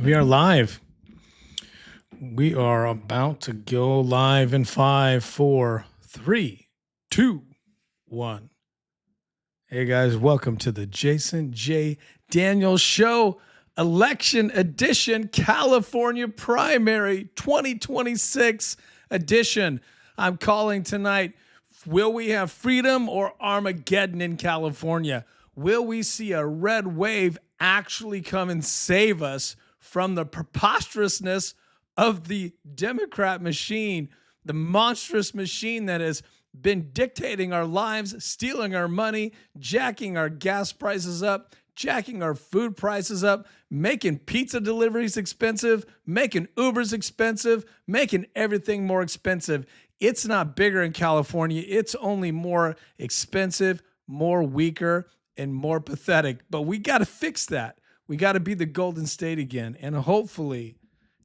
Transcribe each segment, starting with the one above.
We are live. We are about to go live in 5, 4, 3, 2, 1. Hey guys, welcome to the Jason J. Daniels Show, Election Edition, California Primary 2026 edition. I'm calling tonight, will we have freedom or Armageddon in California? Will we see a red wave actually come and save us from the preposterousness of the Democrat machine, the monstrous machine that has been dictating our lives, stealing our money, jacking our gas prices up, jacking our food prices up, making pizza deliveries expensive, making Ubers expensive, making everything more expensive. It's not bigger in California. It's only more expensive, more weaker, and more pathetic. But we got to fix that. We got to be the Golden State again. And hopefully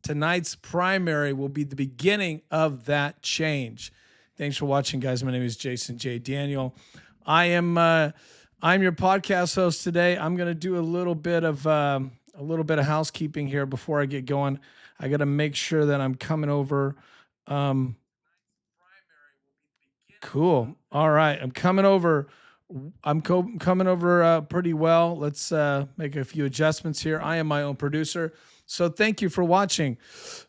tonight's primary will be the beginning of that change. Thanks for watching, guys. My name is Jason J. Daniel. I'm your podcast host today. I'm going to do a little bit of housekeeping here before I get going. I got to make sure that I'm coming over. Cool. All right. I'm coming over. Coming over pretty well. Let's make a few adjustments here. I am my own producer, so thank you for watching.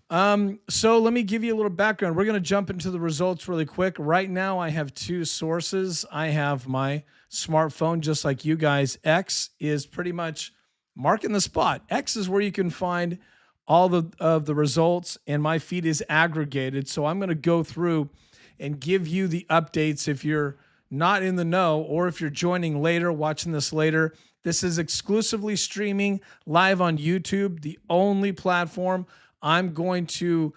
So let me give you a little background. We're going to jump into the results really quick. Right now, I have two sources. I have my smartphone, just like you guys. X is pretty much marking the spot. X is where you can find all of the results, and my feed is aggregated. So I'm going to go through and give you the updates if you're not in the know, or if you're joining later, watching this later. This is exclusively streaming live on YouTube, the only platform. I'm going to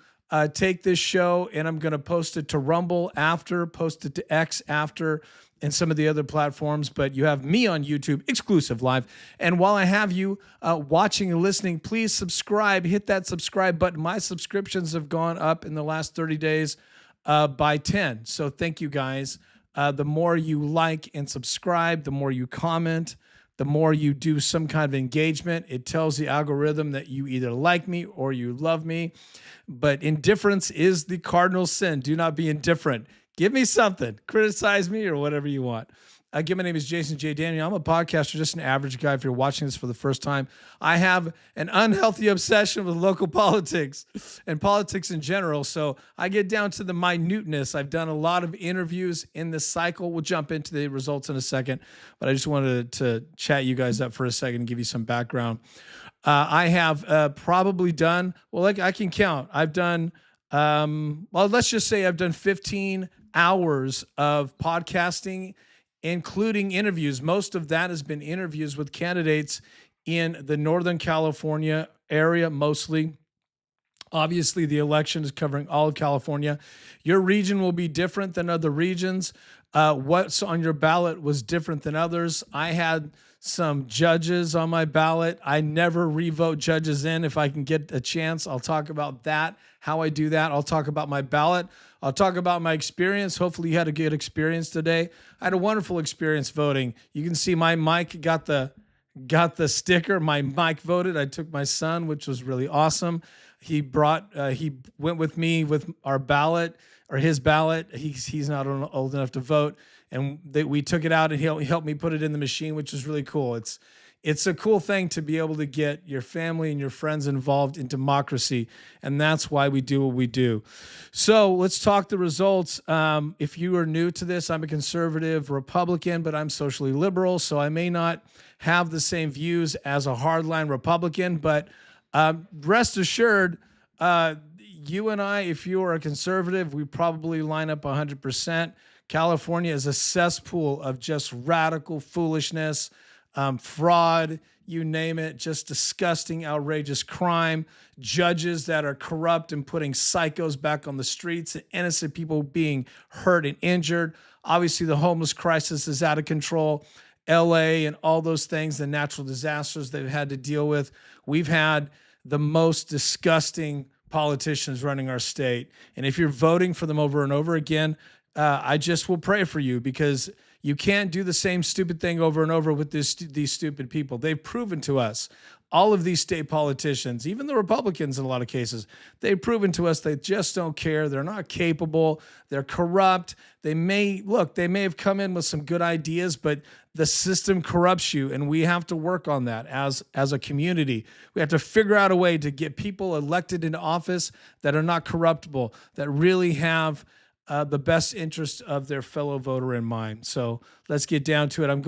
take this show and I'm going to post it to Rumble after, post it to X after, and some of the other platforms. But you have me on YouTube, exclusive live. And while I have you watching and listening, please subscribe. Hit that subscribe button. My subscriptions have gone up in the last 30 days by 10. So thank you, guys. The more you like and subscribe, the more you comment, the more you do some kind of engagement, it tells the algorithm that you either like me or you love me. But indifference is the cardinal sin. Do not be indifferent. Give me something. Criticize me or whatever you want. Again, my name is Jason J. Daniel. I'm a podcaster, just an average guy. If you're watching this for the first time, I have an unhealthy obsession with local politics and politics in general. So I get down to the minuteness. I've done a lot of interviews in this cycle. We'll jump into the results in a second, but I just wanted to chat you guys up for a second and give you some background. I have probably done, well, like I can count. I've done, let's just say I've done 15 hours of podcasting, including interviews. Most of that has been interviews with candidates in the Northern California area, mostly. Obviously, the election is covering all of California. Your region will be different than other regions. What's on your ballot was different than others. I had some judges on my ballot. I never revote judges in. If I can get a chance, I'll talk about that, how I do that. I'll talk about my ballot. I'll talk about my experience. Hopefully you had a good experience today. I had a wonderful experience voting. You can see my mic got the sticker. My mic voted. I took my son, which was really awesome. He went with me with our ballot, or his ballot. He's not old enough to vote. And we took it out and he helped me put it in the machine, which was really cool. It's a cool thing to be able to get your family and your friends involved in democracy, and that's why we do what we do. So let's talk the results. If you are new to this, I'm a conservative Republican, but I'm socially liberal, so I may not have the same views as a hardline Republican, but rest assured, you and I, if you are a conservative, we probably line up 100%. California is a cesspool of just radical foolishness, fraud, you name it, just disgusting, outrageous crime, judges that are corrupt and putting psychos back on the streets, and innocent people being hurt and injured. Obviously, the homeless crisis is out of control. LA and all those things, the natural disasters they've had to deal with. We've had the most disgusting politicians running our state. And if you're voting for them over and over again, I just will pray for you, because you can't do the same stupid thing over and over with these stupid people. They've proven to us all of these state politicians, even the Republicans in a lot of cases, they've proven to us they just don't care. They're not capable. They're corrupt. They may have come in with some good ideas, but the system corrupts you, and we have to work on that as a community. We have to figure out a way to get people elected into office that are not corruptible, that really have the best interest of their fellow voter in mind. So let's get down to it. I'm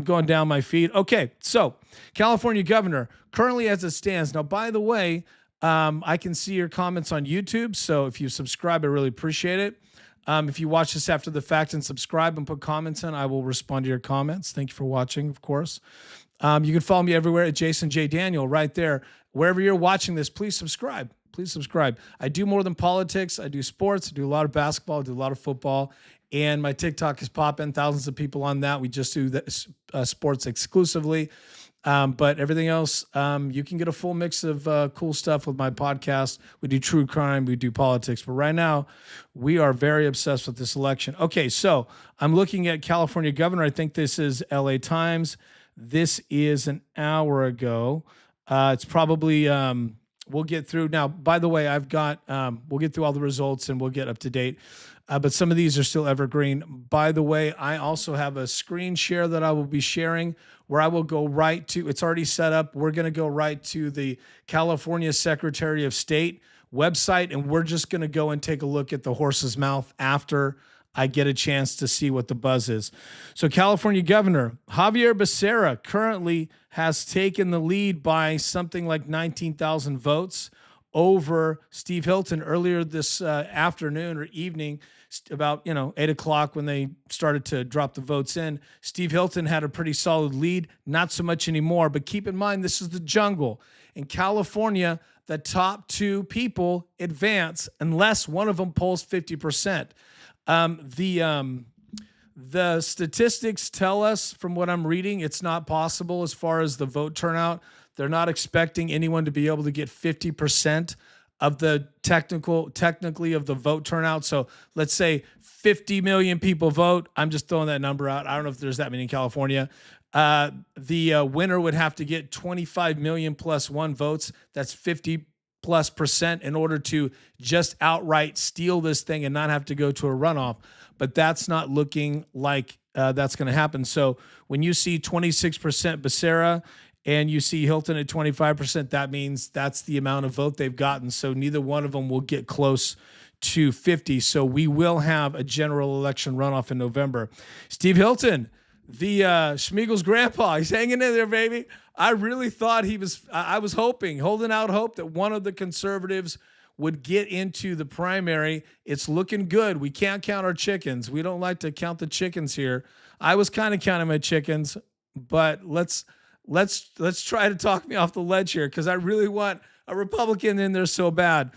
going down my feed. Okay, so California governor currently as it stands. Now, by the way, I can see your comments on YouTube. So if you subscribe, I really appreciate it. If you watch this after the fact and subscribe and put comments in, I will respond to your comments. Thank you for watching, of course. You can follow me everywhere at Jason J. Daniel right there. Wherever you're watching this, please subscribe. Please subscribe. I do more than politics. I do sports. I do a lot of basketball. I do a lot of football. And my TikTok is popping. Thousands of people on that. We just do sports exclusively. But everything else, you can get a full mix of cool stuff with my podcast. We do true crime. We do politics. But right now, we are very obsessed with this election. Okay, so I'm looking at California governor. I think this is LA Times. This is an hour ago. It's probably... we'll get through now. By the way, I've got, we'll get through all the results and we'll get up to date. But some of these are still evergreen. By the way, I also have a screen share that I will be sharing where I will go right to, it's already set up. We're going to go right to the California Secretary of State website, and we're just going to go and take a look at the horse's mouth after I get a chance to see what the buzz is. So California Governor Javier Becerra currently has taken the lead by something like 19,000 votes over Steve Hilton earlier this afternoon or evening, about 8 o'clock when they started to drop the votes in. Steve Hilton had a pretty solid lead, not so much anymore, but keep in mind this is the jungle. In California, the top two people advance unless one of them polls 50%. The statistics tell us, from what I'm reading, it's not possible as far as the vote turnout. They're not expecting anyone to be able to get 50% of the technically of the vote turnout. So let's say 50 million people vote. I'm just throwing that number out. I don't know if there's that many in California. The winner would have to get 25 million plus one votes. That's 50+% in order to just outright steal this thing and not have to go to a runoff. But that's not looking like that's going to happen. So when you see 26% Becerra and you see Hilton at 25%, that means that's the amount of vote they've gotten. So neither one of them will get close to 50. So we will have a general election runoff in November. Steve Hilton, the Schmiegel's grandpa, he's hanging in there, baby. I really thought I was holding out hope that one of the conservatives would get into the primary. It's looking good. We can't count our chickens. We don't like to count the chickens here. I was kind of counting my chickens, but let's try to talk me off the ledge here, because I really want a Republican in there so bad.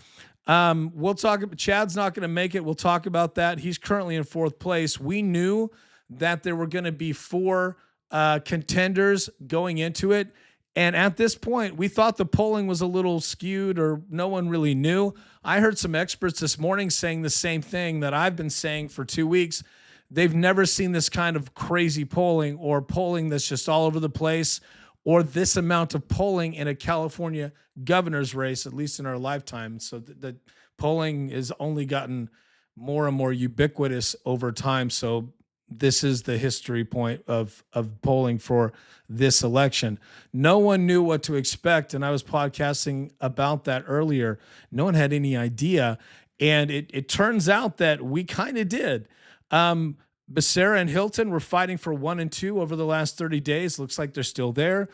We'll talk. Chad's not going to make it. We'll talk about that. He's currently in fourth place. We knew that there were going to be four contenders going into it. And at this point, we thought the polling was a little skewed, or no one really knew. I heard some experts this morning saying the same thing that I've been saying for 2 weeks. They've never seen this kind of crazy polling, or polling that's just all over the place, or this amount of polling in a California governor's race, at least in our lifetime. So the polling has only gotten more and more ubiquitous over time. So this is the history point of polling for this election. No one knew what to expect, and I was podcasting about that earlier. No one had any idea, and it turns out that we kind of did. Becerra and Hilton were fighting for 1 and 2 over the last 30 days. Looks like they're still there.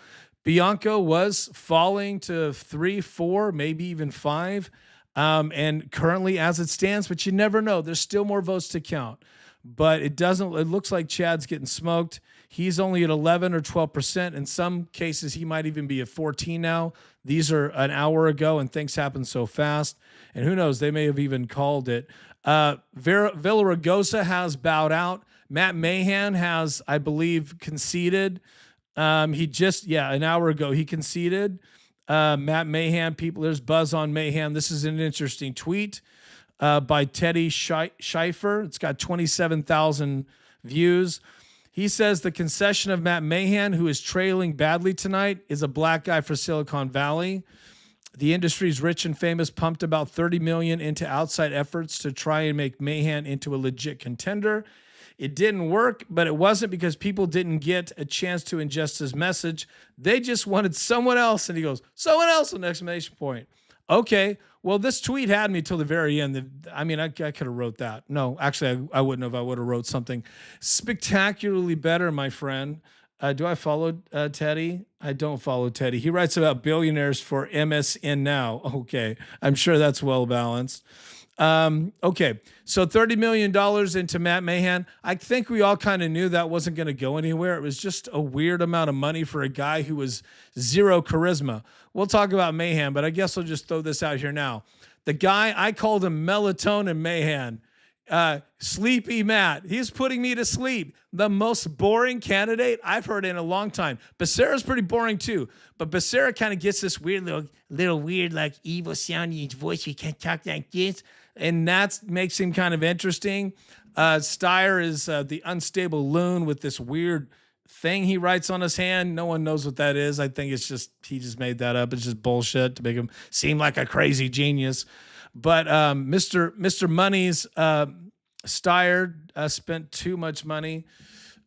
Bianco was falling to 3, 4, maybe even 5. And currently as it stands, but you never know. There's still more votes to count. But it looks like Chad's getting smoked. He's only at 11 or 12%. In some cases, he might even be at 14 now. These are an hour ago, and things happen so fast. And who knows, they may have even called it. Villaraigosa has bowed out. Matt Mahan has, I believe, conceded. An hour ago, he conceded. Matt Mahan, there's buzz on Mahan. This is an interesting tweet by Teddy Schieffer. It's got 27,000 views. He says the concession of Matt Mahan, who is trailing badly tonight, is a black guy for Silicon Valley. The industry's rich and famous pumped about $30 million into outside efforts to try and make Mahan into a legit contender. It didn't work, but it wasn't because people didn't get a chance to ingest his message. They just wanted someone else. And he goes, someone else, an exclamation point. Okay, well, this tweet had me till the very end. I mean, I could have wrote that. No, actually, I wouldn't have. I would have wrote something spectacularly better, my friend. Do I follow Teddy? I don't follow Teddy. He writes about billionaires for MSN Now. Okay, I'm sure that's well balanced. Okay, so $30 million into Matt Mahan. I think we all kind of knew that wasn't going to go anywhere. It was just a weird amount of money for a guy who was zero charisma. We'll talk about Mahan, but I guess I'll just throw this out here now. The guy, I called him Melatonin Mahan. Sleepy Matt. He's putting me to sleep. The most boring candidate I've heard in a long time. Becerra's pretty boring too, but Becerra kind of gets this weird little weird, like evil sounding voice. You can't talk like this. And that makes him kind of interesting. Steyer is the unstable loon with this weird thing he writes on his hand. No one knows what that is. I think it's just, he just made that up. It's just bullshit to make him seem like a crazy genius. But Mr. Money's Steyer spent too much money.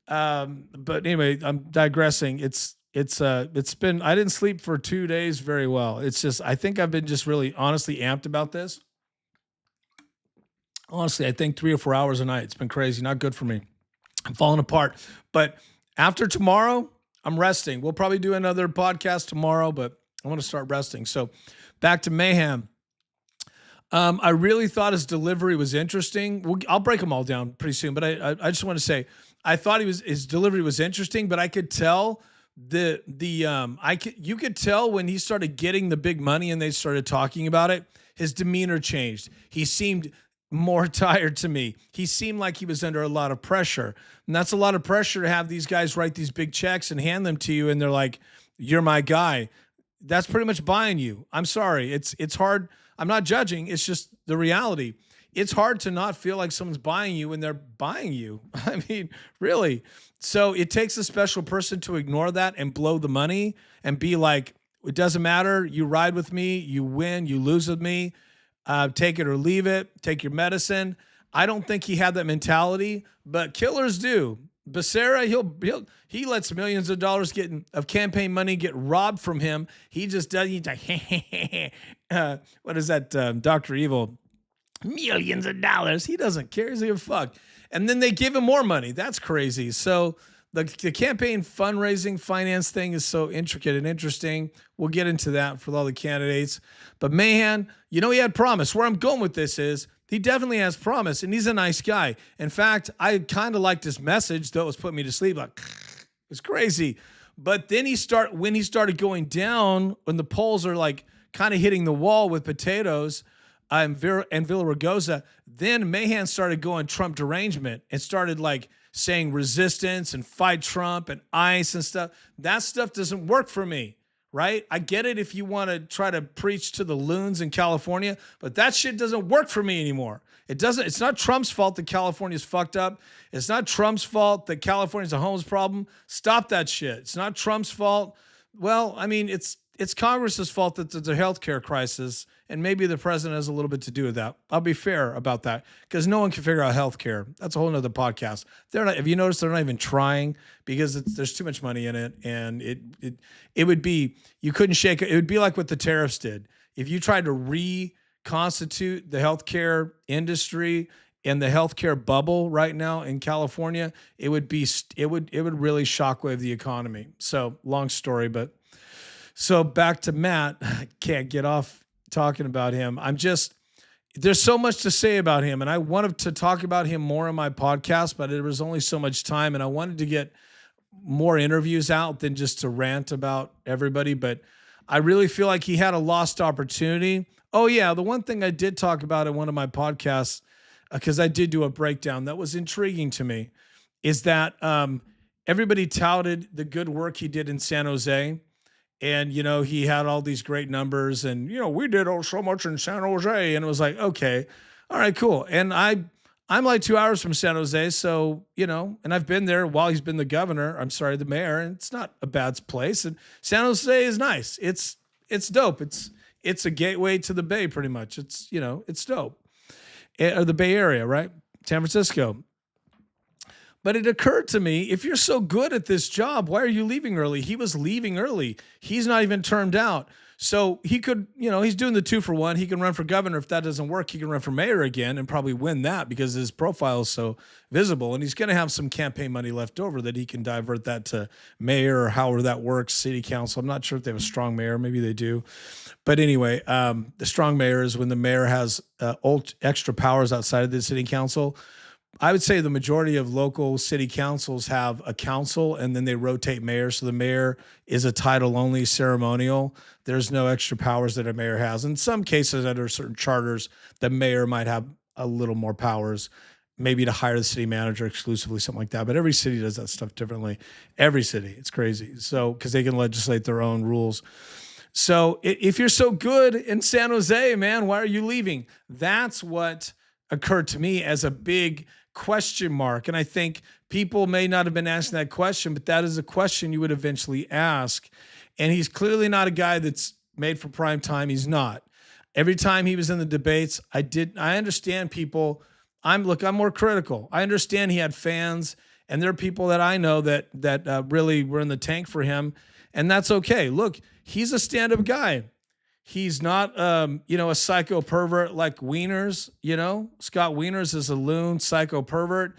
But anyway, I'm digressing. It's been, I didn't sleep for 2 days very well. It's just, I think I've been just really honestly amped about this. Honestly, I think 3 or 4 hours a night. It's been crazy. Not good for me. I'm falling apart. But after tomorrow, I'm resting. We'll probably do another podcast tomorrow, but I want to start resting. So back to Mayhem. I really thought his delivery was interesting. I'll break them all down pretty soon, but I just want to say I thought his delivery was interesting, but I could tell you could tell when he started getting the big money and they started talking about it, his demeanor changed. He seemed more tired to me. He seemed like he was under a lot of pressure, and that's a lot of pressure to have these guys write these big checks and hand them to you, and they're like, "You're my guy." That's pretty much buying you. I'm sorry. It's hard. I'm not judging. It's just the reality. It's hard to not feel like someone's buying you when they're buying you. I mean, really. So it takes a special person to ignore that and blow the money and be like, it doesn't matter. You ride with me. You win. You lose with me. Take it or leave it. Take your medicine. I don't think he had that mentality, but killers do. Becerra, he lets millions of dollars of campaign money get robbed from him. He just does. He's like, what is that? Dr. Evil, millions of dollars. He doesn't care. He's like a fuck. And then they give him more money. That's crazy. So the campaign fundraising finance thing is so intricate and interesting. We'll get into that for all the candidates. But Mahan, he had promise. Where I'm going with this is, he definitely has promise, and he's a nice guy. In fact, I kind of liked his message, though it was putting me to sleep. Like, it was crazy. But then when he started going down, when the polls are like kind of hitting the wall with potatoes and Villaraigosa, then Mahan started going Trump derangement and started like saying resistance and fight Trump and ICE and stuff. That stuff doesn't work for me. Right? I get it if you want to try to preach to the loons in California, but that shit doesn't work for me anymore. It doesn't. It's not Trump's fault that California's fucked up. It's not Trump's fault that California's a homeless problem. Stop that shit. It's not Trump's fault. Well, I mean, it's Congress's fault that there's a healthcare crisis, and maybe the president has a little bit to do with that. I'll be fair about that because no one can figure out healthcare. That's a whole nother podcast. They're not. If you notice, they're not even trying because there's too much money in it, and it would be, you couldn't shake it. It would be like what the tariffs did. If you tried to reconstitute the healthcare industry and the healthcare bubble right now in California, it would really shockwave the economy. So long story, but. So back to Matt. I can't get off talking about him. There's so much to say about him, and I wanted to talk about him more on my podcast, but there was only so much time, and I wanted to get more interviews out than just to rant about everybody, but I really feel like he had a lost opportunity. Oh yeah, the one thing I did talk about in one of my podcasts, because I did do a breakdown that was intriguing to me, is that everybody touted the good work he did in San Jose. And, he had all these great numbers and, we did so much in San Jose. And it was like, okay, all right, cool. And I I'm like 2 hours from San Jose, so and I've been there while he's been the governor. I'm sorry, the mayor, and it's not a bad place. And San Jose is nice. It's dope. It's a gateway to the Bay, pretty much. It's dope. Or the Bay Area, right? San Francisco. But it occurred to me, if you're so good at this job, why are you leaving early? He was leaving early. He's not even termed out. So he could, he's doing the 2-for-1. He can run for governor. If that doesn't work, he can run for mayor again and probably win that because his profile is so visible. And he's going to have some campaign money left over that he can divert that to mayor or however that works, city council. I'm not sure if they have a strong mayor. Maybe they do. But anyway, the strong mayor is when the mayor has extra powers outside of the city council. I would say the majority of local city councils have a council and then they rotate mayors. So the mayor is a title only ceremonial. There's no extra powers that a mayor has. In some cases, under certain charters, the mayor might have a little more powers, maybe to hire the city manager exclusively, something like that. But every city does that stuff differently. Every city, it's crazy. So, because they can legislate their own rules. So if you're so good in San Jose, man, why are you leaving? That's what occurred to me as a big question mark. And I think people may not have been asking that question, but that is a question you would eventually ask. And he's clearly not a guy that's made for prime time. He's not. Every time he was in the debates, I understand people. I'm more critical. I understand he had fans, and there are people that I know that really were in the tank for him, and that's okay. Look, he's a stand-up guy. He's not, a psycho pervert like Wieners. Scott Wieners is a loon, psycho pervert.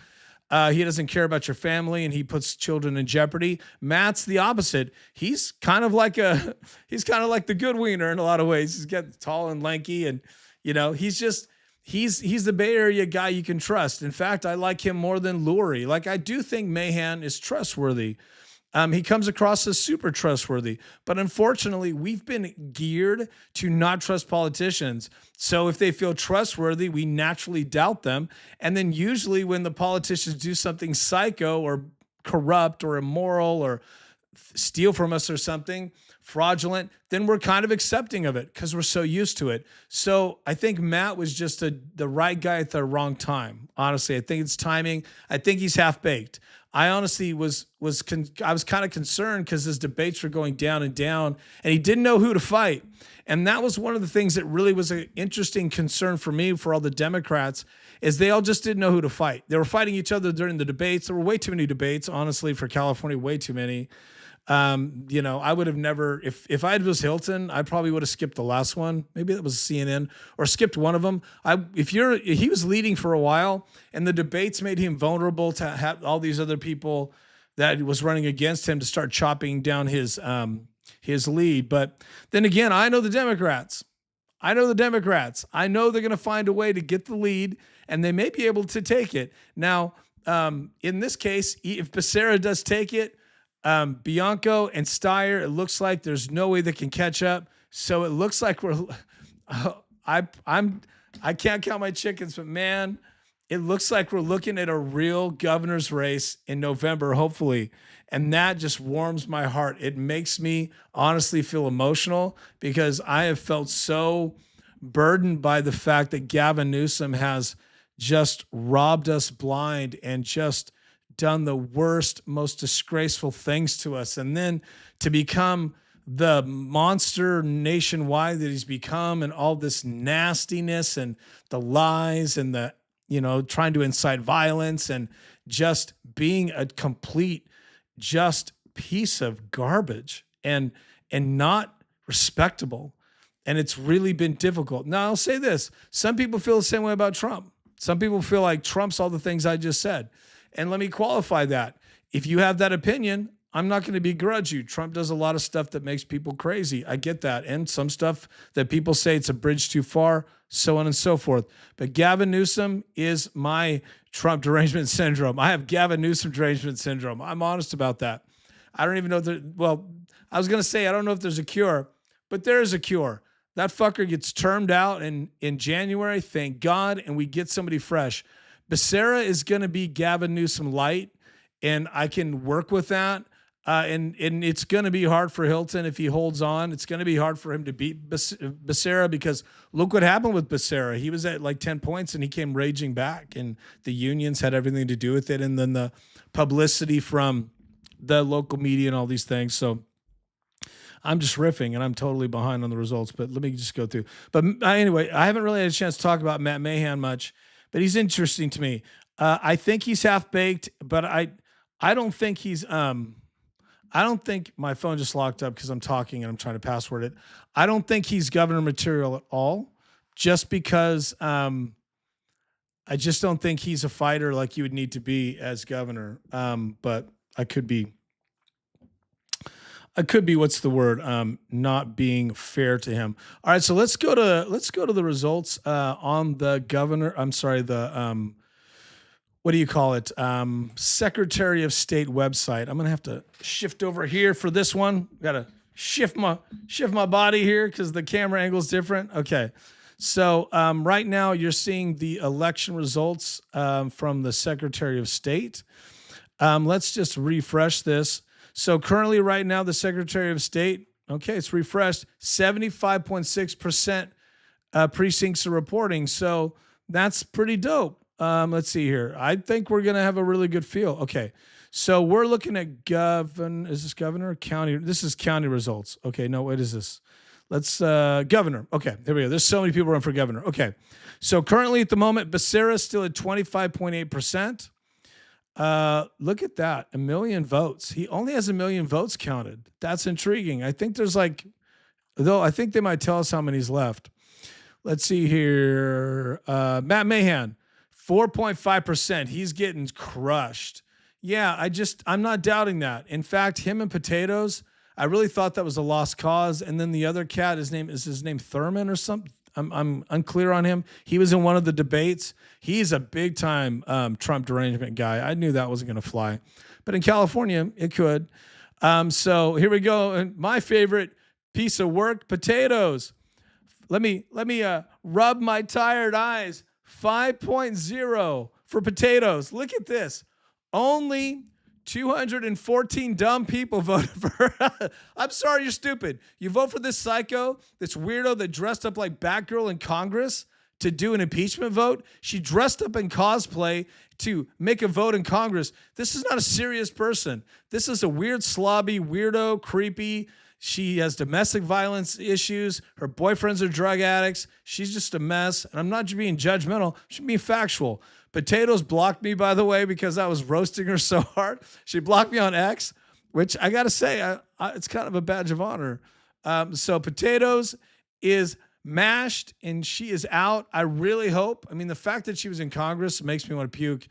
He doesn't care about your family, and he puts children in jeopardy. Matt's the opposite. He's kind of like the good Wiener in a lot of ways. He's got tall and lanky, and he's the Bay Area guy you can trust. In fact, I like him more than Lurie. Like, I do think Mahan is trustworthy. He comes across as super trustworthy, but unfortunately, we've been geared to not trust politicians. So if they feel trustworthy, we naturally doubt them. And then usually when the politicians do something psycho or corrupt or immoral or steal from us or something fraudulent, then we're kind of accepting of it because we're so used to it. So I think Matt was just the right guy at the wrong time. Honestly, I think it's timing. I think he's half-baked. I honestly was kind of concerned because his debates were going down and down, and he didn't know who to fight. And that was one of the things that really was an interesting concern for me, for all the Democrats, is they all just didn't know who to fight. They were fighting each other during the debates. There were way too many debates, honestly, for California, way too many. I would have never, if I was Hilton, I probably would have skipped the last one. Maybe that was CNN, or skipped one of them. He was leading for a while, and the debates made him vulnerable to have all these other people that was running against him to start chopping down his lead. But then again, I know the Democrats. I know they're going to find a way to get the lead, and they may be able to take it. Now, in this case, if Becerra does take it, Bianco and Steyer, it looks like there's no way they can catch up. So it looks like I can't count my chickens, but man, it looks like we're looking at a real governor's race in November, hopefully. And that just warms my heart. It makes me honestly feel emotional because I have felt so burdened by the fact that Gavin Newsom has just robbed us blind and just done the worst, most disgraceful things to us. And then to become the monster nationwide that he's become, and all this nastiness and the lies and the, trying to incite violence and just being a complete, just piece of garbage and not respectable. And it's really been difficult. Now, I'll say this. Some people feel the same way about Trump. Some people feel like Trump's all the things I just said. And let me qualify that. If you have that opinion, I'm not going to begrudge you. Trump does a lot of stuff that makes people crazy. I get that. And some stuff that people say it's a bridge too far, so on and so forth. But Gavin Newsom is my Trump derangement syndrome. I have Gavin Newsom derangement syndrome. I'm honest about that. I don't even know if I was going to say I don't know if there's a cure, but there is a cure. That fucker gets termed out in January, thank God, and we get somebody fresh. Becerra is going to be Gavin Newsom light, and I can work with that. And it's going to be hard for Hilton if he holds on. It's going to be hard for him to beat Becerra, because look what happened with Becerra. He was at like 10 points and he came raging back, and the unions had everything to do with it. And then the publicity from the local media and all these things. So I'm just riffing and I'm totally behind on the results, but let me just go through. But anyway, I haven't really had a chance to talk about Matt Mahan much, but he's interesting to me. I think he's half baked, but I don't think he's, I don't think my phone just locked up because I'm talking and I'm trying to password it. I don't think he's governor material at all, just because I just don't think he's a fighter like you would need to be as governor. But I could be what's the word? Not being fair to him. All right, so let's go to the results on the governor. I'm sorry, the what do you call it? Secretary of State website. I'm gonna have to shift over here for this one. Got to shift my body here because the camera angle is different. Okay, so right now you're seeing the election results from the Secretary of State. Let's just refresh this. So currently, right now, the Secretary of State. Okay, it's refreshed. 75.6% precincts are reporting. So that's pretty dope. Let's see here. I think we're going to have a really good feel. Okay. So we're looking at is this governor or county? This is county results. Okay. No, what is this? Let's, governor. Okay. There we go. There's so many people running for governor. Okay. So currently at the moment, Becerra is still at 25.8%. Look at that. 1 million votes. He only has 1 million votes counted. That's intriguing. I think there's I think they might tell us how many's left. Let's see here. Matt Mahan. 4.5%. He's getting crushed. Yeah, I'm not doubting that. In fact, him and Potatoes, I really thought that was a lost cause. And then the other cat, his name Thurman or something. I'm unclear on him. He was in one of the debates. He's a big time Trump derangement guy. I knew that wasn't going to fly, but in California it could. So here we go. And my favorite piece of work, Potatoes. Let me rub my tired eyes. 5.0 for Potatoes. Look at this. Only 214 dumb people voted for her. I'm sorry, you're stupid. You vote for this psycho, this weirdo that dressed up like Batgirl in Congress to do an impeachment vote. She dressed up in cosplay to make a vote in Congress. This is not a serious person. This is a weird, slobby, weirdo, creepy. She has domestic violence issues. Her boyfriends are drug addicts. She's just a mess. And I'm not being judgmental. She's being factual. Potatoes blocked me, by the way, because I was roasting her so hard. She blocked me on X, which I got to say, it's kind of a badge of honor. So Potatoes is mashed and she is out. I really hope. I mean, the fact that she was in Congress makes me want to puke.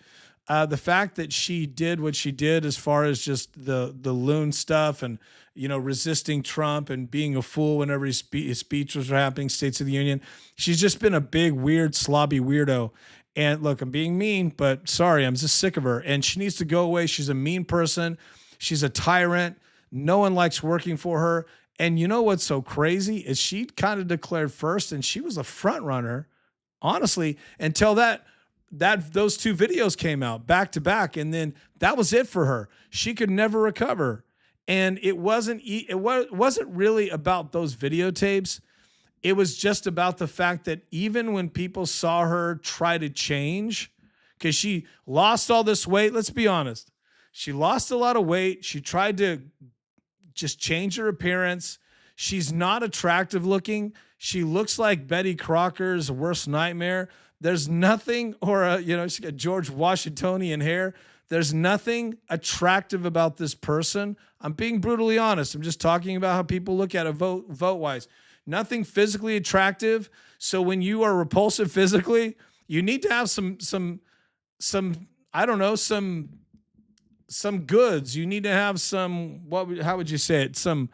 The fact that she did what she did as far as just the loon stuff and, resisting Trump and being a fool whenever his speech was happening, States of the Union. She's just been a big, weird, slobby weirdo. And look, I'm being mean, but sorry, I'm just sick of her. And she needs to go away. She's a mean person. She's a tyrant. No one likes working for her. And you know what's so crazy is she kind of declared first, and she was a front runner, honestly, until those two videos came out back to back, and then that was it for her. She could never recover. And it wasn't really about those videotapes. It was just about the fact that even when people saw her try to change, because she lost all this weight, let's be honest, she lost a lot of weight. She tried to just change her appearance. She's not attractive looking. She looks like Betty Crocker's worst nightmare. There's nothing, she's got George Washingtonian hair. There's nothing attractive about this person. I'm being brutally honest. I'm just talking about how people look at it vote-wise. Nothing physically attractive. So when you are repulsive physically, you need to have some goods. You need to have how would you say it? Some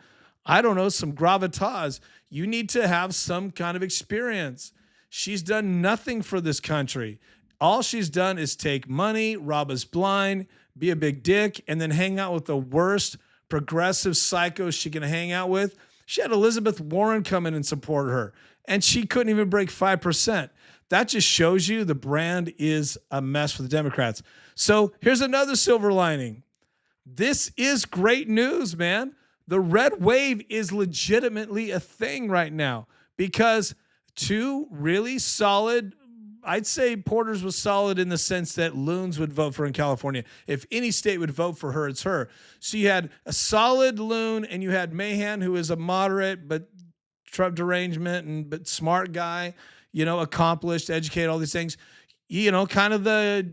gravitas. You need to have some kind of experience. She's done nothing for this country. All she's done is take money, rob us blind, be a big dick, and then hang out with the worst progressive psychos she can hang out with. She had Elizabeth Warren come in and support her, and she couldn't even break 5%. That just shows you the brand is a mess for the Democrats. So here's another silver lining. This is great news, man. The red wave is legitimately a thing right now because two really solid, I'd say Porter's was solid in the sense that Loons would vote for in California. If any state would vote for her, it's her. So you had a solid Loon and you had Mahan, who is a moderate but Trump derangement but smart guy, accomplished, educated, all these things. Kind of the,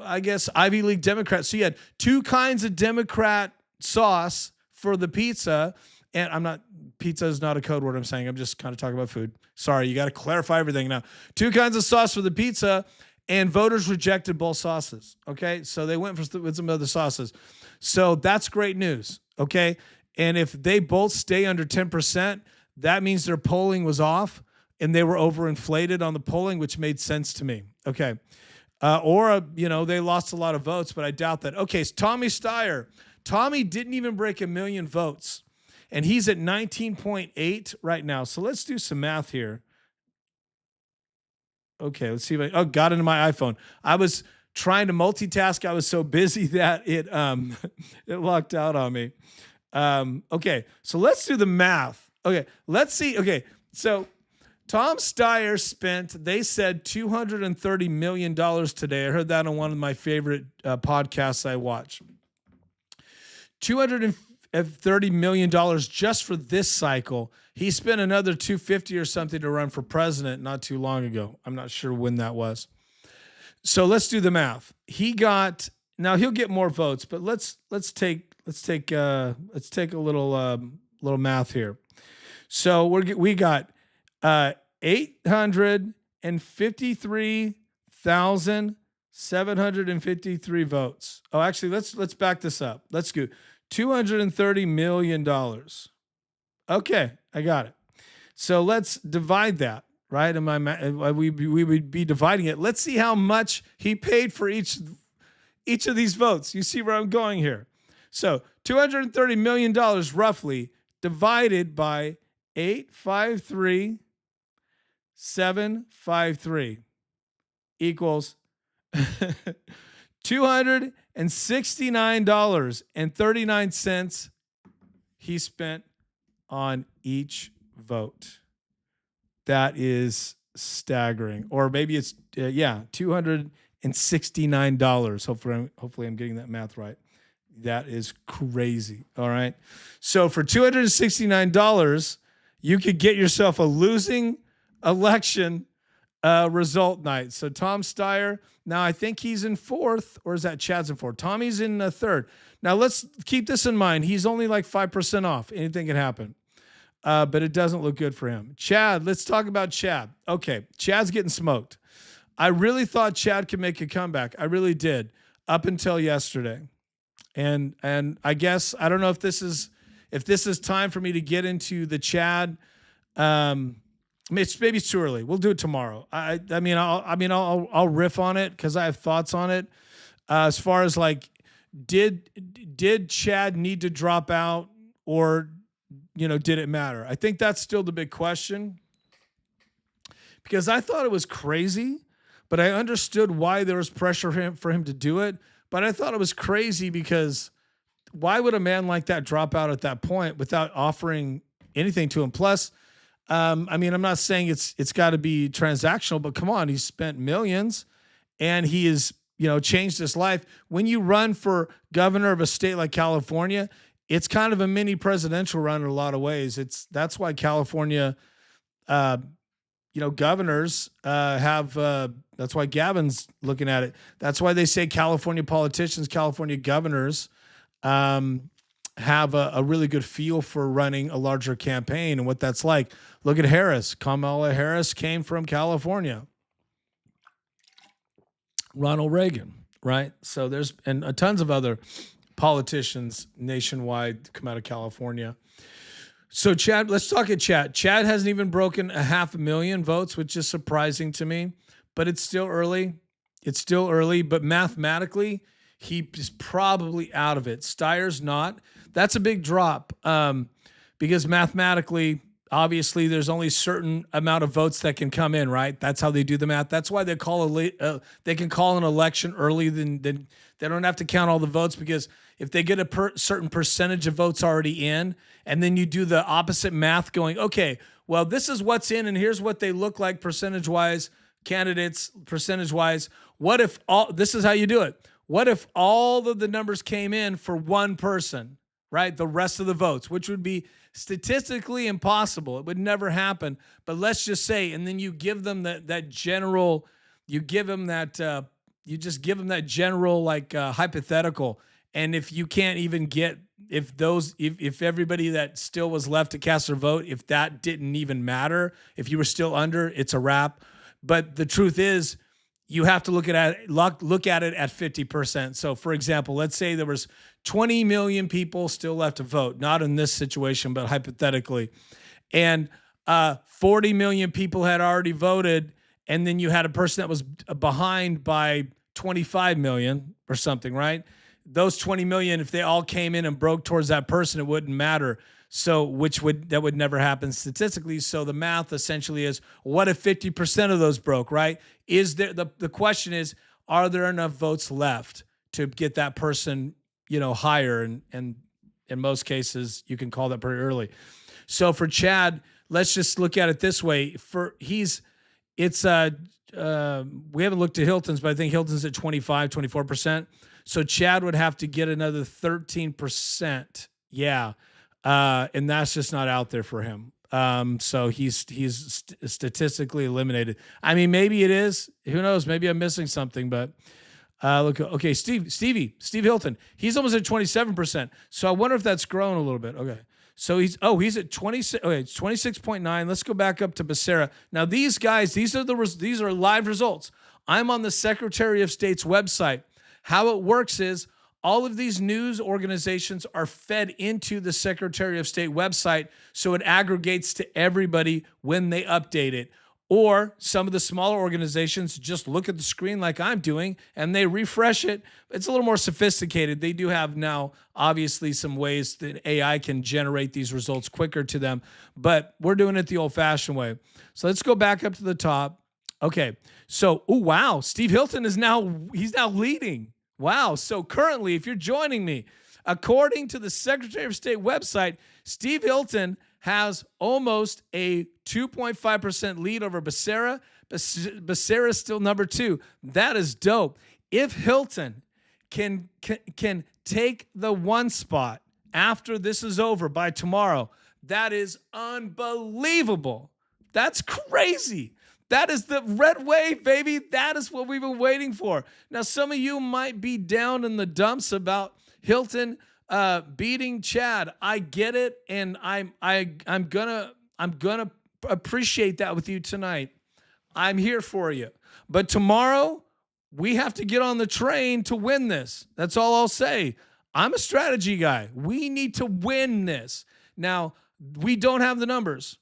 I guess Ivy League Democrat. So you had two kinds of Democrat sauce for the pizza. And pizza is not a code word I'm saying. I'm just kind of talking about food. Sorry, you got to clarify everything now. Two kinds of sauce for the pizza, and voters rejected both sauces. Okay, so they went with some other sauces. So that's great news. Okay, and if they both stay under 10%, that means their polling was off and they were overinflated on the polling, which made sense to me. Okay, they lost a lot of votes, but I doubt that. Okay, so Tommy Steyer. Tommy didn't even break 1 million votes. And he's at 19.8 right now. So let's do some math here. Okay, let's see if got into my iPhone. I was trying to multitask. I was so busy that it it locked out on me. Okay, so let's do the math. Okay, let's see. Okay, so Tom Steyer spent, they said $230 million today. I heard that on one of my favorite podcasts I watch. $230 million just for this cycle. He spent another $250 or something to run for president not too long ago. I'm not sure when that was. So let's do the math. Now he'll get more votes, but let's take a little math here. So we got 853,753 votes. Oh, actually, let's back this up. Let's go. $230 million. Okay, I got it. So let's divide that, right? We would be dividing it. Let's see how much he paid for each of these votes. You see where I'm going here. So $230 million roughly divided by 853,753 equals $269.39 he spent on each vote. That is staggering. Or maybe it's $269. Hopefully I'm getting that math right. That is crazy. All right. So for $269, you could get yourself a losing election result night. So Tom Steyer, now I think he's in fourth, or is that Chad's in fourth? Tommy's in third. Now let's keep this in mind. He's only like 5% off. Anything can happen. But it doesn't look good for him. Chad, let's talk about Chad. Okay, Chad's getting smoked. I really thought Chad could make a comeback. I really did, up until yesterday. And I guess I don't know if this is time for me to get into the Chad. Maybe it's too early. We'll do it tomorrow. I'll riff on it because I have thoughts on it. As far as like, did Chad need to drop out, or did it matter? I think that's still the big question, because I thought it was crazy, but I understood why there was pressure for him to do it. But I thought it was crazy because why would a man like that drop out at that point without offering anything to him? Plus, I'm not saying it's got to be transactional, but come on, he's spent millions and he is, changed his life. When you run for governor of a state like California, it's kind of a mini presidential run in a lot of ways. That's why California, governors have. That's why Gavin's looking at it. That's why they say California politicians, California governors, have a really good feel for running a larger campaign and what that's like. Look at Harris. Kamala Harris came from California. Ronald Reagan, right? So there's tons of other politicians nationwide come out of California. So Chad, let's talk at Chad. Chad hasn't even broken 500,000 votes, which is surprising to me, but it's still early. But mathematically, he is probably out of it. Steyer's not. That's a big drop because mathematically, obviously there's only a certain amount of votes that can come in, right? That's how they do the math. That's why they they can call an election early. Then they don't have to count all the votes, because if they get a certain percentage of votes already in, and then you do the opposite math going, okay, well, this is what's in and here's what they look like percentage-wise, candidates percentage-wise. What if this is how you do it. What if all of the numbers came in for one person, right? The rest of the votes, which would be statistically impossible. It would never happen. But let's just say, and then you give them that general, you give them that, you just give them that general hypothetical. And if you can't even get, if everybody that still was left to cast their vote, if that didn't even matter, if you were still under, it's a wrap. But the truth is, you have to look at it at 50%. So, for example, let's say there was 20 million people still left to vote, not in this situation, but hypothetically, and 40 million people had already voted, and then you had a person that was behind by 25 million or something, right? Those 20 million, if they all came in and broke towards that person, it wouldn't matter. So that would never happen statistically. So the math essentially is, what if 50% of those broke, right? Is there, the question is, are there enough votes left to get that person, higher? And in most cases, you can call that pretty early. So for Chad, let's just look at it this way. We haven't looked at Hilton's, but I think Hilton's at 24%. So Chad would have to get another 13%. Yeah. And that's just not out there for him. So he's statistically eliminated. I mean, maybe it is. Who knows? Maybe I'm missing something. But look, okay, Steve Hilton. He's almost at 27%. So I wonder if that's grown a little bit. Okay, so he's at 26. Okay, it's 26.9. Let's go back up to Becerra. Now these guys, these are live results. I'm on the Secretary of State's website. How it works is, all of these news organizations are fed into the Secretary of State website, so it aggregates to everybody when they update it. Or some of the smaller organizations just look at the screen like I'm doing and they refresh it. It's a little more sophisticated. They do have now, obviously, some ways that AI can generate these results quicker to them, but we're doing it the old-fashioned way. So let's go back up to the top. Okay, so, oh, wow, Steve Hilton he's now leading. Wow. So currently, if you're joining me, according to the Secretary of State website, Steve Hilton has almost a 2.5% lead over Becerra. Becerra is still number 2. That is dope. If Hilton can take the 1 spot after this is over by tomorrow, that is unbelievable. That's crazy. That is the red wave, baby. That is what we've been waiting for. Now, some of you might be down in the dumps about Hilton beating Chad. I get it, and I'm gonna appreciate that with you tonight. I'm here for you. But tomorrow, we have to get on the train to win this. That's all I'll say. I'm a strategy guy. We need to win this. Now, we don't have the numbers.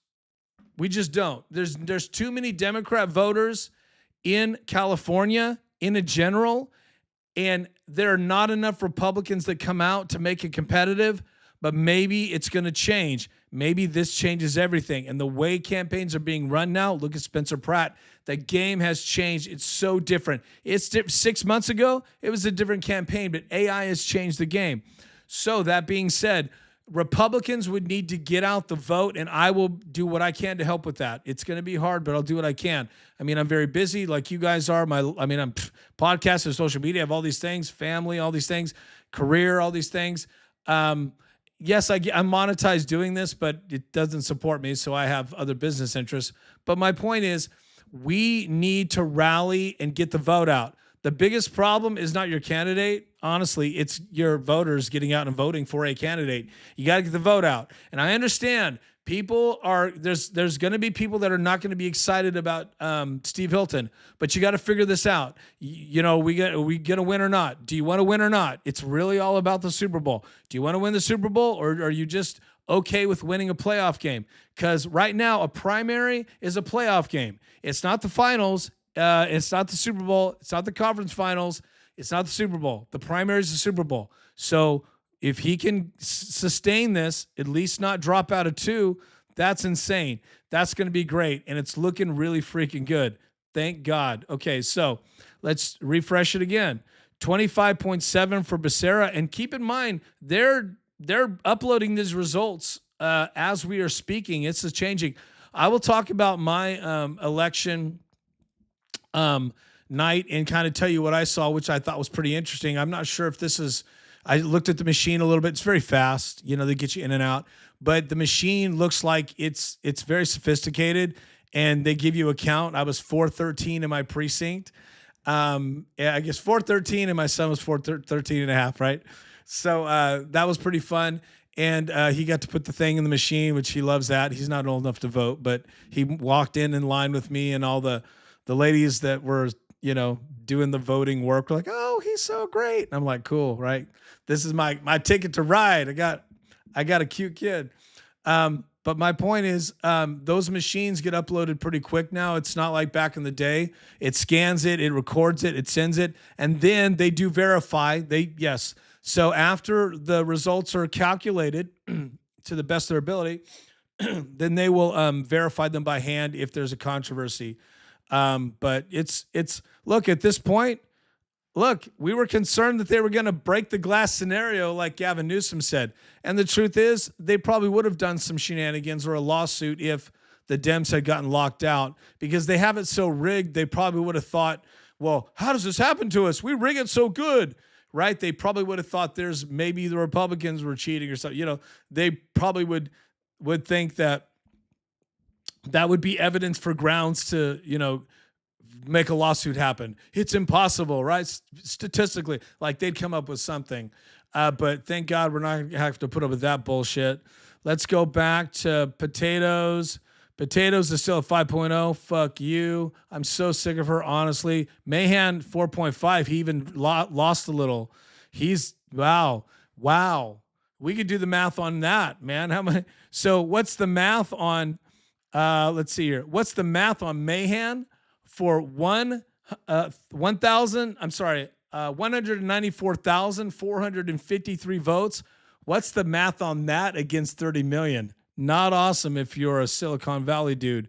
We just don't. There's too many Democrat voters in California in a general, and there are not enough Republicans that come out to make it competitive, but maybe it's going to change. Maybe this changes everything. And the way campaigns are being run now, look at Spencer Pratt. The game has changed. It's so different. 6 months ago, it was a different campaign, but AI has changed the game. So that being said, Republicans would need to get out the vote, and I will do what I can to help with that. It's going to be hard, but I'll do what I can. I mean, I'm very busy like you guys are. I'm podcast and social media. I have all these things, family, all these things, career, all these things. Yes, I'm monetized doing this, but it doesn't support me, so I have other business interests. But my point is, we need to rally and get the vote out. The biggest problem is not your candidate. Honestly, it's your voters getting out and voting for a candidate. You got to get the vote out. And I understand there's going to be people that are not going to be excited about Steve Hilton, but you got to figure this out. We going to win or not? Do you want to win or not? It's really all about the Super Bowl. Do you want to win the Super Bowl, or are you just okay with winning a playoff game? Because right now, a primary is a playoff game. It's not the finals. It's not the Super Bowl. It's not the conference finals. It's not the Super Bowl. The primary is the Super Bowl. So if he can sustain this, at least not drop out of 2, That's insane. That's going to be great. And it's looking really freaking good. Thank God. Okay, so let's refresh it again. 25.7 for Becerra. And keep in mind, they're uploading these results as we are speaking. It's changing. I will talk about my election night and kind of tell you what I saw, which I thought was pretty interesting. I'm not sure if this is, I looked at the machine a little bit. It's very fast. You know, they get you in and out, but the machine looks like it's very sophisticated, and they give you a count. I was 413 in my precinct. Yeah, I guess 413, and my son was 413 and a half, right? So that was pretty fun. And he got to put the thing in the machine, which he loves that. He's not old enough to vote, but he walked in line with me, and all the ladies that were, you know, doing the voting work were like, "Oh, he's so great." And I'm like, "Cool, right? This is my ticket to ride. I got a cute kid." But my point is, those machines get uploaded pretty quick now. It's not like back in the day. It scans it, it records it, it sends it, and then they do verify. Yes. So after the results are calculated to the best of their ability, then they will verify them by hand if there's a controversy. But it's look, at this point, look, we were concerned that they were going to break the glass scenario like Gavin Newsome said. And the truth is, they probably would have done some shenanigans or a lawsuit if the Dems had gotten locked out, because they have it so rigged. They probably would have thought, well, how does this happen to us? We rig it so good, right? They probably would have thought there's maybe the Republicans were cheating or something. You know, they probably would think that would be evidence for grounds to, you know, make a lawsuit happen. It's impossible, right? Statistically, like they'd come up with something. But thank God we're not going to have to put up with that bullshit. Let's go back to Potatoes. Potatoes is still at 5.0. Fuck you. I'm so sick of her, honestly. Mahan, 4.5. He even lost a little. He's, wow. We could do the math on that, man. How many? So what's the math on, let's see here. What's the math on Mahan for 194,453 votes? What's the math on that against 30 million? Not awesome if you're a Silicon Valley dude.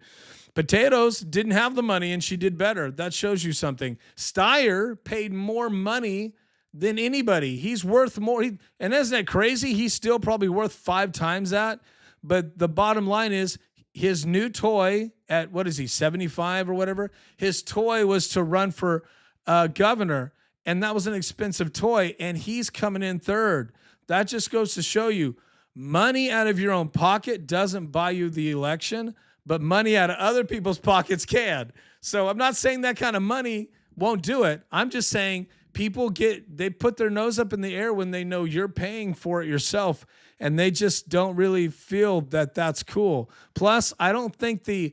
Potatoes didn't have the money and she did better. That shows you something. Steyer paid more money than anybody. He's worth more. And isn't that crazy? He's still probably worth 5 times that. But the bottom line is, his new toy at, what is he, 75 or whatever? His toy was to run for governor, and that was an expensive toy, and he's coming in third. That just goes to show you, money out of your own pocket doesn't buy you the election, but money out of other people's pockets can. So I'm not saying that kind of money won't do it. I'm just saying people they put their nose up in the air when they know you're paying for it yourself, and they just don't really feel that that's cool. Plus, I don't think the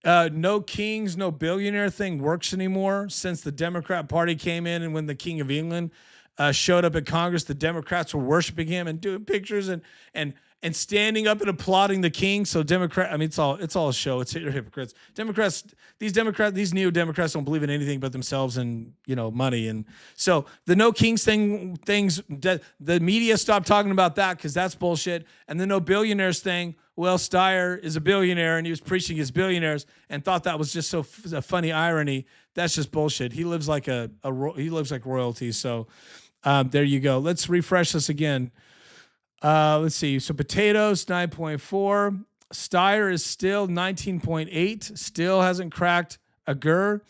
no kings, no billionaire thing works anymore since the Democrat Party came in, and when the King of England showed up at Congress, the Democrats were worshiping him and doing pictures and standing up and applauding the king. So Democrat, I mean, it's all a show. It's hypocrites. These neo Democrats don't believe in anything but themselves and, you know, money. And so the no kings things, the media stopped talking about that because that's bullshit. And the no billionaires thing, well, Steyer is a billionaire and he was preaching his billionaires and thought that was just a funny irony. That's just bullshit. He lives like he lives like royalty. So there you go. Let's refresh this again. Let's see. So Potatoes, 9.4. Steyer is still 19.8. Still hasn't cracked a Gur.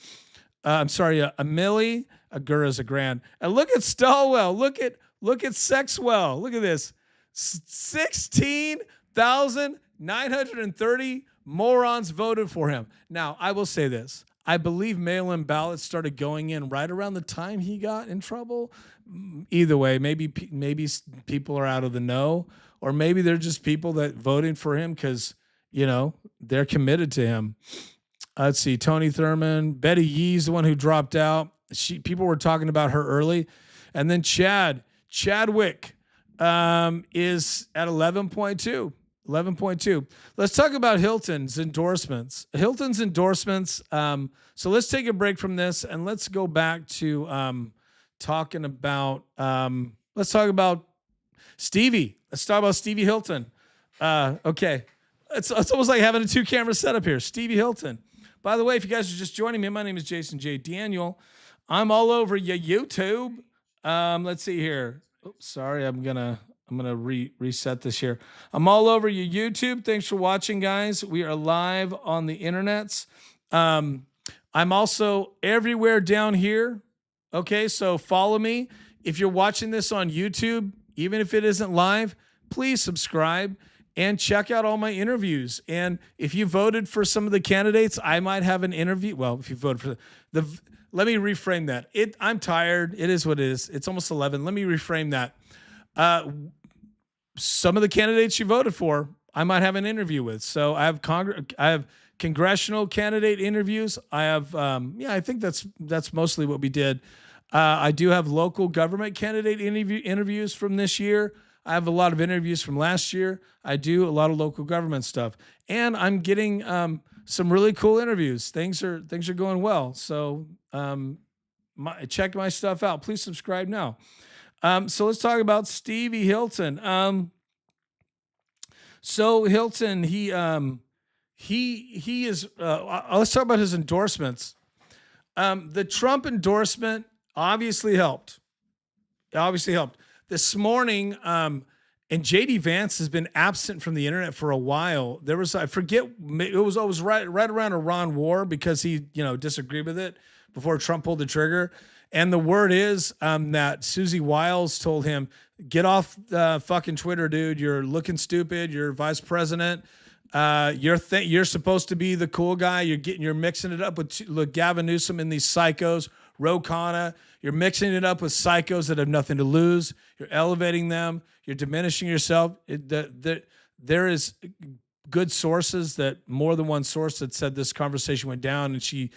I'm sorry, a milli. A Gur is a grand. And look at Stalwell. Look at Sexwell. Look at this. 16,930 morons voted for him. Now, I will say this. I believe mail-in ballots started going in right around the time he got in trouble. Either way, maybe people are out of the know, or maybe they're just people that voted for him because, you know, they're committed to him. Let's see, Tony Thurman, Betty Yee's the one who dropped out. People were talking about her early, and then Chadwick is at 11.2. 11.2. Let's talk about Hilton's endorsements. So let's take a break from this and let's go back to talking about. Let's talk about Stevie. Let's talk about Stevie Hilton. Okay. It's almost like having a 2-camera setup here. Stevie Hilton. By the way, if you guys are just joining me, my name is Jason J. Daniel. I'm all over your YouTube. Let's see here. Oops, sorry, I'm gonna reset this here. I'm all over your YouTube. Thanks for watching, guys. We are live on the internets. I'm also everywhere down here. Okay, so follow me. If you're watching this on YouTube, even if it isn't live, please subscribe and check out all my interviews. And if you voted for some of the candidates, I might have an interview. Well, if you voted for let me reframe that. I'm tired. It is what it is. It's almost 11. Let me reframe that. Some of the candidates you voted for, I might have an interview with. So I have congressional candidate interviews. I have, I think that's mostly what we did. I do have local government candidate interviews from this year. I have a lot of interviews from last year. I do a lot of local government stuff, and I'm getting some really cool interviews. Things are going well. So check my stuff out. Please subscribe now. So let's talk about Stevie Hilton. So Hilton, he is. Let's talk about his endorsements. The Trump endorsement obviously helped. This morning, and JD Vance has been absent from the internet for a while. There was, I forget, it was always right around Iran war because he, disagreed with it before Trump pulled the trigger. And the word is that Susie Wiles told him, get off fucking Twitter, dude. You're looking stupid. You're vice president. You're supposed to be the cool guy. You're mixing it up with Gavin Newsome and these psychos, Ro Khanna. You're mixing it up with psychos that have nothing to lose. You're elevating them. You're diminishing yourself. There is good sources, that more than one source that said this conversation went down, and she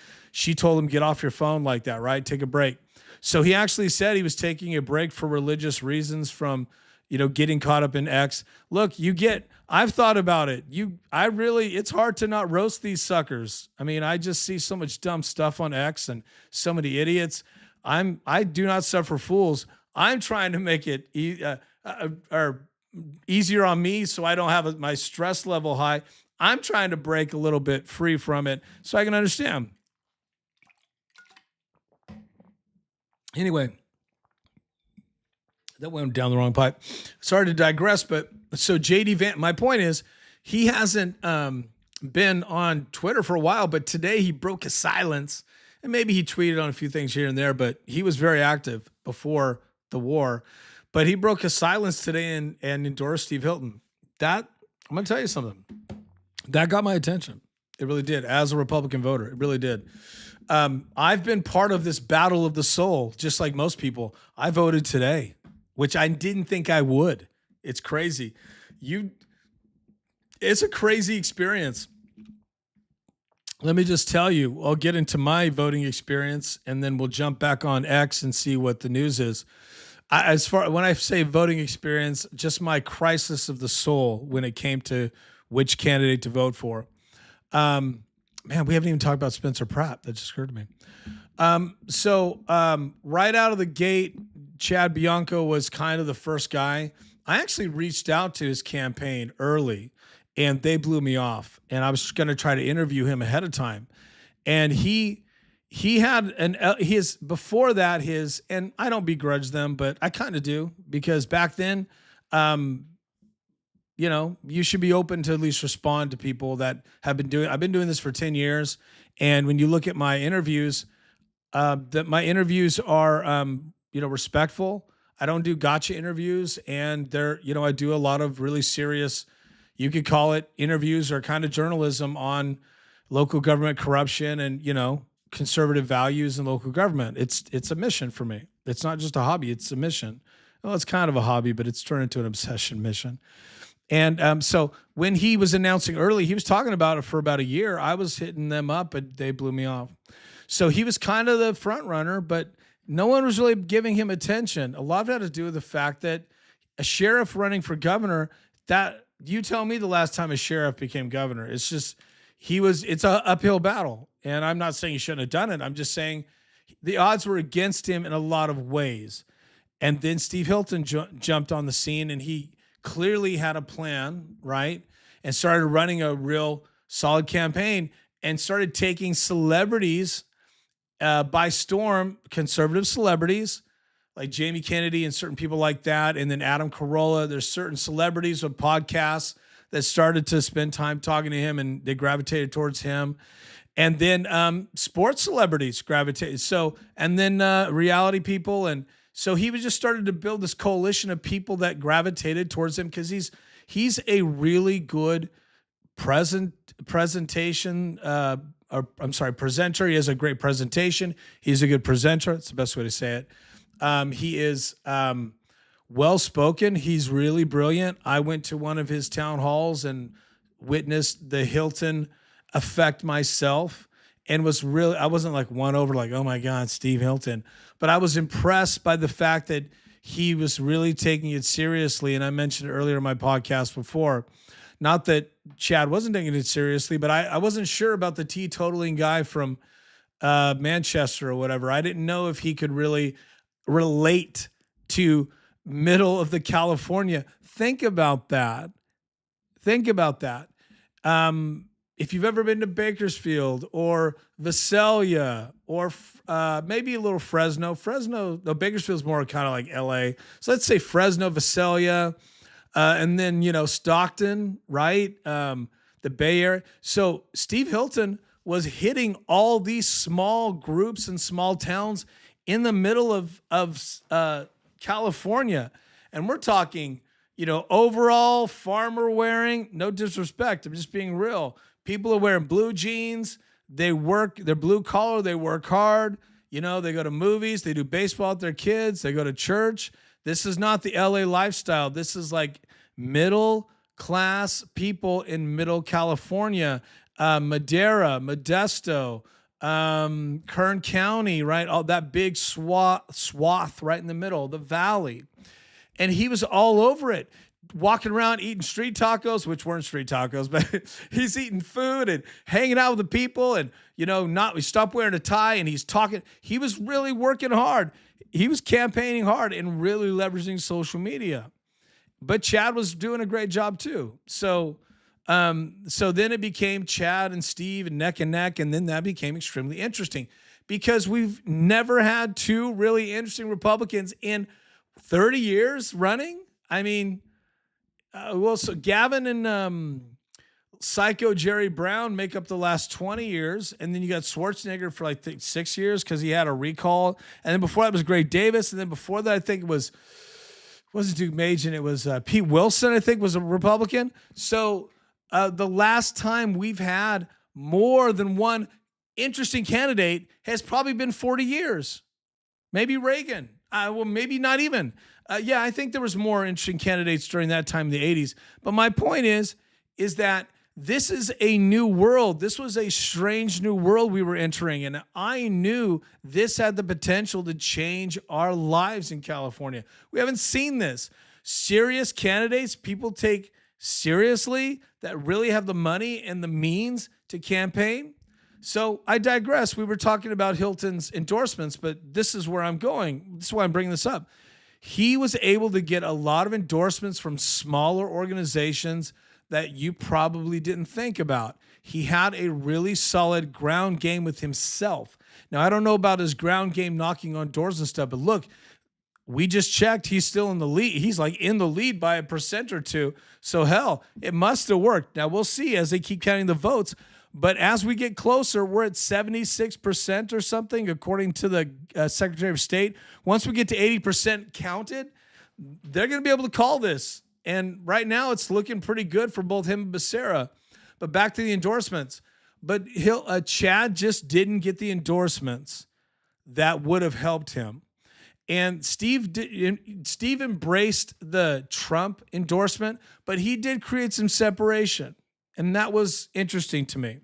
told him, get off your phone like that, right? Take a break. So he actually said he was taking a break for religious reasons from, getting caught up in X. Look, I've thought about it. It's hard to not roast these suckers. I mean, I just see so much dumb stuff on X and so many idiots. I do not suffer fools. I'm trying to make it easier on me so I don't have my stress level high. I'm trying to break a little bit free from it so I can understand. Anyway, that went down the wrong pipe. Sorry to digress, but so JD Vance, my point is, he hasn't been on Twitter for a while, but today he broke his silence, and maybe he tweeted on a few things here and there, but he was very active before the war. But he broke his silence today and endorsed Steve Hilton. That, I'm going to tell you something. That got my attention. It really did. As a Republican voter, it really did. I've been part of this battle of the soul, just like most people. I voted today, which I didn't think I would. It's crazy. It's a crazy experience. Let me just tell you, I'll get into my voting experience, and then we'll jump back on X and see what the news is. When I say voting experience, just my crisis of the soul when it came to which candidate to vote for. Man, we haven't even talked about Spencer Pratt. That just occurred to me. Right out of the gate, Chad Bianco was kind of the first guy. I actually reached out to his campaign early, and they blew me off. And I was going to try to interview him ahead of time. And he had before that, and I don't begrudge them, but I kind of do, because back then, you should be open to at least respond to people that I've been doing this for 10 years. And when you look at my interviews, that my interviews are, respectful. I don't do gotcha interviews, and I do a lot of really serious, you could call it interviews or kind of journalism on local government corruption and, conservative values in local government. It's a mission for me. It's not just a hobby. It's a mission. Well, it's kind of a hobby, but it's turned into an obsession mission. And so when he was announcing early, he was talking about it for about a year. I was hitting them up, but they blew me off. So he was kind of the front runner, but no one was really giving him attention. A lot of it had to do with the fact that a sheriff running for governor, that you tell me the last time a sheriff became governor. It's just, it's an uphill battle. And I'm not saying he shouldn't have done it. I'm just saying the odds were against him in a lot of ways. And then Steve Hilton jumped on the scene, and he clearly had a plan, right? and started running a real solid campaign and started taking celebrities by storm, conservative celebrities like Jamie Kennedy and certain people like that. And then Adam Carolla, there's certain celebrities with podcasts that started to spend time talking to him and they gravitated towards him. And then sports celebrities gravitated. So, and then reality people. And so he was just started to build this coalition of people that gravitated towards him because he's a really good presentation. Presenter. He has a great presentation. He's a good presenter. That's the best way to say it. He is well-spoken. He's really brilliant. I went to one of his town halls and witnessed the Hilton effect myself and I wasn't like won over like, oh my God, Steve Hilton. But I was impressed by the fact that he was really taking it seriously. And I mentioned earlier in my podcast before, not that Chad wasn't taking it seriously, but I wasn't sure about the teetotaling guy from Manchester or whatever. I didn't know if he could really relate to middle of the California. Think about that. If you've ever been to Bakersfield or Visalia or maybe a little Fresno, Bakersfield's more kind of like LA. So let's say Fresno, Visalia, and then, Stockton, right? The Bay Area. So Steve Hilton was hitting all these small groups and small towns in the middle of California. And we're talking, overall farmer wearing, no disrespect, I'm just being real. People are wearing blue jeans. They're blue collar. They work hard. They go to movies. They do baseball with their kids. They go to church. This is not the LA lifestyle. This is like middle class people in middle California, Madera, Modesto, Kern County, right? All that big swath right in the middle, the valley. And he was all over it, walking around eating street tacos, which weren't street tacos, but he's eating food and hanging out with the people and, he stopped wearing a tie and he's talking. He was really working hard. He was campaigning hard and really leveraging social media. But Chad was doing a great job too. So then it became Chad and Steve and neck, and then that became extremely interesting because we've never had two really interesting Republicans in 30 years running. I mean, so Gavin and Psycho Jerry Brown make up the last 20 years, and then you got Schwarzenegger for like 6 years because he had a recall, and then before that was Gray Davis, and then before that I think it wasn't Duke Majan, it was Pete Wilson, I think, was a Republican. So the last time we've had more than one interesting candidate has probably been 40 years. Maybe Reagan. Maybe not even. I think there was more interesting candidates during that time in the 80s. But my point is that this is a new world. This was a strange new world we were entering. And I knew this had the potential to change our lives in California. We haven't seen this. Serious candidates people take seriously that really have the money and the means to campaign. So I digress. We were talking about Hilton's endorsements, but this is where I'm going. This is why I'm bringing this up. He was able to get a lot of endorsements from smaller organizations that you probably didn't think about. He had a really solid ground game with himself. Now, I don't know about his ground game knocking on doors and stuff, but look, we just checked. He's still in the lead. He's like in the lead by 1% or 2%. So hell, it must have worked. Now we'll see as they keep counting the votes. But as we get closer, we're at 76% or something, according to the Secretary of State. Once we get to 80% counted, they're going to be able to call this. And right now it's looking pretty good for both him and Becerra. But back to the endorsements. But Chad just didn't get the endorsements that would have helped him. And Steve embraced the Trump endorsement, but he did create some separation. And that was interesting to me.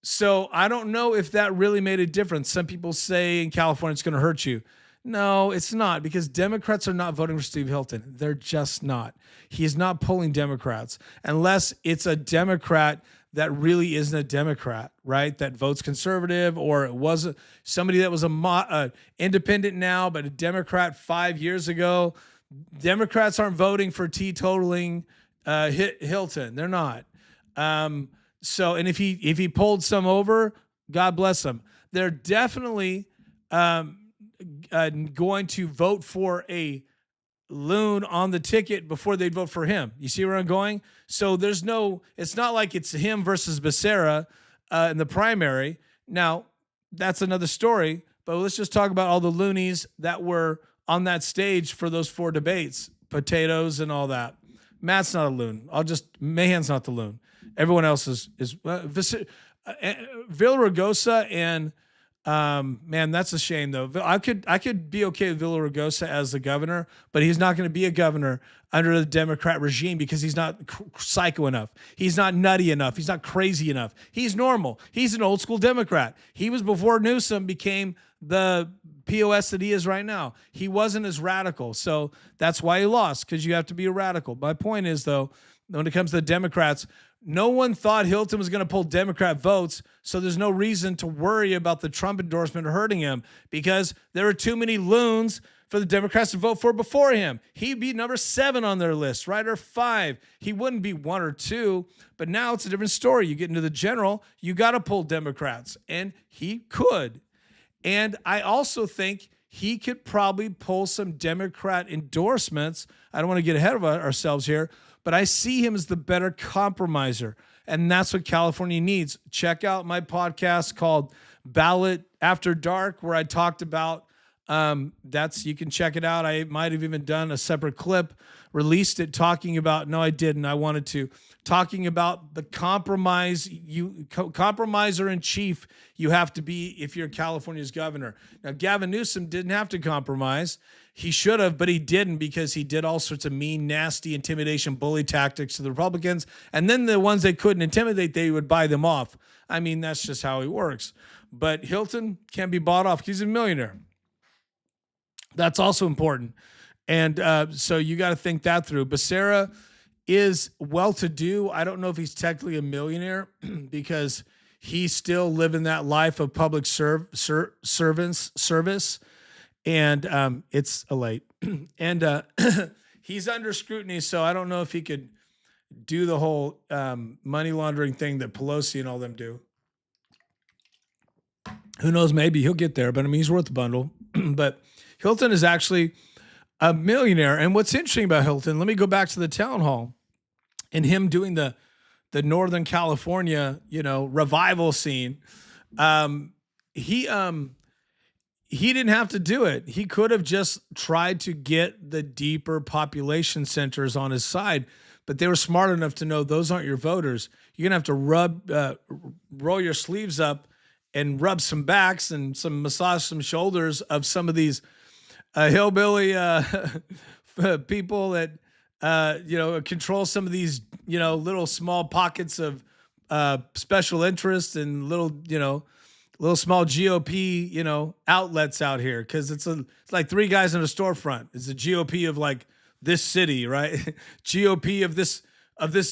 So I don't know if that really made a difference. Some people say in California it's going to hurt you. No, it's not, because Democrats are not voting for Steve Hilton. They're just not. He is not pulling Democrats unless it's a Democrat that really isn't a Democrat, right? That votes conservative, or it was somebody that was a independent now, but a Democrat 5 years ago. Democrats aren't voting for teetotaling Hilton. They're not. And if he pulled some over, God bless them. They're definitely going to vote for a loon on the ticket before they'd vote for him. You see where I'm going? So it's not like it's him versus Becerra in the primary. Now, that's another story, but let's just talk about all the loonies that were on that stage for those 4 debates, potatoes and all that. Matt's not a loon. Mahan's not the loon. Everyone else is Villaraigosa and man, that's a shame though. I could be okay with Villaraigosa as the governor, but he's not going to be a governor under the Democrat regime because he's not psycho enough. He's not nutty enough. He's not crazy enough. He's normal. He's an old school Democrat. He was before Newsome became the POS that he is right now. He wasn't as radical. So that's why he lost, because you have to be a radical. My point is, though, when it comes to the Democrats, no one thought Hilton was going to pull Democrat votes, so there's no reason to worry about the Trump endorsement hurting him because there are too many loons for the Democrats to vote for before him. He'd be number 7 on their list, right, or 5. He wouldn't be 1 or 2, but now it's a different story. You get into the general, you got to pull Democrats, and he could. And I also think he could probably pull some Democrat endorsements. I don't want to get ahead of ourselves here, but I see him as the better compromiser. And that's what California needs. Check out my podcast called Ballot After Dark, where I talked about you can check it out. I might have even done a separate clip, released it talking about, no, I didn't. I wanted to, talking about the compromiser in chief you have to be if you're California's governor. Now, Gavin Newsom didn't have to compromise. He should have, but he didn't, because he did all sorts of mean, nasty intimidation, bully tactics to the Republicans. And then the ones they couldn't intimidate, they would buy them off. I mean, that's just how he works. But Hilton can't be bought off. He's a millionaire. That's also important. And so you got to think that through. Becerra is well-to-do. I don't know if he's technically a millionaire because he's still living that life of public service. And it's late. And he's under scrutiny, so I don't know if he could do the whole money laundering thing that Pelosi and all them do. Who knows? Maybe he'll get there, but I mean, he's worth a bundle. But Hilton is actually a millionaire. And what's interesting about Hilton, let me go back to the town hall and him doing the Northern California, revival scene. He didn't have to do it. He could have just tried to get the deeper population centers on his side, but they were smart enough to know those aren't your voters. You're going to have to roll your sleeves up and rub some backs and massage some shoulders of some of these hillbilly people that, control some of these, little small pockets of special interest and little small GOP, outlets out here. Cause it's like 3 guys in a storefront. It's the GOP of like this city, right? GOP of this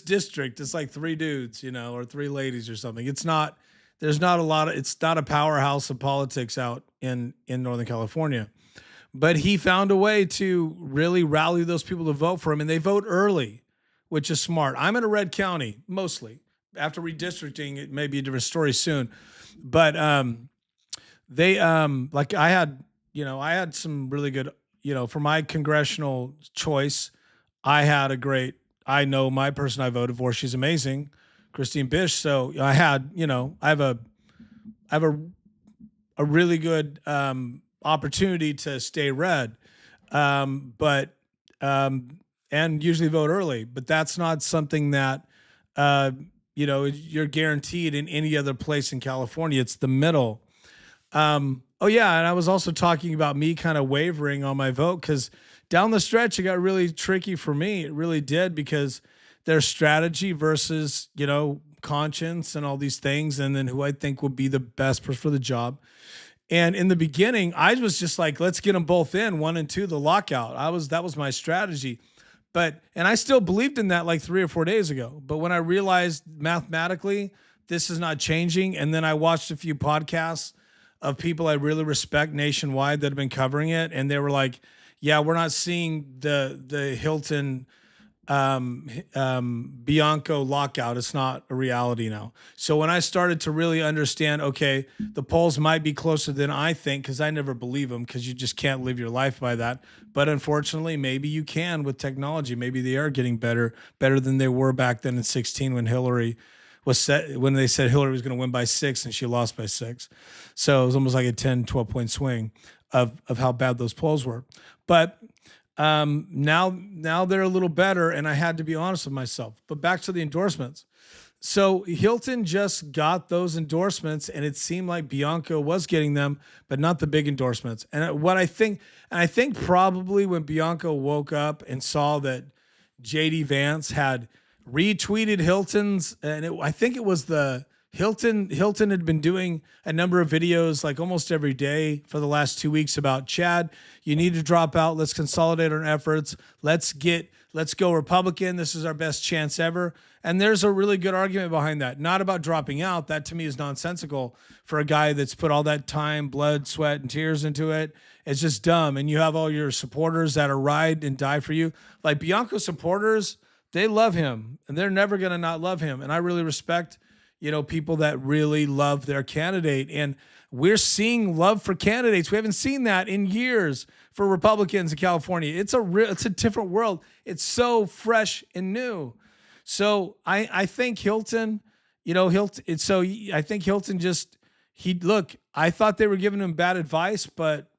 district. It's like 3 dudes, or 3 ladies or something. It's not a powerhouse of politics out in Northern California, but he found a way to really rally those people to vote for him. And they vote early, which is smart. I'm in a red county mostly. After redistricting, it may be a different story soon. But they like I had some really good, for my congressional choice, I know my person I voted for. She's amazing, Christine Bish. So I have a really good opportunity to stay red, and usually vote early. But that's not something that you're guaranteed in any other place in California. It's the middle. And I was also talking about me kind of wavering on my vote because down the stretch, it got really tricky for me. It really did, because there's strategy versus, conscience and all these things, and then who I think would be the best person for the job. And in the beginning, I was just like, let's get them both in, 1 and 2, the lockout. That was my strategy. And I still believed in that like 3 or 4 days ago. But when I realized mathematically this is not changing, and then I watched a few podcasts of people I really respect nationwide that have been covering it, and they were like, yeah, we're not seeing the Hilton Bianco lockout. It's not a reality now. So when I started to really understand, okay, the polls might be closer than I think, because I never believe them, because you just can't live your life by that. But unfortunately, maybe you can with technology. Maybe they are getting better than they were back then in 16 when Hillary was set, when they said Hillary was going to win by 6 and she lost by 6. So it was almost like a 10, 12 point swing of how bad those polls were. But now they're a little better, and I had to be honest with myself. But back to the endorsements. So Hilton just got those endorsements, and it seemed like Bianco was getting them, but not the big endorsements. And what I think, probably when Bianco woke up and saw that JD Vance had retweeted Hilton's, and I think it was the Hilton had been doing a number of videos like almost every day for the last 2 weeks about, Chad, you need to drop out. Let's consolidate our efforts. Let's go Republican. This is our best chance ever. And there's a really good argument behind that. Not about dropping out. That to me is nonsensical for a guy that's put all that time, blood, sweat, and tears into it. It's just dumb. And you have all your supporters that are ride and die for you. Like Bianco supporters, they love him, and they're never going to not love him. And I really respect people that really love their candidate. And we're seeing love for candidates. We haven't seen that in years for Republicans in California. It's a different world. It's so fresh and new. So I think Hilton, I think Hilton I thought they were giving him bad advice, but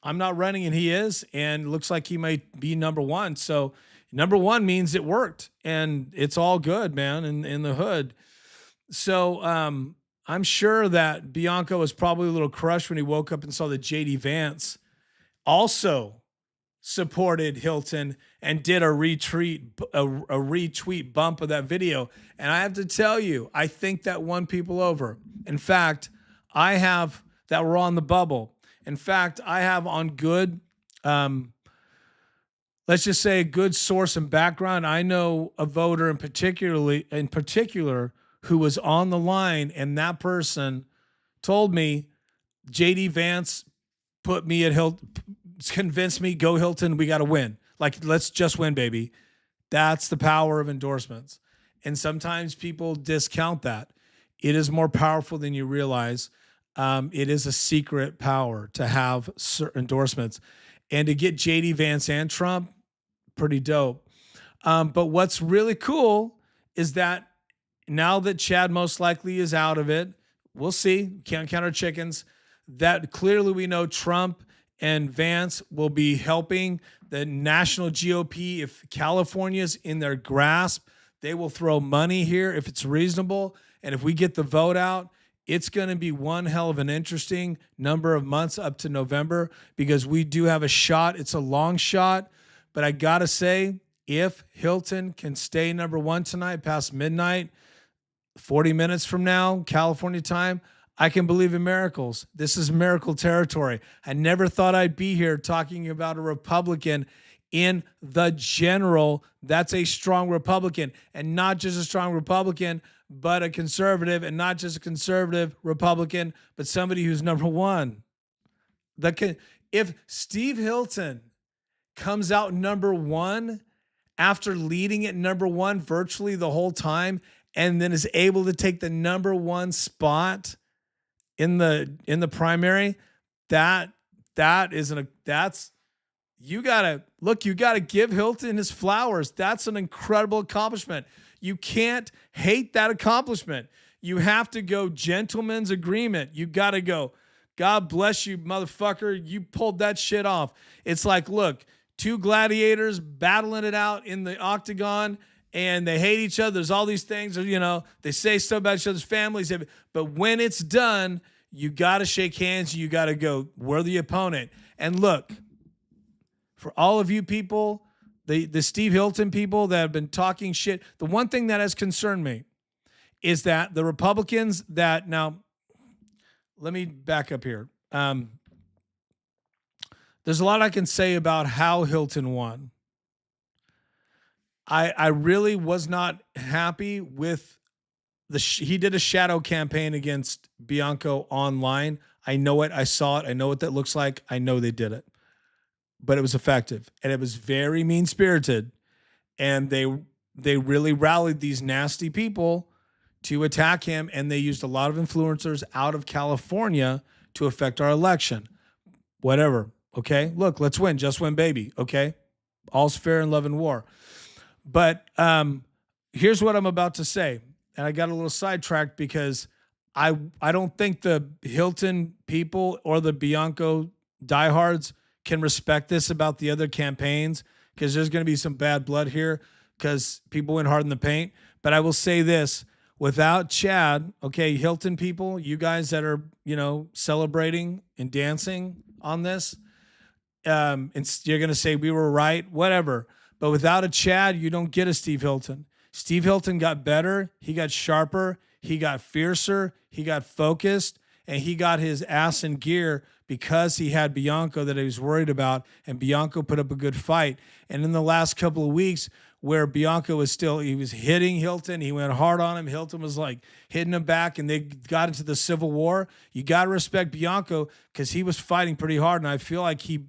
I'm not running and he is, and looks like he might be number one. So number one means it worked, and it's all good, man, in the hood. So I'm sure that Bianco was probably a little crushed when he woke up and saw that JD Vance also supported Hilton and did a retweet bump of that video. And I have to tell you, I think that won people over. In fact, I have that were on the bubble. In fact, I have on good, let's just say a good source and background. I know a voter in particular who was on the line, and that person told me JD Vance put me at Hilton, convinced me, go Hilton, we got to win. Like, let's just win, baby. That's the power of endorsements. And sometimes people discount that. It is more powerful than you realize. It is a secret power to have certain endorsements. And to get JD Vance and Trump, pretty dope. But what's really cool is that now that Chad most likely is out of it, we'll see, can't count our chickens, that clearly we know Trump and Vance will be helping the national GOP. If California's in their grasp, they will throw money here if it's reasonable. And if we get the vote out, it's going to be one hell of an interesting number of months up to November, because we do have a shot. It's a long shot, but I got to say, if Hilton can stay number one tonight past midnight, 40 minutes from now, California time, I can believe in miracles. This is miracle territory. I never thought I'd be here talking about a Republican in the general that's a strong Republican, and not just a strong Republican, but a conservative, and not just a conservative Republican, but somebody who's number one. If Steve Hilton comes out number one after leading at number one virtually the whole time, and then is able to take the number one spot in the primary, you gotta give Hilton his flowers. That's an incredible accomplishment. You can't hate that accomplishment. You have to go gentleman's agreement. You gotta go, God bless you, motherfucker. You pulled that shit off. It's like, look, two gladiators battling it out in the octagon, and they hate each other. There's all these things, they say stuff about each other's families. But when it's done, you got to shake hands. You got to go, we're the opponent. And look, for all of you people, the Steve Hilton people that have been talking shit, the one thing that has concerned me is that the Republicans that, now, let me back up here. There's a lot I can say about how Hilton won. I really was not happy with he did a shadow campaign against Bianco online. I know it. I saw it. I know what that looks like. I know they did it, but it was effective, and it was very mean-spirited. and they really rallied these nasty people to attack him, and they used a lot of influencers out of California to affect our election. Whatever. Okay. Look, let's win. Just win, baby. Okay. All's fair in love and war. But here's what I'm about to say. And I got a little sidetracked because I don't think the Hilton people or the Bianco diehards can respect this about the other campaigns, because there's going to be some bad blood here because people went hard in the paint. But I will say this, without Chad, okay, Hilton people, you guys that are, celebrating and dancing on this, and you're going to say we were right, whatever. But without a Chad, you don't get a Steve Hilton. Steve Hilton got better. He got sharper. He got fiercer. He got focused, and he got his ass in gear because he had Bianco that he was worried about, and Bianco put up a good fight. And in the last couple of weeks, where Bianco was he was hitting Hilton. He went hard on him. Hilton was like hitting him back, and they got into the Civil War. You got to respect Bianco because he was fighting pretty hard, and I feel like he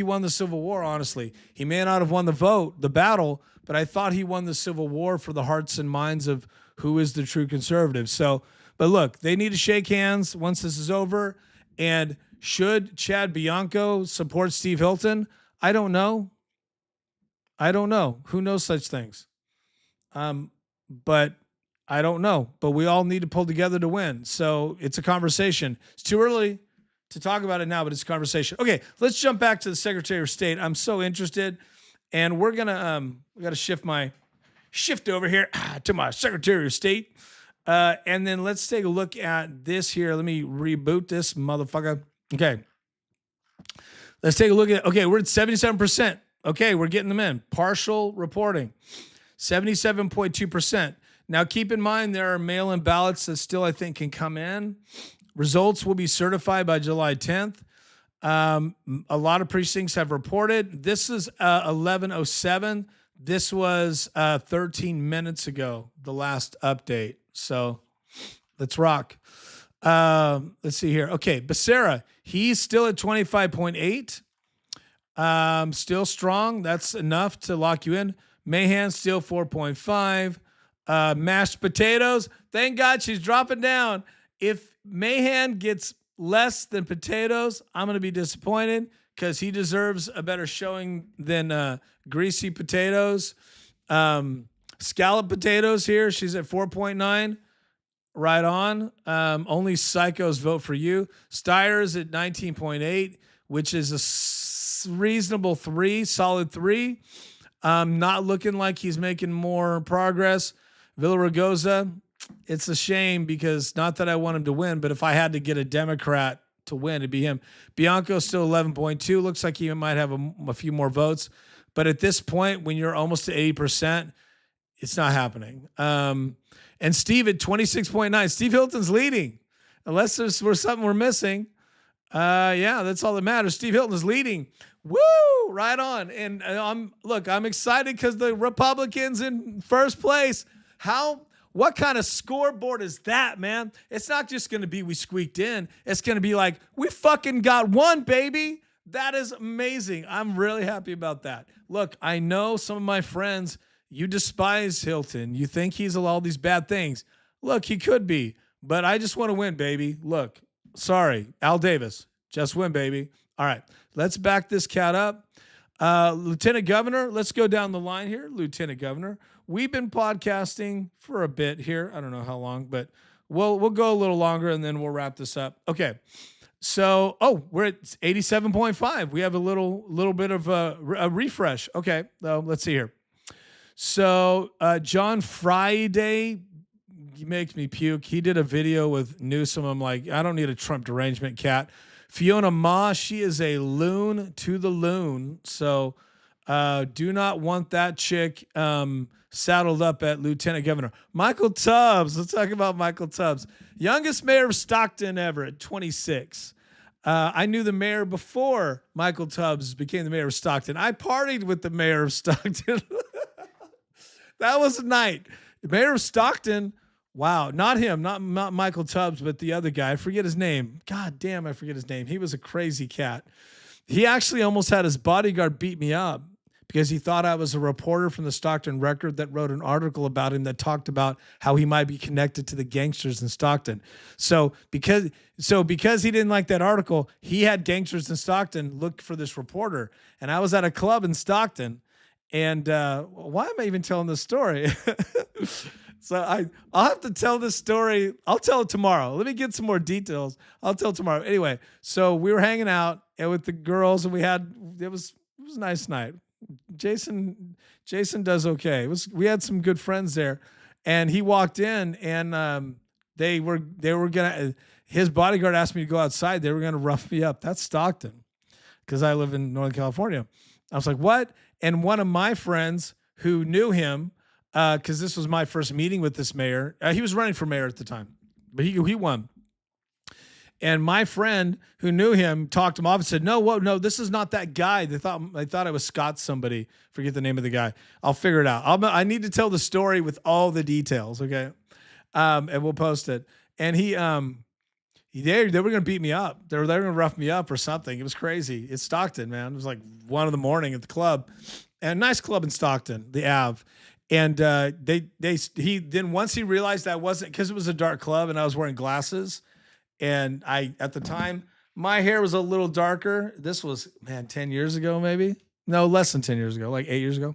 won the Civil War. Honestly, he may not have won the battle, but I thought he won the Civil War for the hearts and minds of who is the true conservative. So, but look, they need to shake hands once this is over. And should Chad Bianco support Steve Hilton? I don't know. Who knows such things? But I don't know. But we all need to pull together to win. So it's a conversation. It's too early to talk about it now, but it's a conversation. Okay, let's jump back to the Secretary of State. I'm so interested, and we're gonna we got to shift over here to my Secretary of State, and then let's take a look at this here. Let me reboot this motherfucker. Okay, let's take a look at. Okay, we're at 77%. Okay, we're getting them in. Partial reporting, 77.2%. Now, keep in mind, there are mail-in ballots that still, I think, can come in. Results will be certified by July 10th. A lot of precincts have reported. This is 11:07. This was 13 minutes ago, the last update. So let's rock. Let's see here. Okay, Becerra, he's still at 25.8. Still strong. That's enough to lock you in. Mahan still 4.5. Mashed potatoes. Thank God she's dropping down. If Mahan gets less than potatoes, I'm going to be disappointed because he deserves a better showing than greasy potatoes. Scallop potatoes here. She's at 4.9. Right on. Only psychos vote for you. Steyer's at 19.8, which is a reasonable 3, solid 3. Not looking like he's making more progress. Villaraigosa, it's a shame because not that I want him to win, but if I had to get a Democrat to win, it'd be him. Bianco still 11.2. Looks like he might have a few more votes. But at this point, when you're almost to 80%, it's not happening. And Steve at 26.9. Steve Hilton's leading. Unless there's something we're missing. Yeah, that's all that matters. Steve Hilton is leading. Woo! Right on. And I'm excited because the Republicans in first place. What kind of scoreboard is that, man? It's not just going to be we squeaked in. It's going to be like, we fucking got one, baby. That is amazing. I'm really happy about that. Look, I know some of my friends, you despise Hilton. You think he's all these bad things. Look, he could be, but I just want to win, baby. Look, sorry, Al Davis, just win, baby. All right, let's back this cat up. Lieutenant Governor, let's go down the line here. Lieutenant Governor, we've been podcasting for a bit here. I don't know how long, but we'll go a little longer and then we'll wrap this up. Okay. So, we're at 87.5. We have a little bit of a refresh. Okay. Let's see here. So, John Friday, he makes me puke. He did a video with Newsome. I'm like, I don't need a Trump derangement cat. Fiona Ma, she is a loon to the loon. So do not want that chick saddled up at Lieutenant Governor. Michael Tubbs, let's talk about Michael Tubbs. Youngest mayor of Stockton ever at 26. I knew the mayor before Michael Tubbs became the mayor of Stockton. I partied with the mayor of Stockton. That was a night. The mayor of Stockton. Wow, not him, not Michael Tubbs, but the other guy. I forget his name. God damn, I forget his name. He was a crazy cat. He actually almost had his bodyguard beat me up because he thought I was a reporter from the Stockton Record that wrote an article about him that talked about how he might be connected to the gangsters in Stockton. So because he didn't like that article, he had gangsters in Stockton look for this reporter. And I was at a club in Stockton. And why am I even telling this story? So I'll have to tell this story. I'll tell it tomorrow. Let me get some more details. I'll tell it tomorrow. Anyway, so we were hanging out with the girls, and it was a nice night. Jason does okay. We had some good friends there, and he walked in, and they were gonna. His bodyguard asked me to go outside. They were gonna rough me up. That's Stockton, because I live in Northern California. I was like, what? And one of my friends who knew him, because this was my first meeting with this mayor. He was running for mayor at the time, but he won. And my friend who knew him talked him off and said, no, this is not that guy. They thought I was Scott somebody. Forget the name of the guy. I'll figure it out. I need to tell the story with all the details, okay? And we'll post it. And they were going to beat me up. They were going to rough me up or something. It was crazy. It's Stockton, man. It was like 1 a.m. at the club. And a nice club in Stockton, the Ave. And then once he realized I wasn't, because it was a dark club and I was wearing glasses, and at the time, my hair was a little darker. This was, 10 years ago, maybe. No, less than 10 years ago, like 8 years ago.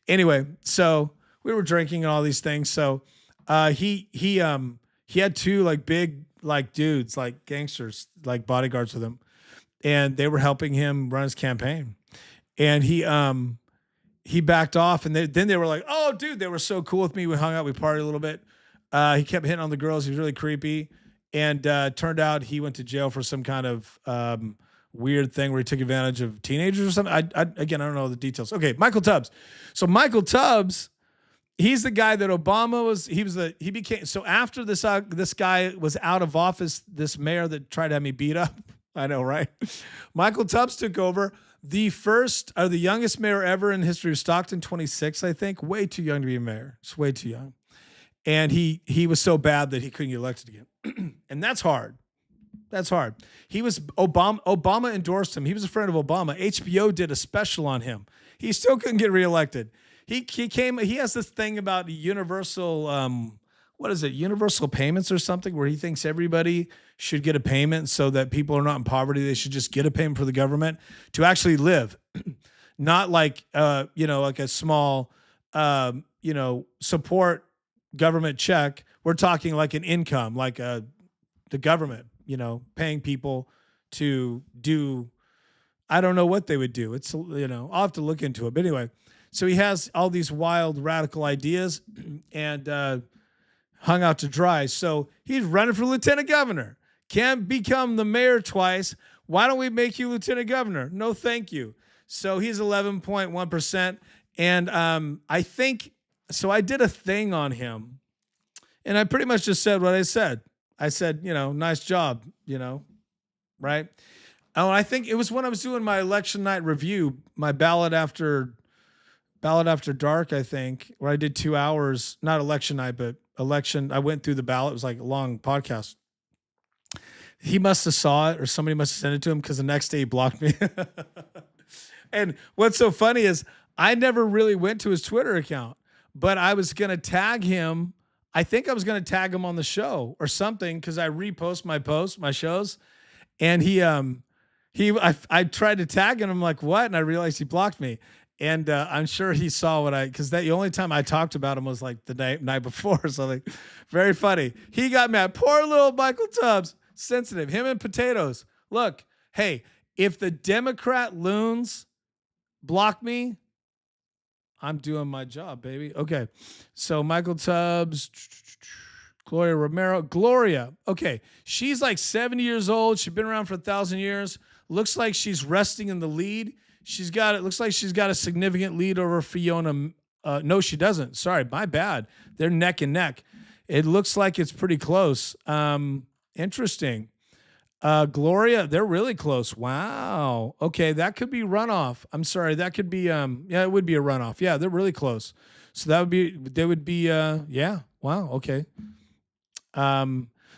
Anyway, so we were drinking and all these things. So he had 2 like big like dudes, like gangsters, like bodyguards with him, and they were helping him run his campaign. And he backed off, and then they were like, "Oh, dude," they were so cool with me. We hung out, we partied a little bit. He kept hitting on the girls. He was really creepy. And turned out he went to jail for some kind of weird thing where he took advantage of teenagers or something. Again, I don't know the details. Okay, Michael Tubbs. So Michael Tubbs, he's the guy that he became. So after this guy was out of office, this mayor that tried to have me beat up. I know, right? Michael Tubbs took over, the youngest mayor ever in the history of Stockton, 26, I think. Way too young to be a mayor. It's way too young. And he was so bad that he couldn't get elected again. And that's hard. That's hard. He was Obama endorsed him. He was a friend of Obama. HBO did a special on him. He still couldn't get reelected. He has this thing about universal, universal payments or something, where he thinks everybody should get a payment so that people are not in poverty. They should just get a payment for the government to actually live. Not like, like a small, support government check. We're talking like an income, like the government, paying people to do, I don't know what they would do. It's, I'll have to look into it. But anyway, so he has all these wild radical ideas and hung out to dry. So he's running for lieutenant governor. Can't become the mayor twice. Why don't we make you lieutenant governor? No, thank you. So he's 11.1%. And I think, so I did a thing on him. And I pretty much just said what I said. I said, nice job, right? Oh, I think it was when I was doing my election night review, my ballot after dark, I think, where I did 2 hours, not election night, but election. I went through the ballot. It was like a long podcast. He must have saw it, or somebody must have sent it to him, because the next day he blocked me. And what's so funny is I never really went to his Twitter account, but I was going to tag him. I think I was going to tag him on the show or something, because I repost my shows. And I tried to tag him. I'm like, what? And I realized he blocked me. And I'm sure he saw because the only time I talked about him was like the night before or something. Very funny. He got mad. Poor little Michael Tubbs. Sensitive. Him and potatoes. Look, hey, if the Democrat loons block me, I'm doing my job, baby. Okay. So Michael Tubbs, Gloria Romero. Gloria. Okay. She's like 70 years old. She's been around for 1,000 years. Looks like she's resting in the lead. It looks like she's got a significant lead over Fiona. No, she doesn't. Sorry. My bad. They're neck and neck. It looks like it's pretty close. Interesting. Gloria, they're really close. Wow. Okay, that could be runoff. I'm sorry, that could be it would be a runoff. Yeah, they're really close. So yeah. Wow, okay.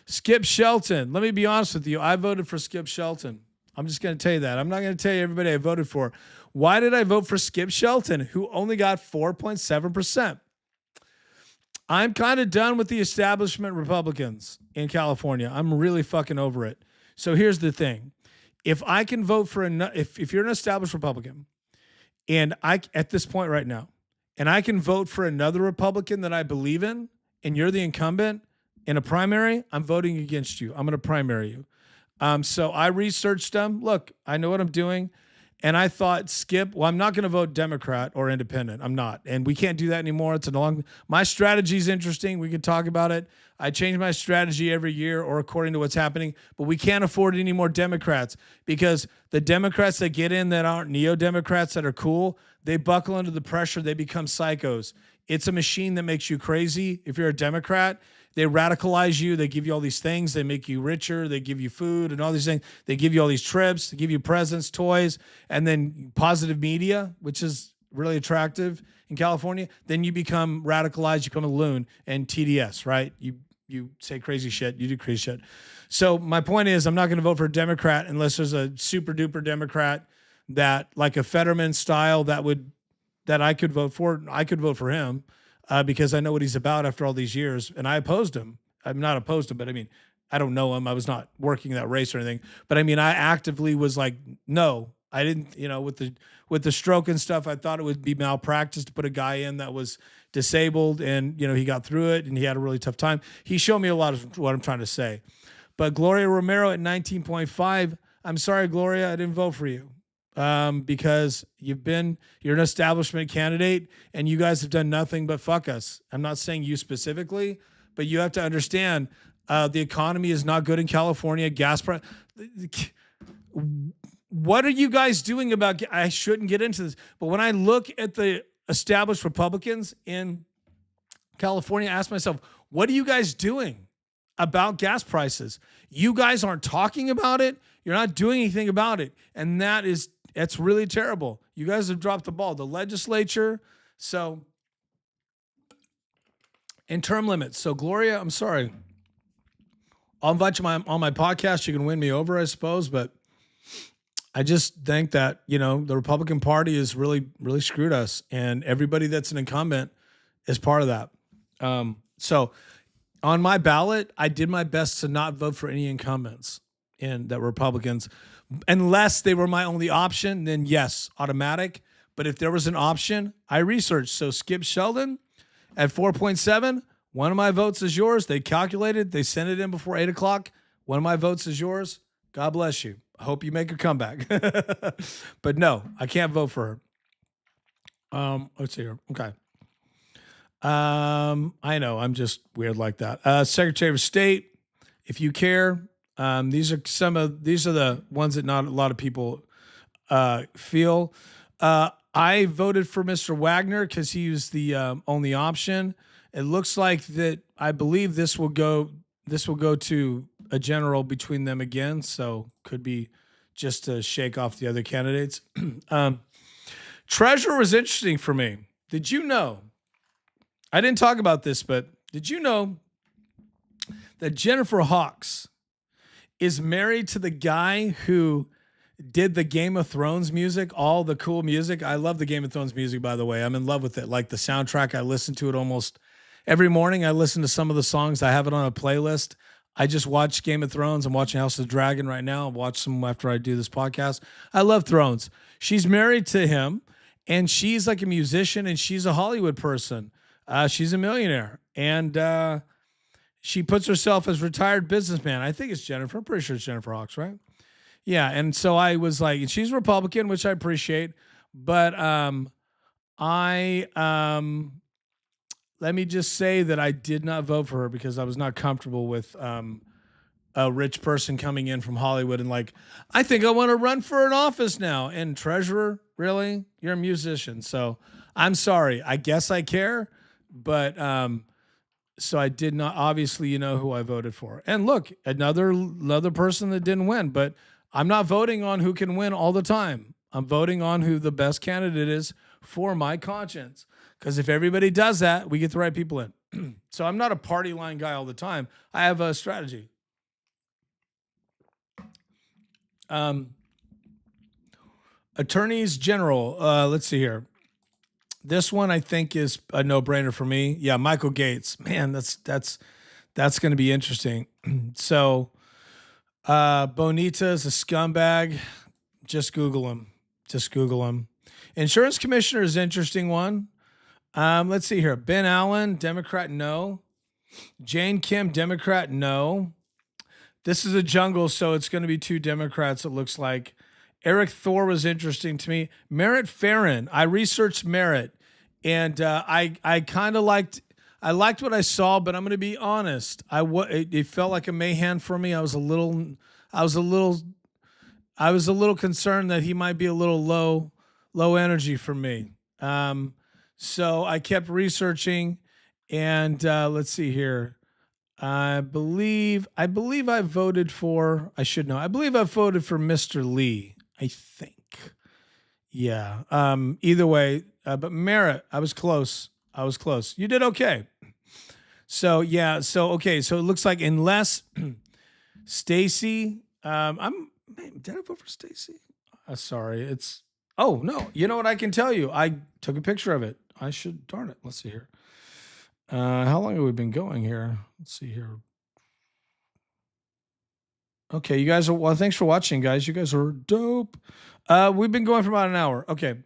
Skip Shelton. Let me be honest with you. I voted for Skip Shelton. I'm just going to tell you that. I'm not going to tell you everybody I voted for. Why did I vote for Skip Shelton, who only got 4.7%? I'm kind of done with the establishment Republicans in California. I'm really fucking over it. So here's the thing. If I can vote for if you're an established Republican, and I at this point right now, and I can vote for another Republican that I believe in, and you're the incumbent in a primary, I'm voting against you. I'm going to primary you. So I researched them. Look, I know what I'm doing. And I thought Skip, well, I'm not going to vote Democrat or independent. I'm not. And we can't do that anymore. It's my strategy is interesting. We can talk about it. I change my strategy every year or according to what's happening, but we can't afford any more Democrats because the Democrats that get in that aren't neo-Democrats that are cool, they buckle under the pressure. They become psychos. It's a machine that makes you crazy. If you're a Democrat, they radicalize you. They give you all these things. They make you richer. They give you food and all these things. They give you all these trips. They give you presents, toys, and then positive media, which is really attractive in California. Then you become radicalized. You become a loon and TDS, right? You say crazy shit. You do crazy shit. So my point is I'm not going to vote for a Democrat unless there's a super duper Democrat that like a Fetterman style that I could vote for. I could vote for him. Because I know what he's about after all these years, and I opposed him. I'm not opposed to him, but I mean, I don't know him. I was not working that race or anything. But I mean, I actively was like, no, I didn't. With the stroke and stuff, I thought it would be malpractice to put a guy in that was disabled, and he got through it, and he had a really tough time. He showed me a lot of what I'm trying to say. But Gloria Romero at 19.5. I'm sorry, Gloria, I didn't vote for you. Because you're an establishment candidate and you guys have done nothing but fuck us. I'm not saying you specifically, but you have to understand, the economy is not good in California. Gas price. What are you guys doing about, I shouldn't get into this, but when I look at the established Republicans in California, I ask myself, what are you guys doing about gas prices? You guys aren't talking about it. You're not doing anything about it. And that's really terrible. You guys have dropped the ball. The legislature. So, in term limits. So, Gloria, I'm sorry. I'll invite you on my podcast. You can win me over, I suppose. But I just think that, the Republican Party is really, really screwed us. And everybody that's an incumbent is part of that. So, on my ballot, I did my best to not vote for any incumbents that Republicans. Unless they were my only option, then yes, automatic. But if there was an option, I researched. So Skip Sheldon at 4.7, one of my votes is yours. They calculated, they sent it in before 8 o'clock. One of my votes is yours. God bless you. I hope you make a comeback. But no, I can't vote for her. Let's see here. Okay. I know I'm just weird like that. Secretary of State, if you care. These are the ones that not a lot of people feel. I voted for Mr. Wagner because he was the only option. It looks like that. I believe this will go to a general between them again. So could be just to shake off the other candidates. Treasurer was interesting for me. Did you know? I didn't talk about this, but did you know that Jennifer Hawkes is married to the guy who did the Game of Thrones music, all the cool music? I love the Game of Thrones music, by the way. I'm in love with it. Like the soundtrack, I listen to it almost every morning. I listen to some of the songs. I have it on a playlist. I just watch Game of Thrones. I'm watching House of the Dragon right now. I'll watch some after I do this podcast. I love Thrones. She's married to him, and she's like a musician, and she's a Hollywood person. She's a millionaire, and she puts herself as retired businessman. I think it's Jennifer. I'm pretty sure it's Jennifer Hawkes, right? Yeah. And so I was like, and she's Republican, which I appreciate. But let me just say that I did not vote for her because I was not comfortable with a rich person coming in from Hollywood and like, I think I want to run for an office now. And treasurer, really? You're a musician. So I'm sorry. I guess I care. But so I did not, obviously, who I voted for. And look, another person that didn't win, but I'm not voting on who can win all the time. I'm voting on who the best candidate is for my conscience. Because if everybody does that, we get the right people in. So I'm not a party line guy all the time. I have a strategy. Attorneys General. Let's see here. This one I think is a no-brainer for me. Yeah, Michael Gates. Man, that's going to be interesting. So, Bonita is a scumbag. Just Google him. Just Google him. Insurance commissioner is an interesting one. Let's see here. Ben Allen, Democrat, no. Jane Kim, Democrat, no. This is a jungle, so it's going to be two Democrats, it looks like. Eric Thor was interesting to me. Merritt Farron. I researched Merritt, and I kind of liked what I saw, but I'm going to be honest. It felt like a Mahan for me. I was a little concerned that he might be a little low energy for me. So I kept researching, and let's see here. I believe I voted for. I should know. I believe I voted for Mr. Lee. I think. Yeah. Either way, but Merritt, I was close. You did okay. So yeah. So okay. So it looks like unless Stacy, did I vote for Stacy? Sorry. It's. Oh no. You know what? I can tell you. I took a picture of it. I should. Darn it. Let's see here. How long have we been going here? Let's see here. Okay, you guys are well. Thanks for watching, guys. You guys are dope. We've been going for about an hour. Okay, I'm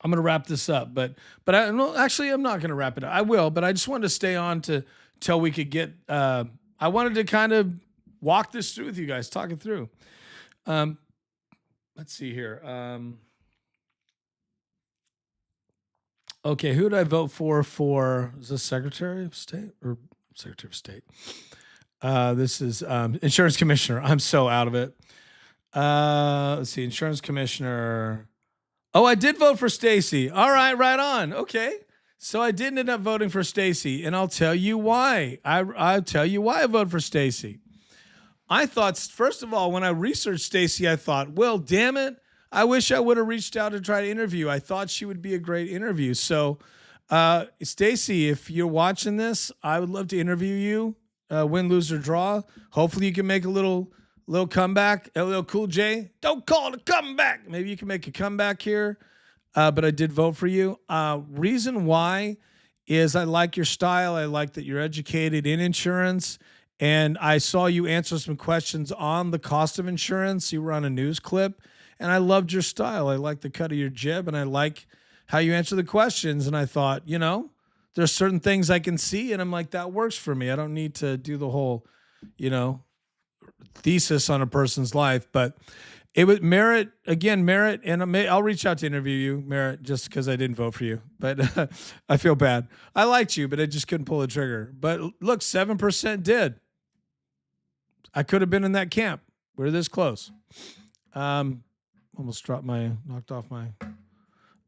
gonna wrap this up, but actually, I'm not gonna wrap it up. I will, but I just wanted to stay on till we could get. I wanted to kind of walk this through with you guys, talk it through. Let's see here. Okay, who did I vote for? Is this Secretary of State or Secretary of State? This is Insurance Commissioner. I'm so out of it. Let's see, Insurance Commissioner. Oh, I did vote for Stacy. All right, right on. Okay, so I did end up voting for Stacy, and I'll tell you why. I'll tell you why I voted for Stacy. I thought, first of all, when I researched Stacy, I thought, well, damn it. I wish I would have reached out to try to interview. I thought she would be a great interview. So, Stacy, if you're watching this, I would love to interview you. Win, lose, or draw. Hopefully, you can make a little comeback. LL Cool J, don't call it a comeback. Maybe you can make a comeback here. But I did vote for you. Reason why is I like your style. I like that you're educated in insurance. And I saw you answer some questions on the cost of insurance. You were on a news clip. And I loved your style. I like the cut of your jib, and I like how you answer the questions. And I thought, there's certain things I can see, and I'm like, that works for me. I don't need to do the whole, thesis on a person's life. But it was Merritt, and I'll reach out to interview you, Merritt, just because I didn't vote for you. But I feel bad. I liked you, but I just couldn't pull the trigger. But look, 7% did. I could have been in that camp. We're this close. Almost knocked off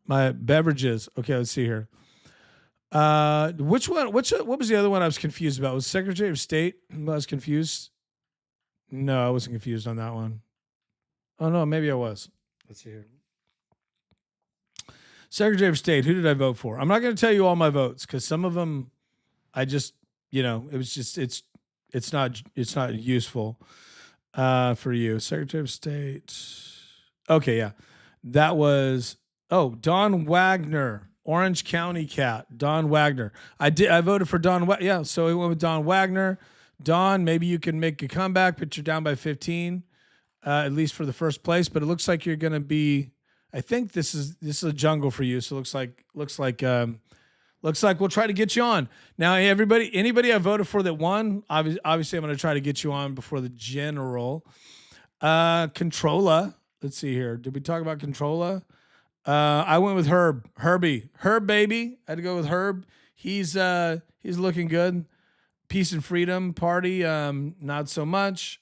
my beverages. Okay, let's see here. Which one? What was the other one I was confused about? Was Secretary of State? I was confused. No, I wasn't confused on that one. Oh no, maybe I was. Let's see here. Secretary of State. Who did I vote for? I'm not going to tell you all my votes because some of them, I just, it was just it's not useful for you. Secretary of State. Okay, yeah. That was Don Wagner, Orange County cat, Don Wagner. I voted for Don. Yeah, so we went with Don Wagner. Don, maybe you can make a comeback, but you're down by 15, at least for the first place. But it looks like you're going to be. I think this is a jungle for you. So it looks like we'll try to get you on. Now, anybody I voted for that won, obviously I'm going to try to get you on before the general. Controlla. Let's see here. Did we talk about Controlla? I went with Herb. Herb, baby. I had to go with Herb. He's looking good. Peace and Freedom Party, not so much.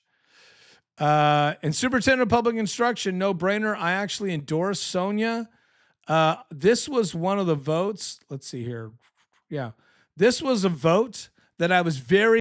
And Superintendent of Public Instruction, no brainer. I actually endorsed Sonia. This was one of the votes. Let's see here. Yeah. This was a vote that I was very.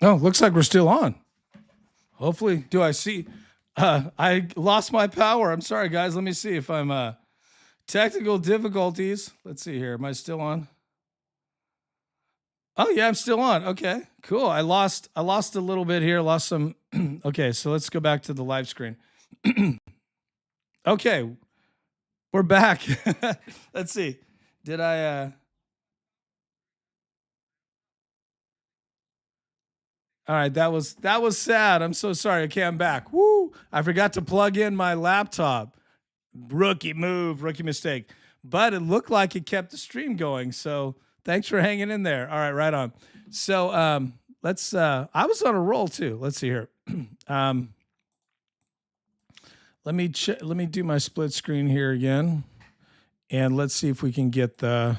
Oh, looks like we're still on. Hopefully, do I see? I lost my power. I'm sorry, guys. Let me see if I'm technical difficulties. Let's see here. Am I still on? Oh yeah, I'm still on. Okay, cool. I lost a little bit here. Lost some. Okay, so let's go back to the live screen. Okay, we're back. Let's see. Did I? All right, that was sad. I'm so sorry. Okay, I'm back. Woo! I forgot to plug in my laptop. Rookie move, rookie mistake. But it looked like it kept the stream going. So thanks for hanging in there. All right, right on. So let's I was on a roll too. Let's see here. Let me do my split screen here again. And let's see if we can get the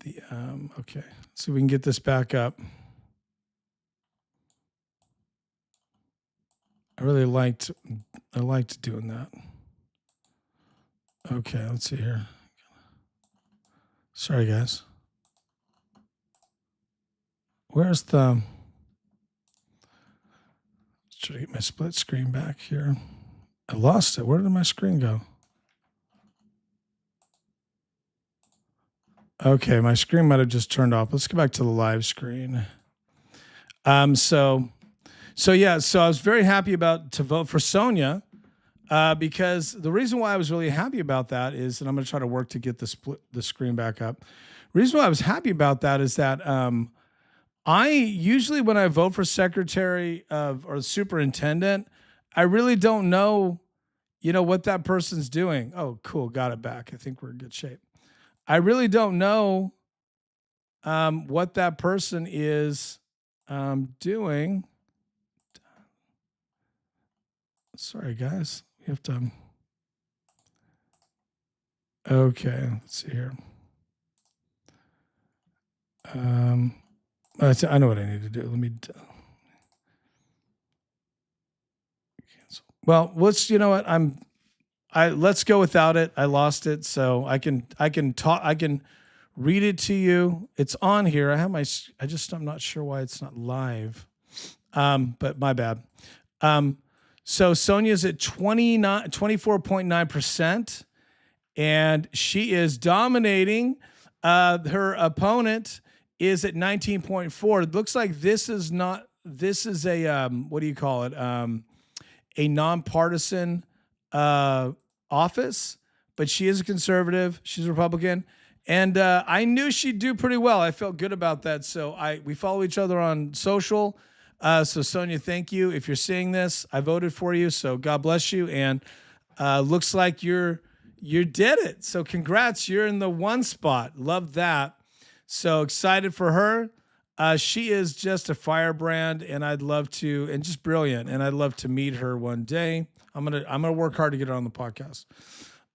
okay. Let's see if we can get this back up. I liked doing that. Okay, let's see here. Sorry, guys. Where's the? Let's try to get my split screen back here. I lost it. Where did my screen go? Okay, my screen might have just turned off. Let's go back to the live screen. So yeah, so I was very happy to vote for Sonia because the reason why I was really happy about that is, and I'm going to try to work to get the screen back up. The reason why I was happy about that is that I usually when I vote for secretary or superintendent, I really don't know, what that person's doing. Oh, cool, got it back. I think we're in good shape. I really don't know what that person is doing. Sorry, guys. We have to. Okay, let's see here. I know what I need to do. Let me. Well, let's. You know what? Let's go without it. I lost it, so I can talk. I can read it to you. It's on here. I have my. I'm not sure why it's not live. But my bad. So Sonia's at 24.9%, and she is dominating. Her opponent is at 19.4. It looks like this is a what do you call it? A nonpartisan office, but she is a conservative. She's a Republican, and I knew she'd do pretty well. I felt good about that. So we follow each other on social. So Sonia, thank you. If you're seeing this, I voted for you. So God bless you. And looks like you did it. So congrats. You're in the one spot. Love that. So excited for her. She is just a firebrand, and just brilliant. And I'd love to meet her one day. I'm gonna work hard to get her on the podcast.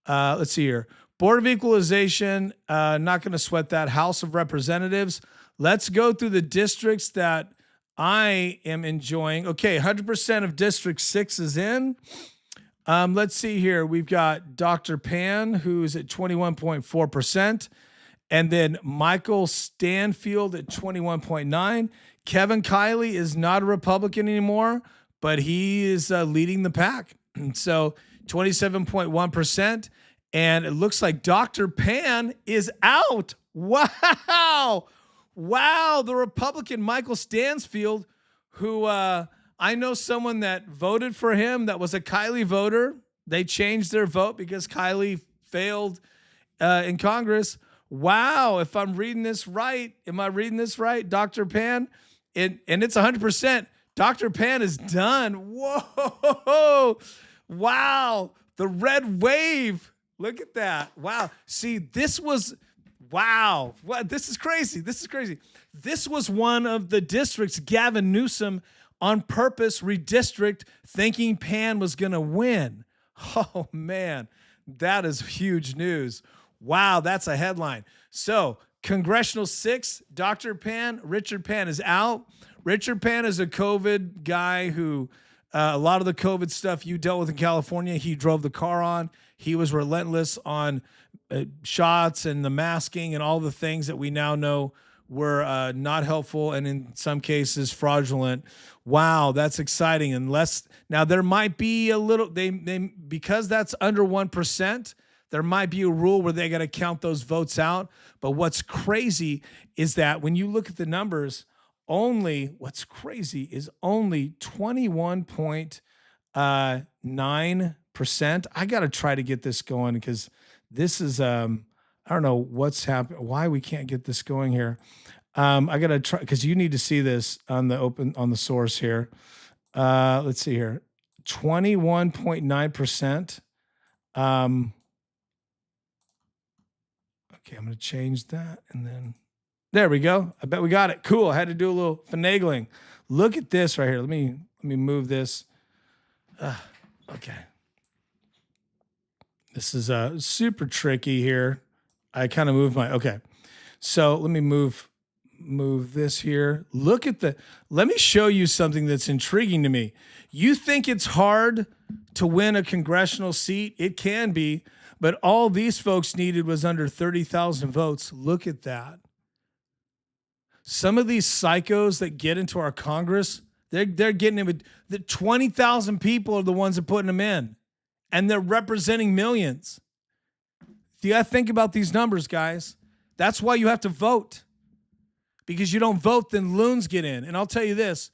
Let's see here. Board of Equalization. Not gonna sweat that. House of Representatives. Let's go through the districts that I am enjoying. Okay, 100% of District 6 is in. Let's see here. We've got Dr. Pan, who's at 21.4%. And then Michael Stanfield at 21.9%. Kevin Kiley is not a Republican anymore, but he is leading the pack. So 27.1%. And it looks like Dr. Pan is out. Wow. Wow, the Republican Michael Stansfield, who I know someone that voted for him that was a Kiley voter. They changed their vote because Kiley failed in Congress. Wow, if I'm reading this right, am I reading this right? Dr. Pan, and it's 100%. Dr. Pan is done. Whoa, wow, the red wave. Look at that. Wow, see, this was... Wow. What? This is crazy. This was one of the districts Gavin Newsome on purpose redistrict thinking Pan was going to win. Oh, man. That is huge news. Wow. That's a headline. So Congressional 6, Dr. Pan, Richard Pan is out. Richard Pan is a COVID guy who a lot of the COVID stuff you dealt with in California, he drove the car on. He was relentless on shots and the masking and all the things that we now know were not helpful and in some cases fraudulent. Wow, that's exciting. Unless now there might be a little they because that's under 1%, there might be a rule where they got to count those votes out. But what's crazy is that when you look at the numbers, only 21.9%. I got to try to get this going because this is I don't know what's happened, why we can't get this going here. I got to try because you need to see this on the source here. Let's see here. 21.9%. Okay, I'm going to change that and then there we go. I bet we got it. Cool. I had to do a little finagling. Look at this right here. Let me move this. Okay. This is super tricky here. I kind of moved okay. So let me move this here. Let me show you something that's intriguing to me. You think it's hard to win a congressional seat? It can be, but all these folks needed was under 30,000 votes. Look at that. Some of these psychos that get into our Congress, they're getting in with the 20,000 people are the ones that putting them in, and they're representing millions. You got to think about these numbers, guys. That's why you have to vote, because you don't vote, then loons get in. And I'll tell you this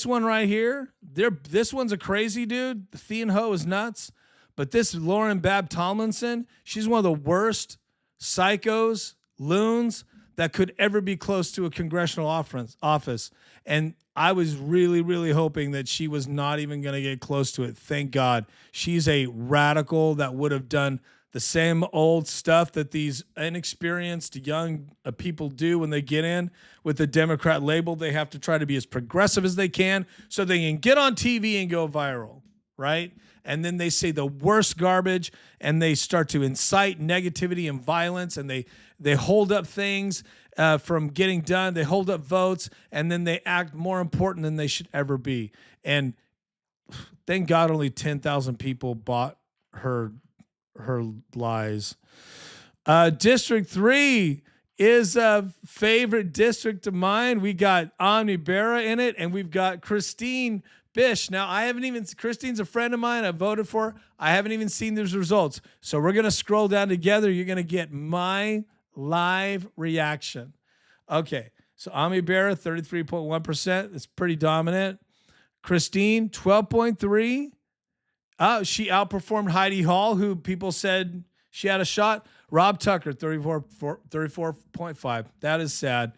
one right here, this one's a crazy dude. The Thean Ho is nuts, but this Lauren Babb Tomlinson, she's one of the worst psychos, loons that could ever be close to a congressional office. And I was really, really hoping that she was not even going to get close to it. Thank God. She's a radical that would have done the same old stuff that these inexperienced young people do when they get in with the Democrat label. They have to try to be as progressive as they can so they can get on TV and go viral, right? And then they say the worst garbage and they start to incite negativity and violence, and they hold up things from getting done. They hold up votes, and then they act more important than they should ever be. And thank God only 10,000 people bought her lies. District 3 is a favorite district of mine. We got Ammi Bera in it, and we've got Christine Bish. Now, Christine's a friend of mine. I voted for her. I haven't even seen those results. So we're going to scroll down together. You're going to get my live reaction. Okay. So Ammi Bera, 33.1%. It's pretty dominant. Christine, 12.3. She outperformed Heidi Hall, who people said she had a shot. Rob Tucker, 34.5. That is sad.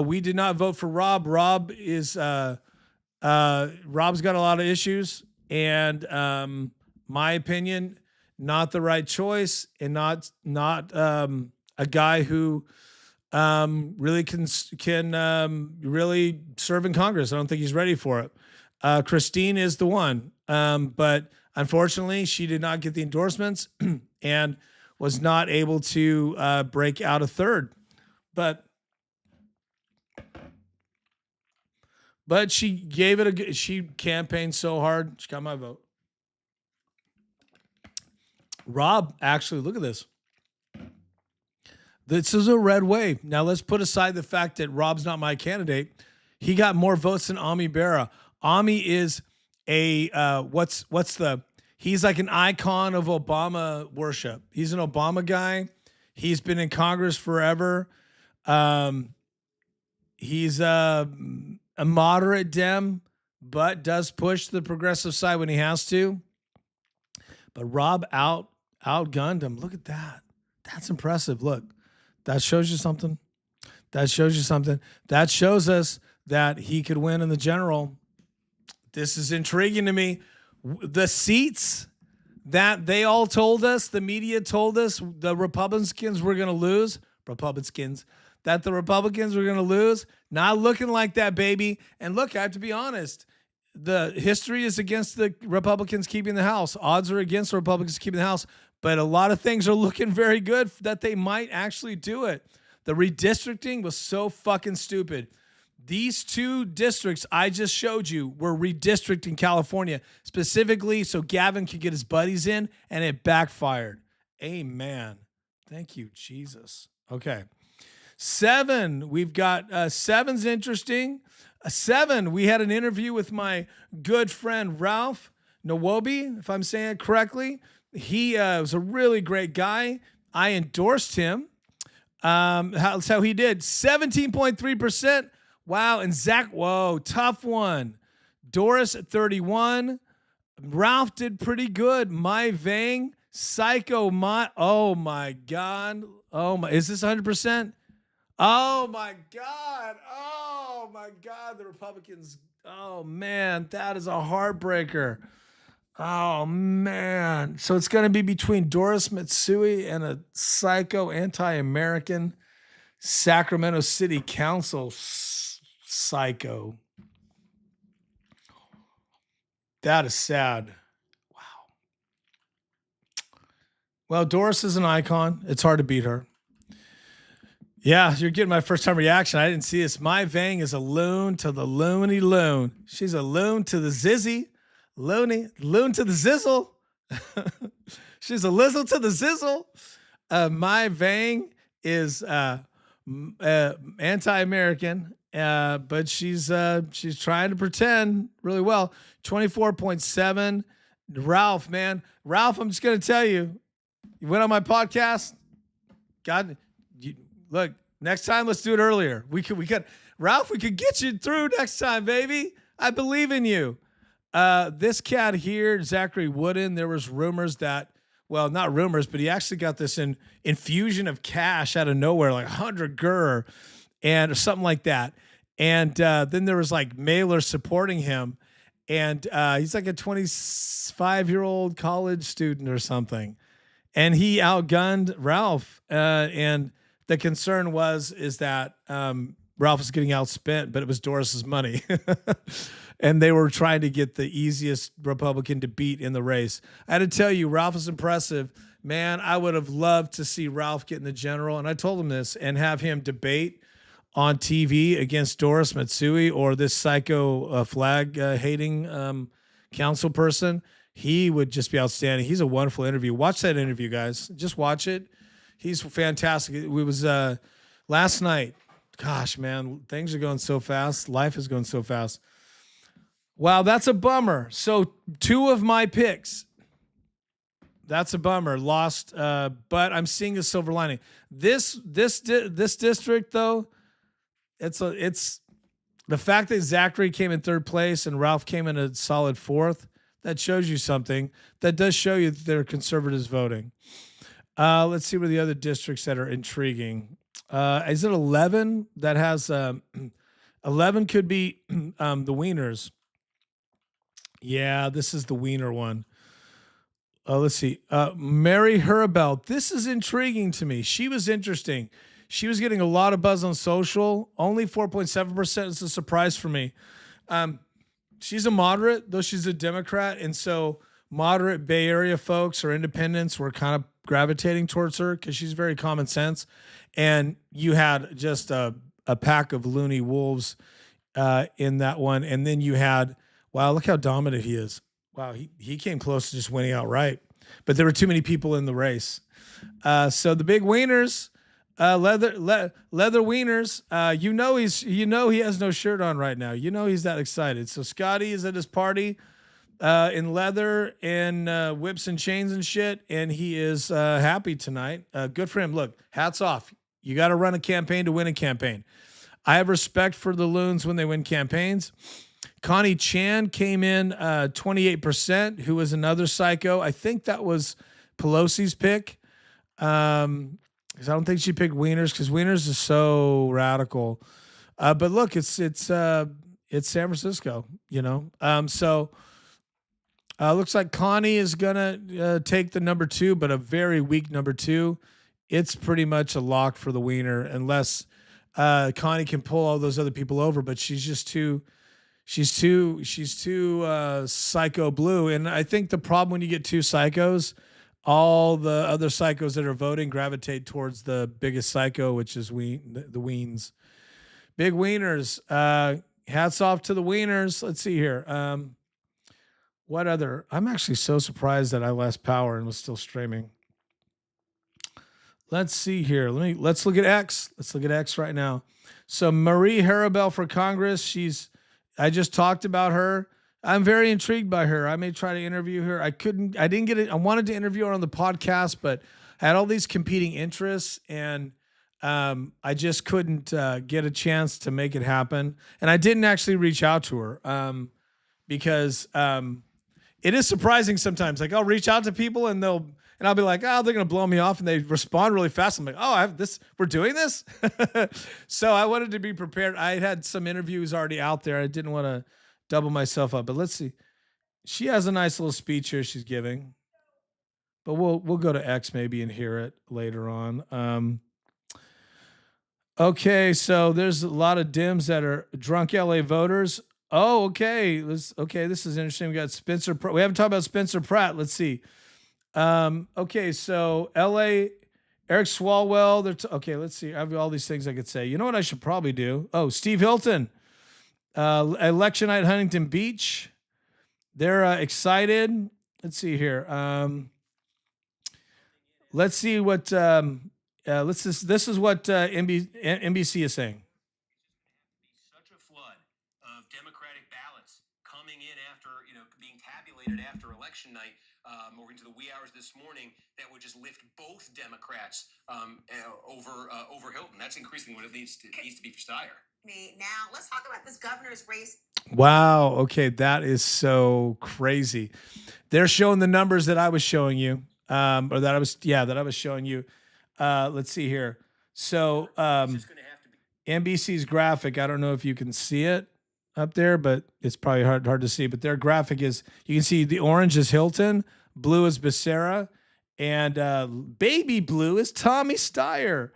We did not vote for Rob. Rob is Rob's got a lot of issues, and my opinion, not the right choice, and not a guy who really can really serve in Congress. I don't think he's ready for it. Christine is the one, but unfortunately, she did not get the endorsements and was not able to break out a third. But she gave it she campaigned so hard. She got my vote. Rob, actually, look at this. This is a red wave. Now let's put aside the fact that Rob's not my candidate. He got more votes than Ammi Bera. Ammi is he's like an icon of Obama worship. He's an Obama guy. He's been in Congress forever. He's a moderate Dem, but does push the progressive side when he has to. But Rob outgunned him. Look at that. That's impressive. Look, that shows you something. That shows us that he could win in the general. This is intriguing to me. The seats that they all told us, the media told us the Republicans were going to lose. That the Republicans were going to lose. Not looking like that, baby. And look, I have to be honest. The history is against the Republicans keeping the House. Odds are against the Republicans keeping the House. But a lot of things are looking very good that they might actually do it. The redistricting was so fucking stupid. These two districts I just showed you were redistricting California, specifically so Gavin could get his buddies in, and it backfired. Amen. Thank you, Jesus. Okay. 7, we've got 7's interesting. 7, we had an interview with my good friend Ralph Nawobi, if I'm saying it correctly. He was a really great guy. I endorsed him. That's how he did. 17.3%. Wow. And Zach, whoa, tough one. Doris at 31. Ralph did pretty good. My Vang, Psycho, oh my God. Oh my, is this 100%? Oh my God. Oh my God. The Republicans. Oh man, that is a heartbreaker. Oh man. So it's going to be between Doris Matsui and a psycho anti-American Sacramento City Council psycho. That is sad. Wow. Well, Doris is an icon. It's hard to beat her. Yeah, you're getting my first time reaction. I didn't see this. My Vang is a loon to the loony loon. She's a loon to the zizzy. Loon to the zizzle. She's a lizzle to the zizzle. My Vang is anti-American, but she's trying to pretend really well. 24.7. Ralph, man, Ralph, I'm just gonna tell you, you went on my podcast. God, look, next time let's do it earlier. We could, Ralph, we could get you through next time, baby. I believe in you. This cat here, Zachary Wooden, there was rumors that, well, not rumors, but he actually got this infusion of cash out of nowhere, like 100 gur and or something like that. And then there was like mailers supporting him. And he's like a 25-year-old college student or something. And he outgunned Ralph. And the concern is that Ralph was getting outspent, but it was Doris's money. And they were trying to get the easiest Republican to beat in the race. I had to tell you, Ralph is impressive. Man, I would have loved to see Ralph get in the general. And I told him this, and have him debate on TV against Doris Matsui or this psycho flag hating council person. He would just be outstanding. He's a wonderful interview. Watch that interview, guys. Just watch it. He's fantastic. It was last night. Gosh, man, things are going so fast. Life is going so fast. Wow, that's a bummer. So 2 of my picks, that's a bummer. Lost, but I'm seeing a silver lining. This district though, it's the fact that Zachary came in 3rd place and Ralph came in a solid 4th. That shows you something. That does show you that there are conservatives voting. Let's see where the other districts that are intriguing. Is it 11 that has 11 could be the Wieners. Yeah, this is the Wiener one. Let's see. Mary Herabel. This is intriguing to me. She was interesting. She was getting a lot of buzz on social. Only 4.7% is a surprise for me. She's a moderate, though she's a Democrat. And so moderate Bay Area folks or independents were kind of gravitating towards her because she's very common sense. And you had just a pack of loony wolves in that one. And then you had, wow, look how dominant he is. Wow, he came close to just winning outright. But there were too many people in the race. So the big wieners, leather wieners, he has no shirt on right now. You know he's that excited. So Scotty is at his party in leather and whips and chains and shit, and he is happy tonight. Good for him. Look, hats off. You got to run a campaign to win a campaign. I have respect for the loons when they win campaigns. Connie Chan came in 28%, who was another psycho. I think that was Pelosi's pick. Because I don't think she picked wieners because wieners is so radical. But look, it's San Francisco, you know. So looks like Connie is gonna take the number 2, but a very weak number 2. It's pretty much a lock for the wiener unless Connie can pull all those other people over. But she's just too. She's too psycho blue. And I think the problem when you get 2 psychos, all the other psychos that are voting gravitate towards the biggest psycho, which is the Weens. Big wieners. Hats off to the wieners. Let's see here. What other? I'm actually so surprised that I lost power and was still streaming. Let's see here. Let's look at X. Let's look at X right now. So Marie Harabel for Congress. I just talked about her. I'm very intrigued by her. I may try to interview her. I didn't get it. I wanted to interview her on the podcast, but I had all these competing interests, and I just couldn't get a chance to make it happen. And I didn't actually reach out to her because it is surprising sometimes. Like I'll reach out to people and I'll be like, oh, they're going to blow me off. And they respond really fast. I'm like, oh, I have this. We're doing this. So I wanted to be prepared. I had some interviews already out there. I didn't want to double myself up, but let's see. She has a nice little speech here she's giving, but we'll go to X maybe and hear it later on. Okay. So there's a lot of Dems that are drunk LA voters. Oh, okay. This is interesting. We got Spencer. We haven't talked about Spencer Pratt. Let's see. Okay, so L.A. Eric Swalwell. Okay, let's see. I have all these things I could say. You know what I should probably do? Oh, Steve Hilton. Election night, Huntington Beach. They're excited. Let's see here. Let's see what. This is what NBC is saying. Such a flood of Democratic ballots coming in after being tabulated after election night. Or into the wee hours this morning, that would just lift both Democrats over Hilton. That's increasingly what it needs to be for Steyer. Now, let's talk about this governor's race. Wow. Okay, that is so crazy. They're showing the numbers that I was showing you, or that I was showing you. Let's see here. So NBC's graphic. I don't know if you can see it up there, but it's probably hard to see. But their graphic is, you can see the orange is Hilton, blue is Becerra, and baby blue is Tommy Steyer.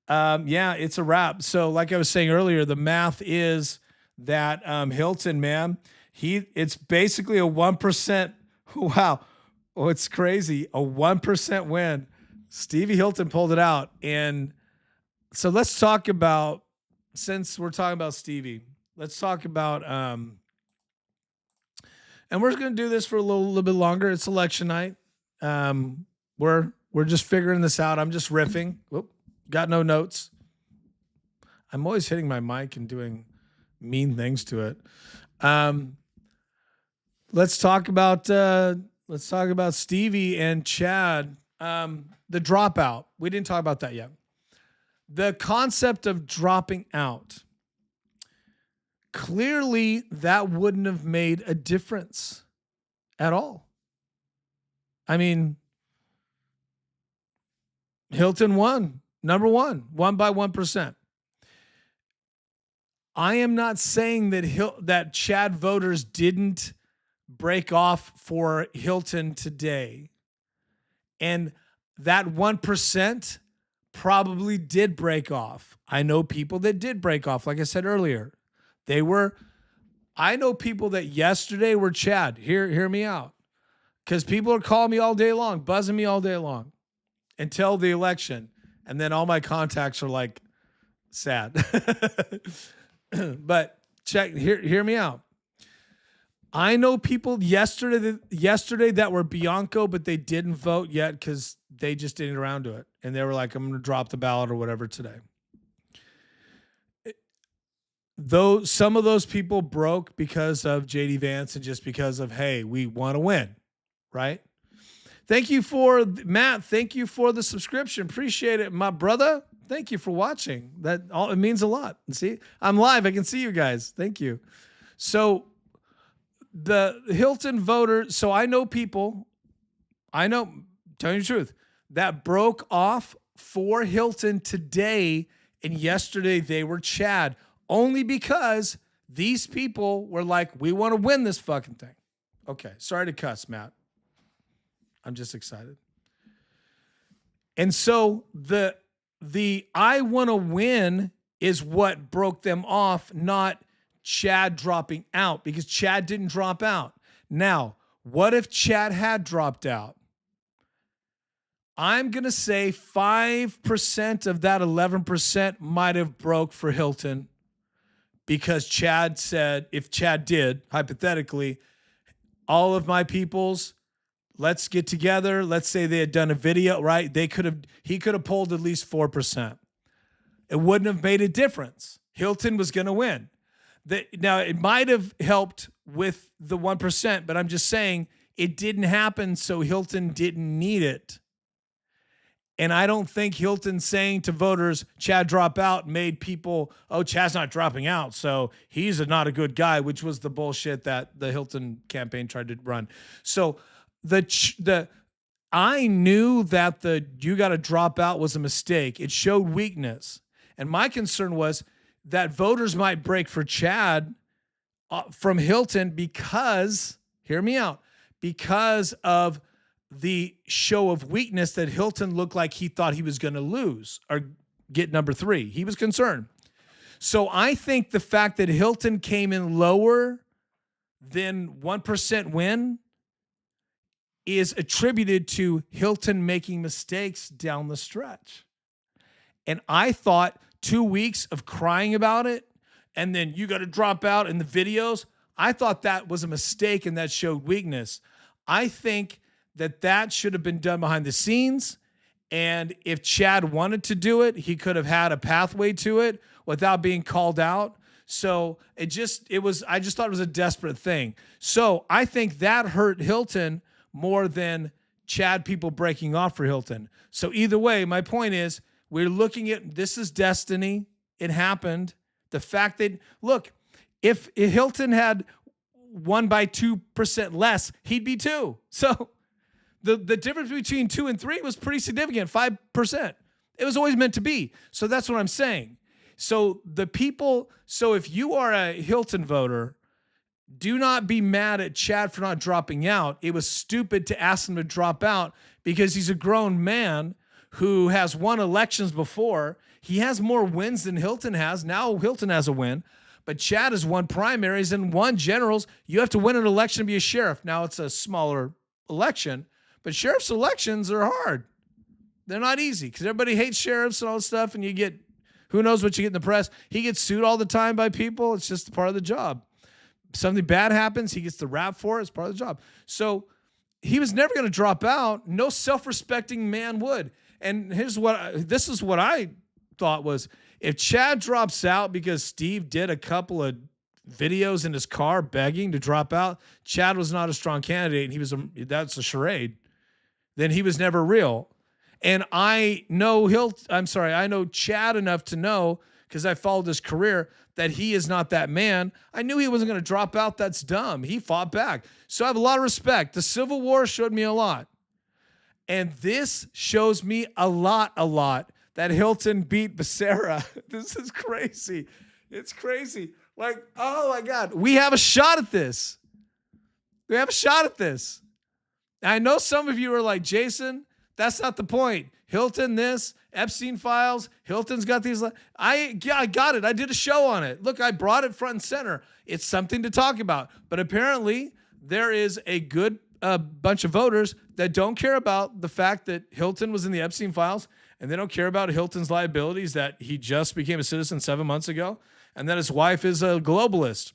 Yeah, it's a wrap. So like I was saying earlier, the math is that Hilton, man, it's basically a 1%. Wow. Oh, it's crazy. A 1% win. Stevie Hilton pulled it out. And so let's talk about, since we're talking about Stevie, let's talk about, and we're going to do this for a little bit longer. It's election night. We're just figuring this out. I'm just riffing. Whoop, got no notes. I'm always hitting my mic and doing mean things to it. Let's talk about Stevie and Chad. The dropout. We didn't talk about that yet. The concept of dropping out. Clearly, that wouldn't have made a difference at all. I mean, Hilton won. Number one by 1%. I am not saying that Chad voters didn't break off for Hilton today. And that 1% probably did break off. I know people that did break off. Like I said earlier, I know people that yesterday were Chad. Hear me out. Because people are calling me all day long, buzzing me all day long until the election. And then all my contacts are like sad. But hear me out. I know people yesterday that were Bianco, but they didn't vote yet because they just didn't get around to it. And they were like, I'm going to drop the ballot or whatever today. Though some of those people broke because of JD Vance and just because of, hey, we want to win, right? Thank you for Matt. Thank you for the subscription. Appreciate it, my brother. Thank you for watching. It means a lot. See, I'm live. I can see you guys. Thank you. So the Hilton voter. So I know people. Telling you the truth, that broke off for Hilton today, and yesterday they were Chad. Only because these people were like, we want to win this fucking thing. Okay. Sorry to cuss, Matt. I'm just excited. And so the I want to win is what broke them off, not Chad dropping out, because Chad didn't drop out. Now, what if Chad had dropped out? I'm going to say 5% of that 11% might have broke for Hilton. Because Chad said, if Chad did, hypothetically, all of my peoples, let's get together. Let's say they had done a video, right? He could have polled at least 4%. It wouldn't have made a difference. Hilton was going to win. Now, it might have helped with the 1%, but I'm just saying it didn't happen, so Hilton didn't need it. And I don't think Hilton saying to voters, Chad drop out, made people, oh, Chad's not dropping out, so he's not a good guy, which was the bullshit that the Hilton campaign tried to run. So I knew that you got to drop out was a mistake. It showed weakness. And my concern was that voters might break for Chad from Hilton because, hear me out, because of the show of weakness that Hilton looked like he thought he was going to lose or get number 3. He was concerned. So I think the fact that Hilton came in lower than 1% win is attributed to Hilton making mistakes down the stretch. And I thought 2 weeks of crying about it and then you got to drop out in the videos, I thought that was a mistake and that showed weakness. I think that should have been done behind the scenes. And if Chad wanted to do it, he could have had a pathway to it without being called out. So I just thought it was a desperate thing. So I think that hurt Hilton more than Chad people breaking off for Hilton. So either way, my point is we're looking at, this is destiny. It happened. The fact that, look, if Hilton had won by 2% less, he'd be 2. So the difference between 2 and 3 was pretty significant, 5%. It was always meant to be. So that's what I'm saying. So if you are a Hilton voter, do not be mad at Chad for not dropping out. It was stupid to ask him to drop out because he's a grown man who has won elections before. He has more wins than Hilton has. Now Hilton has a win. But Chad has won primaries and won generals. You have to win an election to be a sheriff. Now it's a smaller election, but sheriff's elections are hard. They're not easy because everybody hates sheriffs and all this stuff, and you get, who knows what you get in the press. He gets sued all the time by people. It's just part of the job. Something bad happens, he gets the rap for it. It's part of the job. So he was never going to drop out. No self-respecting man would. And this is what I thought was, if Chad drops out because Steve did a couple of videos in his car begging to drop out, Chad was not a strong candidate. And that's a charade. Then he was never real. And I know I know Chad enough to know, because I followed his career, that he is not that man. I knew he wasn't going to drop out. That's dumb. He fought back. So I have a lot of respect. The Civil War showed me a lot. And this shows me a lot that Hilton beat Bera. This is crazy. It's crazy. Like, oh my God, we have a shot at this. I know some of you are like, Jason, that's not the point. Hilton, this, Epstein files, Hilton's got these. I got it. I did a show on it. Look, I brought it front and center. It's something to talk about. But apparently there is a good bunch of voters that don't care about the fact that Hilton was in the Epstein files, and they don't care about Hilton's liabilities, that he just became a citizen 7 months ago, and that his wife is a globalist.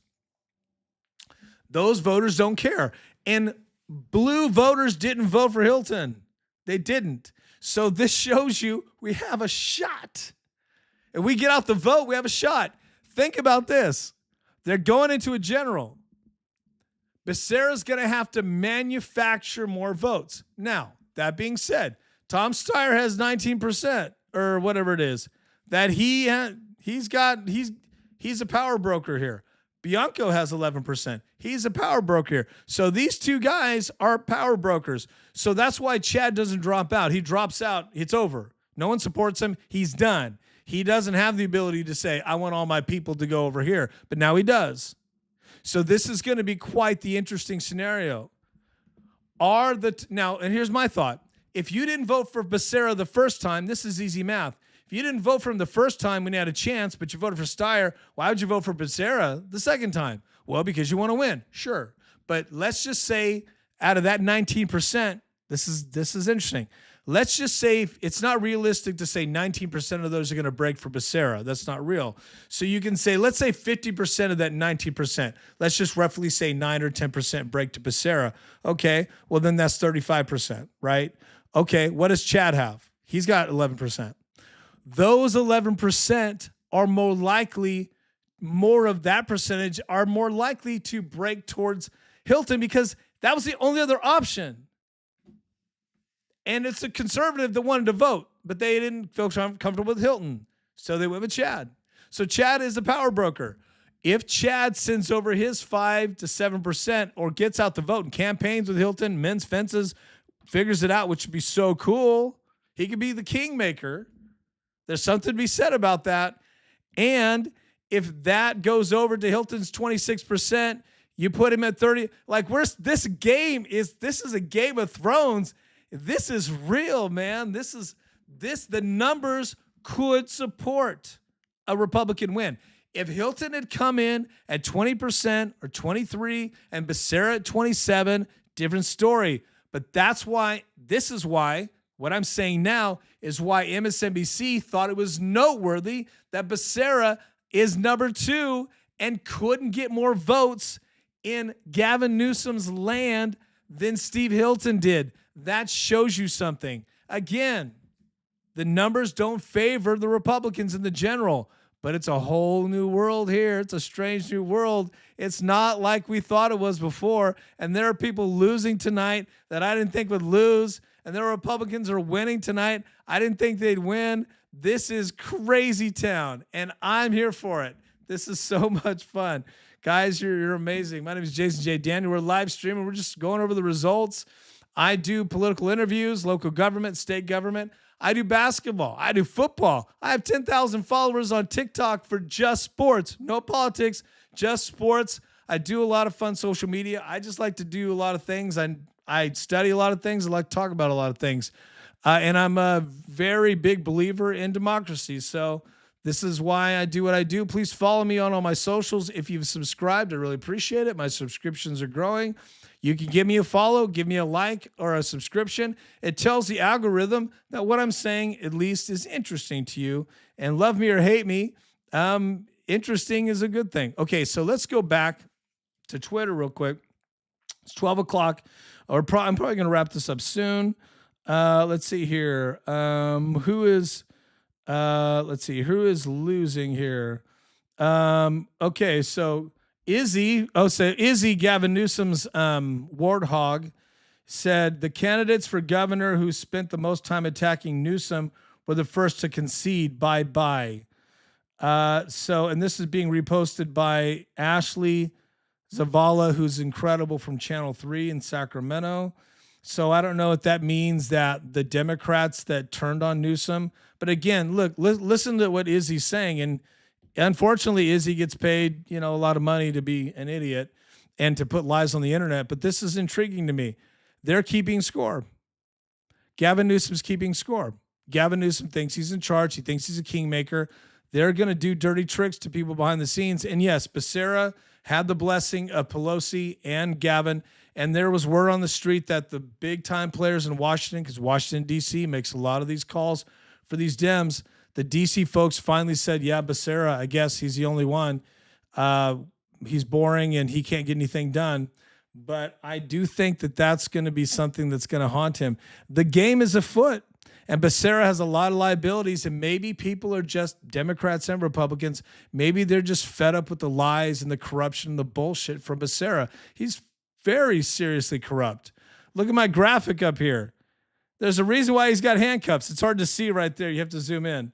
Those voters don't care. And blue voters didn't vote for Hilton. They didn't. So this shows you we have a shot. If we get out the vote, we have a shot. Think about this. They're going into a general. Becerra's going to have to manufacture more votes. Now, that being said, Tom Steyer has 19% or whatever it is. That he's a power broker here. Bianco has 11%. He's a power broker here. So these two guys are power brokers. So that's why Chad doesn't drop out. He drops out. It's over. No one supports him. He's done. He doesn't have the ability to say, I want all my people to go over here. But now he does. So this is going to be quite the interesting scenario. Now, and here's my thought. If you didn't vote for Becerra the first time, this is easy math. If you didn't vote for him the first time when you had a chance, but you voted for Steyer, why would you vote for Becerra the second time? Well, because you want to win. Sure. But let's just say out of that 19%, this is interesting. Let's just say it's not realistic to say 19% of those are going to break for Becerra. That's not real. So you can say, let's say 50% of that 19%. Let's just roughly say 9 or 10% break to Becerra. Okay, well then that's 35%, right? Okay, what does Chad have? He's got 11%. Those 11% are more of that percentage are more likely to break towards Hilton because that was the only other option. And it's a conservative that wanted to vote, but they didn't feel comfortable with Hilton. So they went with Chad. So Chad is the power broker. If Chad sends over his 5 to 7% or gets out the vote and campaigns with Hilton, men's fences, figures it out, which would be so cool. He could be the kingmaker. There's something to be said about that. And if that goes over to Hilton's 26%, you put him at 30. Like, this is a Game of Thrones. This is real, man. The numbers could support a Republican win. If Hilton had come in at 20% or 23 and Becerra at 27, different story. But this is why what I'm saying now is why MSNBC thought it was noteworthy that Becerra is number 2 and couldn't get more votes in Gavin Newsom's land than Steve Hilton did. That shows you something. Again, the numbers don't favor the Republicans in the general, but it's a whole new world here. It's a strange new world. It's not like we thought it was before. And there are people losing tonight that I didn't think would lose. And there are Republicans who are winning tonight. I didn't think they'd win. This is crazy town, and I'm here for it. This is so much fun. Guys, you're amazing. My name is Jason J. Daniel. We're live streaming. We're just going over the results. I do political interviews, local government, state government. I do basketball. I do football. I have 10,000 followers on TikTok for just sports. No politics, just sports. I do a lot of fun social media. I just like to do a lot of things. I study a lot of things. I like to talk about a lot of things. And I'm a very big believer in democracy. So this is why I do what I do. Please follow me on all my socials. If you've subscribed, I really appreciate it. My subscriptions are growing. You can give me a follow, give me a like or a subscription. It tells the algorithm that what I'm saying at least is interesting to you. And love me or hate me, interesting is a good thing. Okay, so let's go back to Twitter real quick. It's 12 o'clock. I'm probably going to wrap this up soon. Let's see here. Who is losing here? Okay, so Izzy, Gavin Newsom's warthog, said the candidates for governor who spent the most time attacking Newsome were the first to concede. Bye. And this is being reposted by Ashley Zavala, who's incredible from Channel 3 in Sacramento. So I don't know if that means that the Democrats that turned on Newsome. But again, look, listen to what Izzy's saying. And unfortunately, Izzy gets paid, a lot of money to be an idiot and to put lies on the internet. But this is intriguing to me. They're keeping score. Gavin Newsom's keeping score. Gavin Newsom thinks he's in charge. He thinks he's a kingmaker. They're going to do dirty tricks to people behind the scenes. And yes, Becerra had the blessing of Pelosi and Gavin. And there was word on the street that the big time players in Washington, because Washington, D.C. makes a lot of these calls for these Dems, the D.C. folks finally said, yeah, Becerra, I guess he's the only one. He's boring and he can't get anything done. But I do think that that's going to be something that's going to haunt him. The game is afoot. And Becerra has a lot of liabilities, and maybe people are just Democrats and Republicans. Maybe they're just fed up with the lies and the corruption and the bullshit from Becerra. He's very seriously corrupt. Look at my graphic up here. There's a reason why he's got handcuffs. It's hard to see right there. You have to zoom in.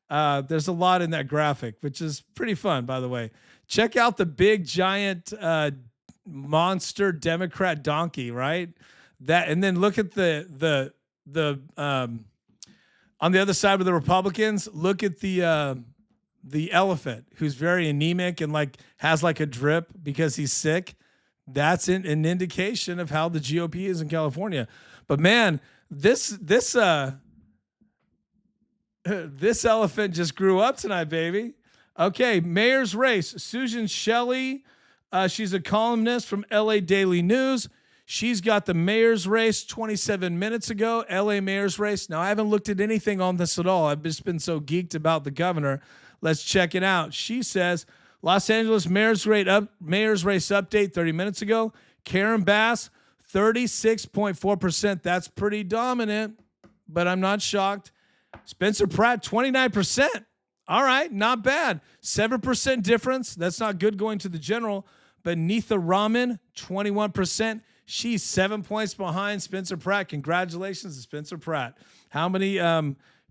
There's a lot in that graphic, which is pretty fun, by the way. Check out the big, giant monster Democrat donkey, right? And then look at the on the other side with the Republicans, look at the elephant who's very anemic and has a drip because he's sick. That's an indication of how the GOP is in California. But man, this elephant just grew up tonight, baby. Okay, mayor's race. Susan Shelley, she's a columnist from LA Daily News. She's got the mayor's race 27 minutes ago, LA mayor's race. Now, I haven't looked at anything on this at all. I've just been so geeked about the governor. Let's check it out. She says, Los Angeles mayor's race update 30 minutes ago. Karen Bass, 36.4%. That's pretty dominant, but I'm not shocked. Spencer Pratt, 29%. All right, not bad. 7% difference. That's not good going to the general. But Neetha Raman, 21%. She's 7 points behind Spencer Pratt. Congratulations to Spencer Pratt. How many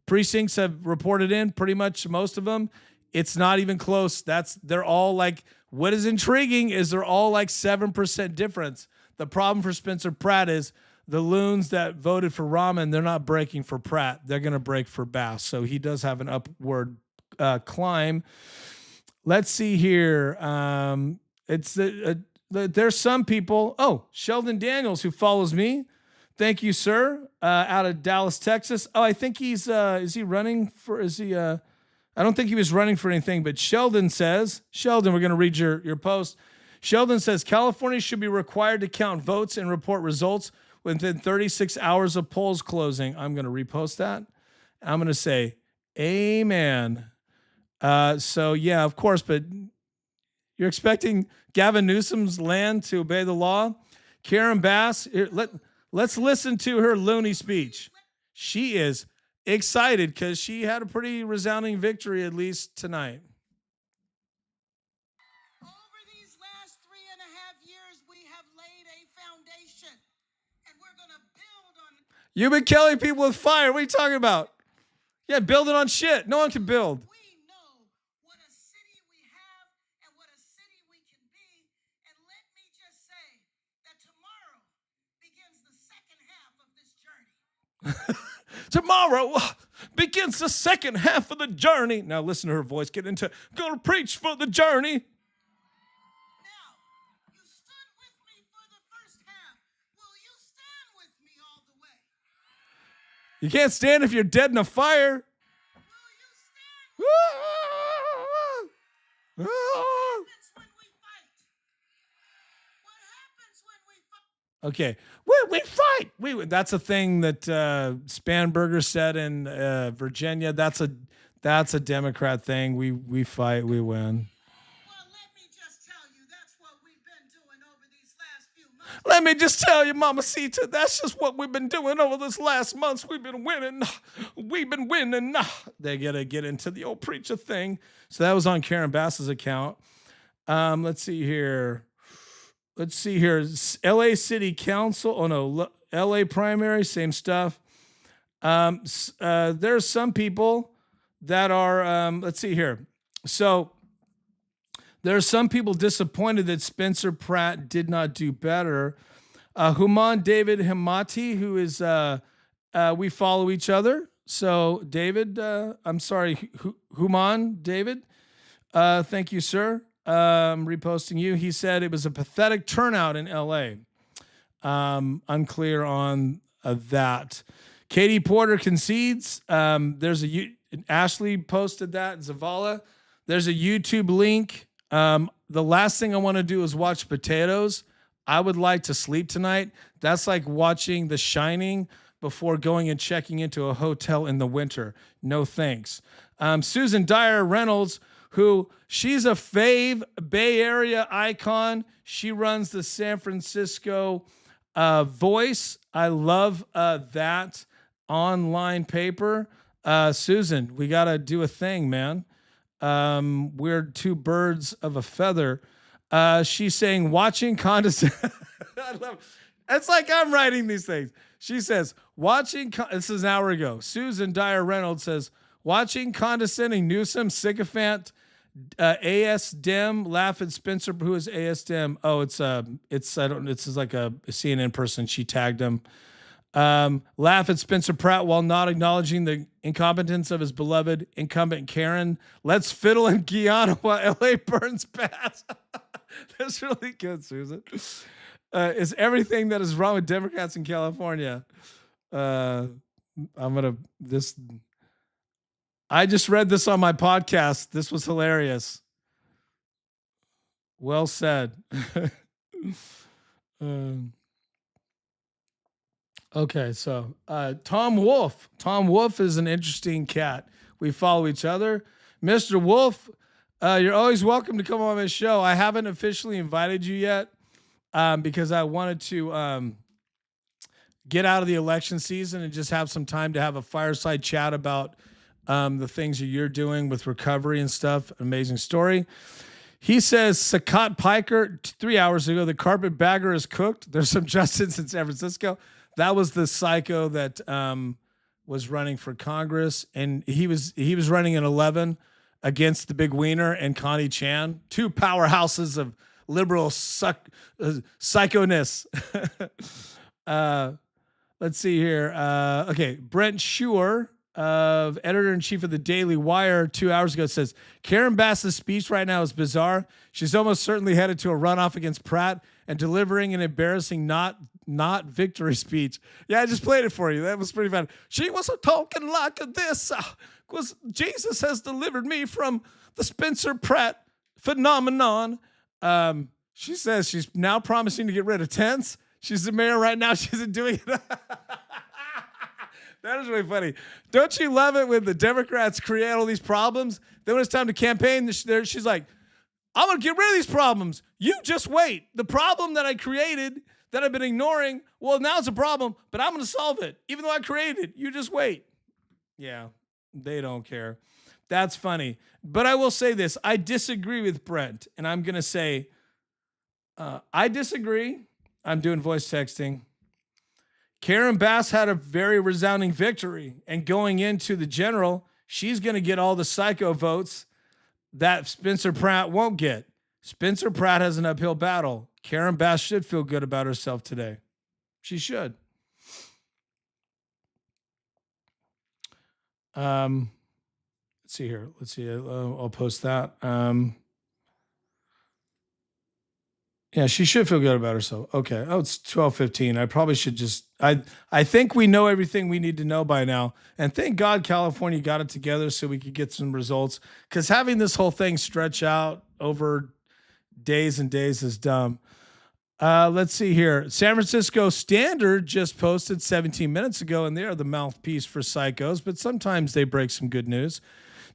precincts have reported in? Pretty much most of them. It's not even close. They're all like, what is intriguing is they're all like 7% difference. The problem for Spencer Pratt is the loons that voted for Raman, they're not breaking for Pratt. They're going to break for Bass. So he does have an upward climb. Let's see here. There's some people. Oh, Sheldon Daniels, who follows me. Thank you, sir. Out of Dallas, Texas. Oh, I think he's, is he running for, I don't think he was running for anything, but Sheldon says, we're going to read your post. Sheldon says, California should be required to count votes and report results within 36 hours of polls closing. I'm going to repost that. I'm going to say, amen. So yeah, of course, but you're expecting Gavin Newsom's land to obey the law? Karen Bass, let's listen to her loony speech. She is excited because she had a pretty resounding victory, at least tonight. Over these last 3.5 years, we have laid a foundation, and we're going to build on. You've been killing people with fire. What are you talking about? Yeah, building on shit. No one can build. We know what a city we have and what a city we can be. And let me just say that tomorrow begins the second half of this journey. Tomorrow begins the second half of the journey. Now listen to her voice. Get into, gonna preach for the journey. Now, you stood with me for the first half. Will you stand with me all the way? You can't stand if you're dead in a fire. Will you stand with me? What happens when we fight? What happens when we fight? Okay, we fight. That's a thing that Spanberger said in Virginia. That's a Democrat thing. We fight, we win. Well, let me just tell you, that's what we've been doing over these last few months. Let me just tell you, Mamacita, that's just what we've been doing over this last months. We've been winning. We've been winning. They gotta get into the old preacher thing. So that was on Karen Bass's account. Let's see here. LA City Council. Oh no, LA primary, same stuff. There's some people that are, let's see here. So there's some people disappointed that Spencer Pratt did not do better. Human David Himati, who is, we follow each other. So David, I'm sorry, Human David, thank you, sir. Reposting you. He said it was a pathetic turnout in LA. Unclear on that. Katie Porter concedes. Ashley posted that. Zavala. There's a YouTube link. The last thing I want to do is watch potatoes. I would like to sleep tonight. That's like watching The Shining before going and checking into a hotel in the winter. No thanks. Susan Dyer Reynolds, who she's a fave Bay Area icon. She runs the San Francisco Voice. I love that online paper. Susan, we got to do a thing, man. We're two birds of a feather. She's saying watching condescending. I love it. It's like I'm writing these things. She says, this is an hour ago. Susan Dyer Reynolds says, watching condescending Newsome sycophant AS Dem laugh at Spencer. Who is AS Dem? Oh, it's like a CNN person. She tagged him. Laugh at Spencer Pratt while not acknowledging the incompetence of his beloved incumbent Karen. Let's fiddle in Guyana while LA burns past. That's really good, Susan. Is everything that is wrong with Democrats in California. I just read this on my podcast. This was hilarious. Well said. Okay, so Tom Wolf. Tom Wolf is an interesting cat. We follow each other. Mr. Wolf, you're always welcome to come on my show. I haven't officially invited you yet because I wanted to get out of the election season and just have some time to have a fireside chat about the things that you're doing with recovery and stuff. Amazing story. He says, Sakat Piker, 3 hours ago, the carpetbagger is cooked. There's some Justins in San Francisco. That was the psycho that was running for Congress, and he was running in 11 against the big wiener and Connie Chan, two powerhouses of liberal psychoness. Let's see here. Okay, Brent Schuer, of editor-in-chief of the Daily Wire 2 hours ago, says Karen Bass's speech right now is bizarre. She's almost certainly headed to a runoff against Pratt and delivering an embarrassing not victory speech. Yeah, I just played it for you. That was pretty fun. She wasn't talking like this because Jesus has delivered me from the Spencer Pratt phenomenon. She says she's now promising to get rid of tents. She's the mayor right now. She's doing it. That is really funny. Don't you love it when the Democrats create all these problems? Then when it's time to campaign, she's like, I'm going to get rid of these problems. You just wait. The problem that I created that I've been ignoring, well, now it's a problem, but I'm going to solve it. Even though I created it, you just wait. Yeah, they don't care. That's funny. But I will say this. I disagree with Brent, and I'm going to say, I disagree. I'm doing voice texting. Karen Bass had a very resounding victory, and going into the general, she's going to get all the psycho votes that Spencer Pratt won't get. Spencer Pratt has an uphill battle. Karen Bass should feel good about herself today. She should. Let's see here. Let's see. I'll post that. Yeah, she should feel good about herself. Okay. Oh, it's 12:15. I probably should just I think we know everything we need to know by now. And thank God California got it together so we could get some results. Because having this whole thing stretch out over days and days is dumb. Let's see here. San Francisco Standard just posted 17 minutes ago, and they are the mouthpiece for psychos, but sometimes they break some good news.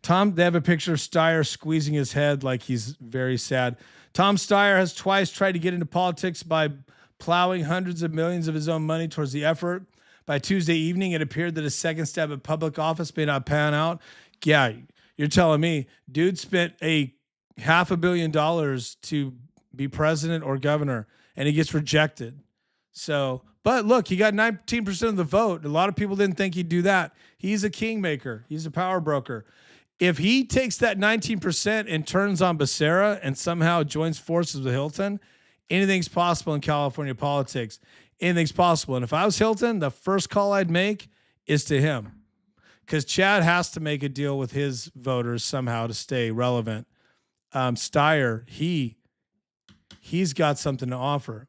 They have a picture of Steyer squeezing his head like he's very sad. Tom Steyer has twice tried to get into politics by plowing hundreds of millions of his own money towards the effort. By Tuesday evening, it appeared that his second step at public office may not pan out. Yeah, you're telling me, dude spent $500 million to be president or governor, and he gets rejected. So, but look, he got 19% of the vote. A lot of people didn't think he'd do that. He's a kingmaker. He's a power broker. If he takes that 19% and turns on Bera and somehow joins forces with Hilton, anything's possible in California politics. Anything's possible. And if I was Hilton, the first call I'd make is to him, because Chad has to make a deal with his voters somehow to stay relevant. Steyer, he's got something to offer.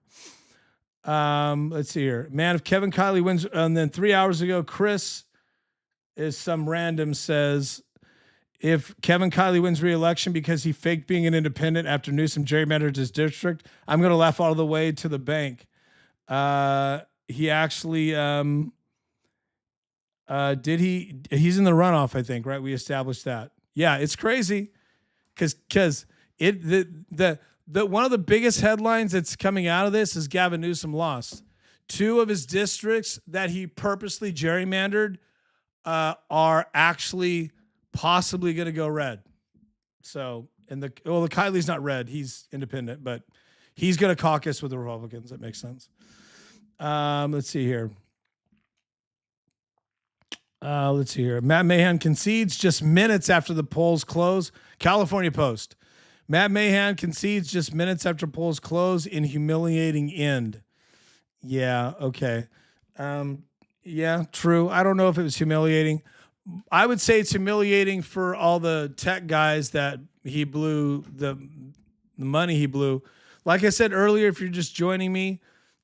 Let's see here. Man, if Kevin Kiley wins, and then 3 hours ago, Chris is some random says, if Kevin Kiley wins re-election because he faked being an independent after Newsome gerrymandered his district, I'm going to laugh all the way to the bank. He actually, he's in the runoff, I think, right? We established that. Yeah, it's crazy because the one of the biggest headlines that's coming out of this is Gavin Newsom lost. Two of his districts that he purposely gerrymandered are actually possibly going to go red. So, the Kiley's not red. He's independent, but he's going to caucus with the Republicans. That makes sense. Let's see here. Matt Mahan concedes just minutes after the polls close. California Post. Matt Mahan concedes just minutes after polls close in humiliating end. Yeah. Okay. Yeah, true. I don't know if it was humiliating. I would say it's humiliating for all the tech guys that he blew the money he blew. Like I said earlier, if you're just joining me,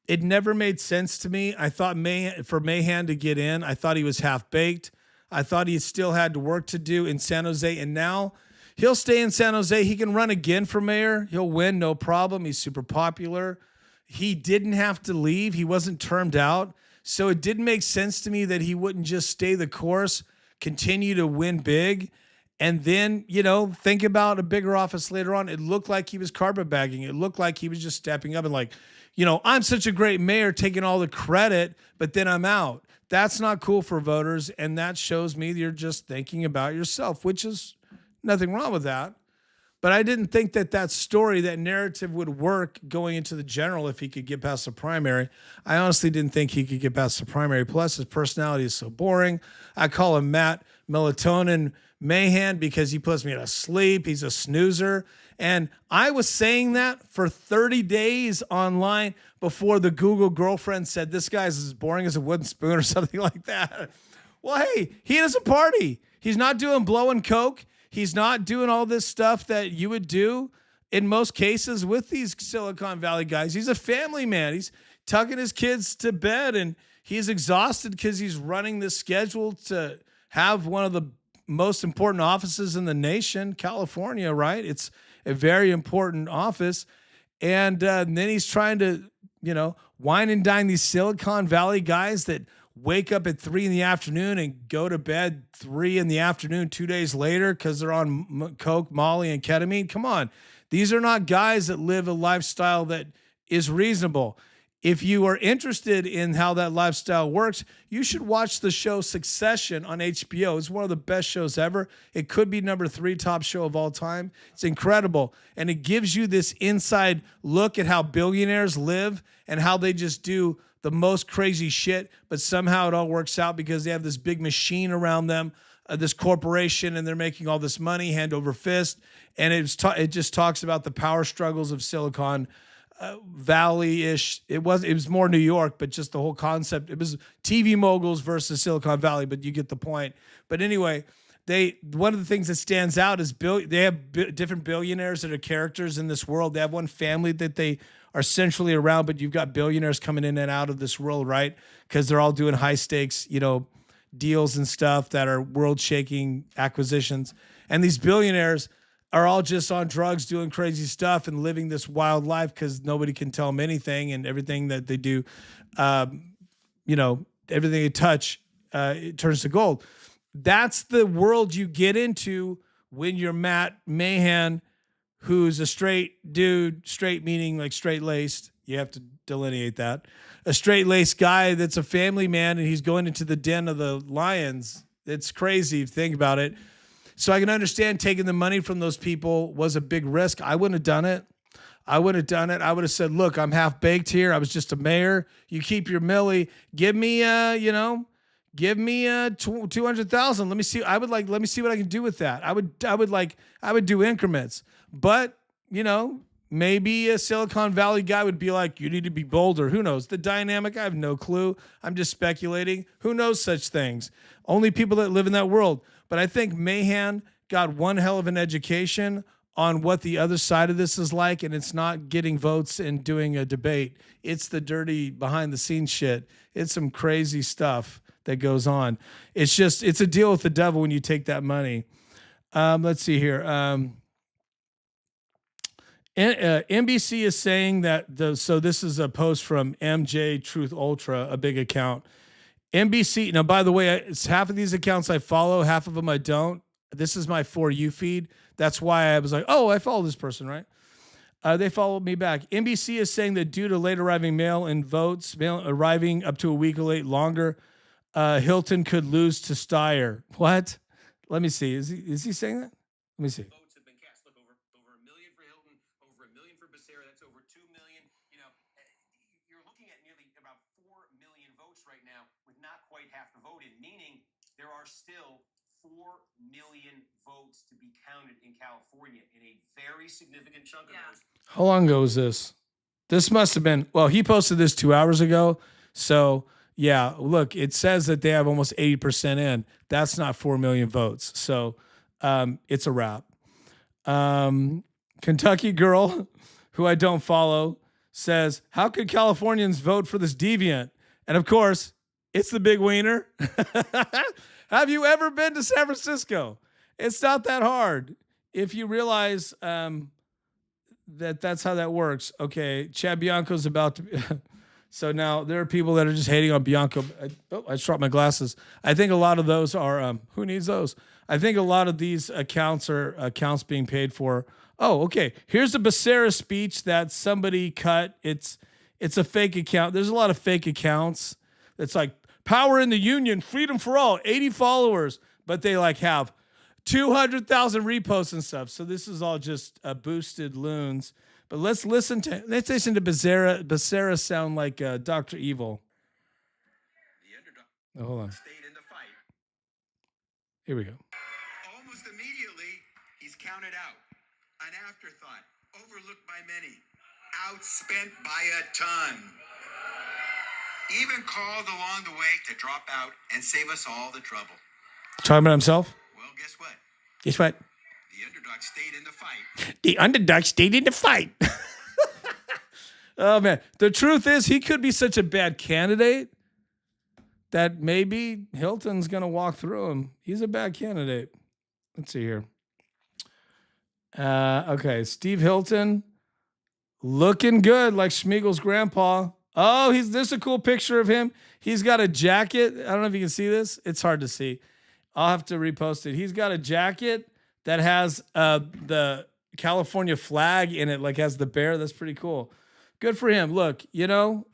it never made sense to me. I thought for Mahan to get in, I thought he was half baked. I thought he still had work to do in San Jose, and now he'll stay in San Jose. He can run again for mayor. He'll win, no problem. He's super popular. He didn't have to leave. He wasn't termed out. So it didn't make sense to me that he wouldn't just stay the course, continue to win big, and then, think about a bigger office later on. It looked like he was carpetbagging. It looked like he was just stepping up and like, I'm such a great mayor, taking all the credit, but then I'm out. That's not cool for voters. And that shows me that you're just thinking about yourself, which is nothing wrong with that. But I didn't think that story, that narrative would work going into the general if he could get past the primary. I honestly didn't think he could get past the primary. Plus, his personality is so boring. I call him Matt Melatonin Mahan because he puts me to sleep. He's a snoozer. And I was saying that for 30 days online before the Google girlfriend said, this guy's as boring as a wooden spoon or something like that. Well, hey, he doesn't party. He's not doing blowing coke. He's not doing all this stuff that you would do in most cases with these Silicon Valley guys. He's a family man. He's tucking his kids to bed, and he's exhausted because he's running this schedule to have one of the most important offices in the nation, California, right? It's a very important office. And then he's trying to, wine and dine these Silicon Valley guys that wake up at 3 p.m. and go to bed 3 p.m. 2 days later because they're on coke, Molly, and ketamine. Come on. These are not guys that live a lifestyle that is reasonable. If you are interested in how that lifestyle works, you should watch the show Succession on HBO. It's one of the best shows ever. It could be number 3 top show of all time. It's incredible. And it gives you this inside look at how billionaires live and how they just do the most crazy shit, but somehow it all works out because they have this big machine around them, this corporation, and they're making all this money hand over fist. And it just talks about the power struggles of Silicon Valley-ish. It was more New York, but just the whole concept. It was TV moguls versus Silicon Valley, but you get the point. But anyway, one of the things that stands out is they have different billionaires that are characters in this world. They have one family that they are centrally around, but you've got billionaires coming in and out of this world, right? Because they're all doing high stakes, deals and stuff that are world shaking acquisitions. And these billionaires are all just on drugs, doing crazy stuff and living this wild life because nobody can tell them anything, and everything that they do, everything they touch, it turns to gold. That's the world you get into when you're Matt Mahan, who's a straight dude, straight meaning like straight-laced. You have to delineate that. A straight-laced guy that's a family man, and he's going into the den of the lions. It's crazy if you think about it. So I can understand taking the money from those people was a big risk. I wouldn't have done it. I would have said, look, I'm half-baked here. I was just a mayor. You keep your millie. Give me, give me 200,000. Let me see. Let me see what I can do with that. I would do increments. But, maybe a Silicon Valley guy would be like, you need to be bolder. Who knows? The dynamic, I have no clue. I'm just speculating. Who knows such things? Only people that live in that world. But I think Mahan got one hell of an education on what the other side of this is like, and it's not getting votes and doing a debate. It's the dirty behind the scenes shit. It's some crazy stuff that goes on. It's a deal with the devil when you take that money. Let's see here. NBC is saying that so this is a post from MJ Truth Ultra, a big account. NBC, now, by the way, it's half of these accounts I follow, half of them I don't. This is my For You feed. That's why I was like, oh, I follow this person, right? They followed me back. NBC is saying that due to late arriving mail arriving up to a week longer, Hilton could lose to Steyer. What? Let me see. Is he saying that? Let me see. Votes have been cast. Look, over 1 million for Hilton, over 1 million for Bera. That's over 2 million. You're looking at nearly about 4 million votes right now with not quite half the vote in, meaning there are still 4 million votes to be counted in California, in a very significant chunk of those. How long ago was this? This must have been, well, he posted this 2 hours ago. So, yeah, look, it says that they have almost 80% in. That's not 4 million votes. So it's a wrap. Kentucky girl, who I don't follow, says, how could Californians vote for this deviant? And, of course, it's the big wiener. Have you ever been to San Francisco? It's not that hard if you realize that's how that works. Okay, Chad Bianco's about to So now there are people that are just hating on Bianco. I just dropped my glasses. I think a lot of those are who needs those? I think a lot of these accounts are accounts being paid for. Oh, okay. Here's a Becerra speech that somebody cut. It's a fake account. There's a lot of fake accounts. It's like power in the union, freedom for all, 80 followers, but they like have 200,000 reposts and stuff. So this is all just boosted loons. But let's listen to Becerra. Becerra sound like Dr. Evil. The underdog Oh, hold on. stayed in the fight. Here we go. Almost immediately, he's counted out. An afterthought, overlooked by many, outspent by a ton. Even called along the way to drop out and save us all the trouble. Talking about himself? Well, guess what? Guess what? The underdog stayed in the fight. The underdog stayed in the fight. Oh, man. The truth is, he could be such a bad candidate that maybe Hilton's going to walk through him. He's a bad candidate. Let's see here. Okay, Steve Hilton looking good like Schmiegel's grandpa. Oh, there's a cool picture of him. He's got a jacket. I don't know if you can see this. It's hard to see. I'll have to repost it. He's got a jacket that has the California flag in it, like has the bear. That's pretty cool. Good for him. Look, now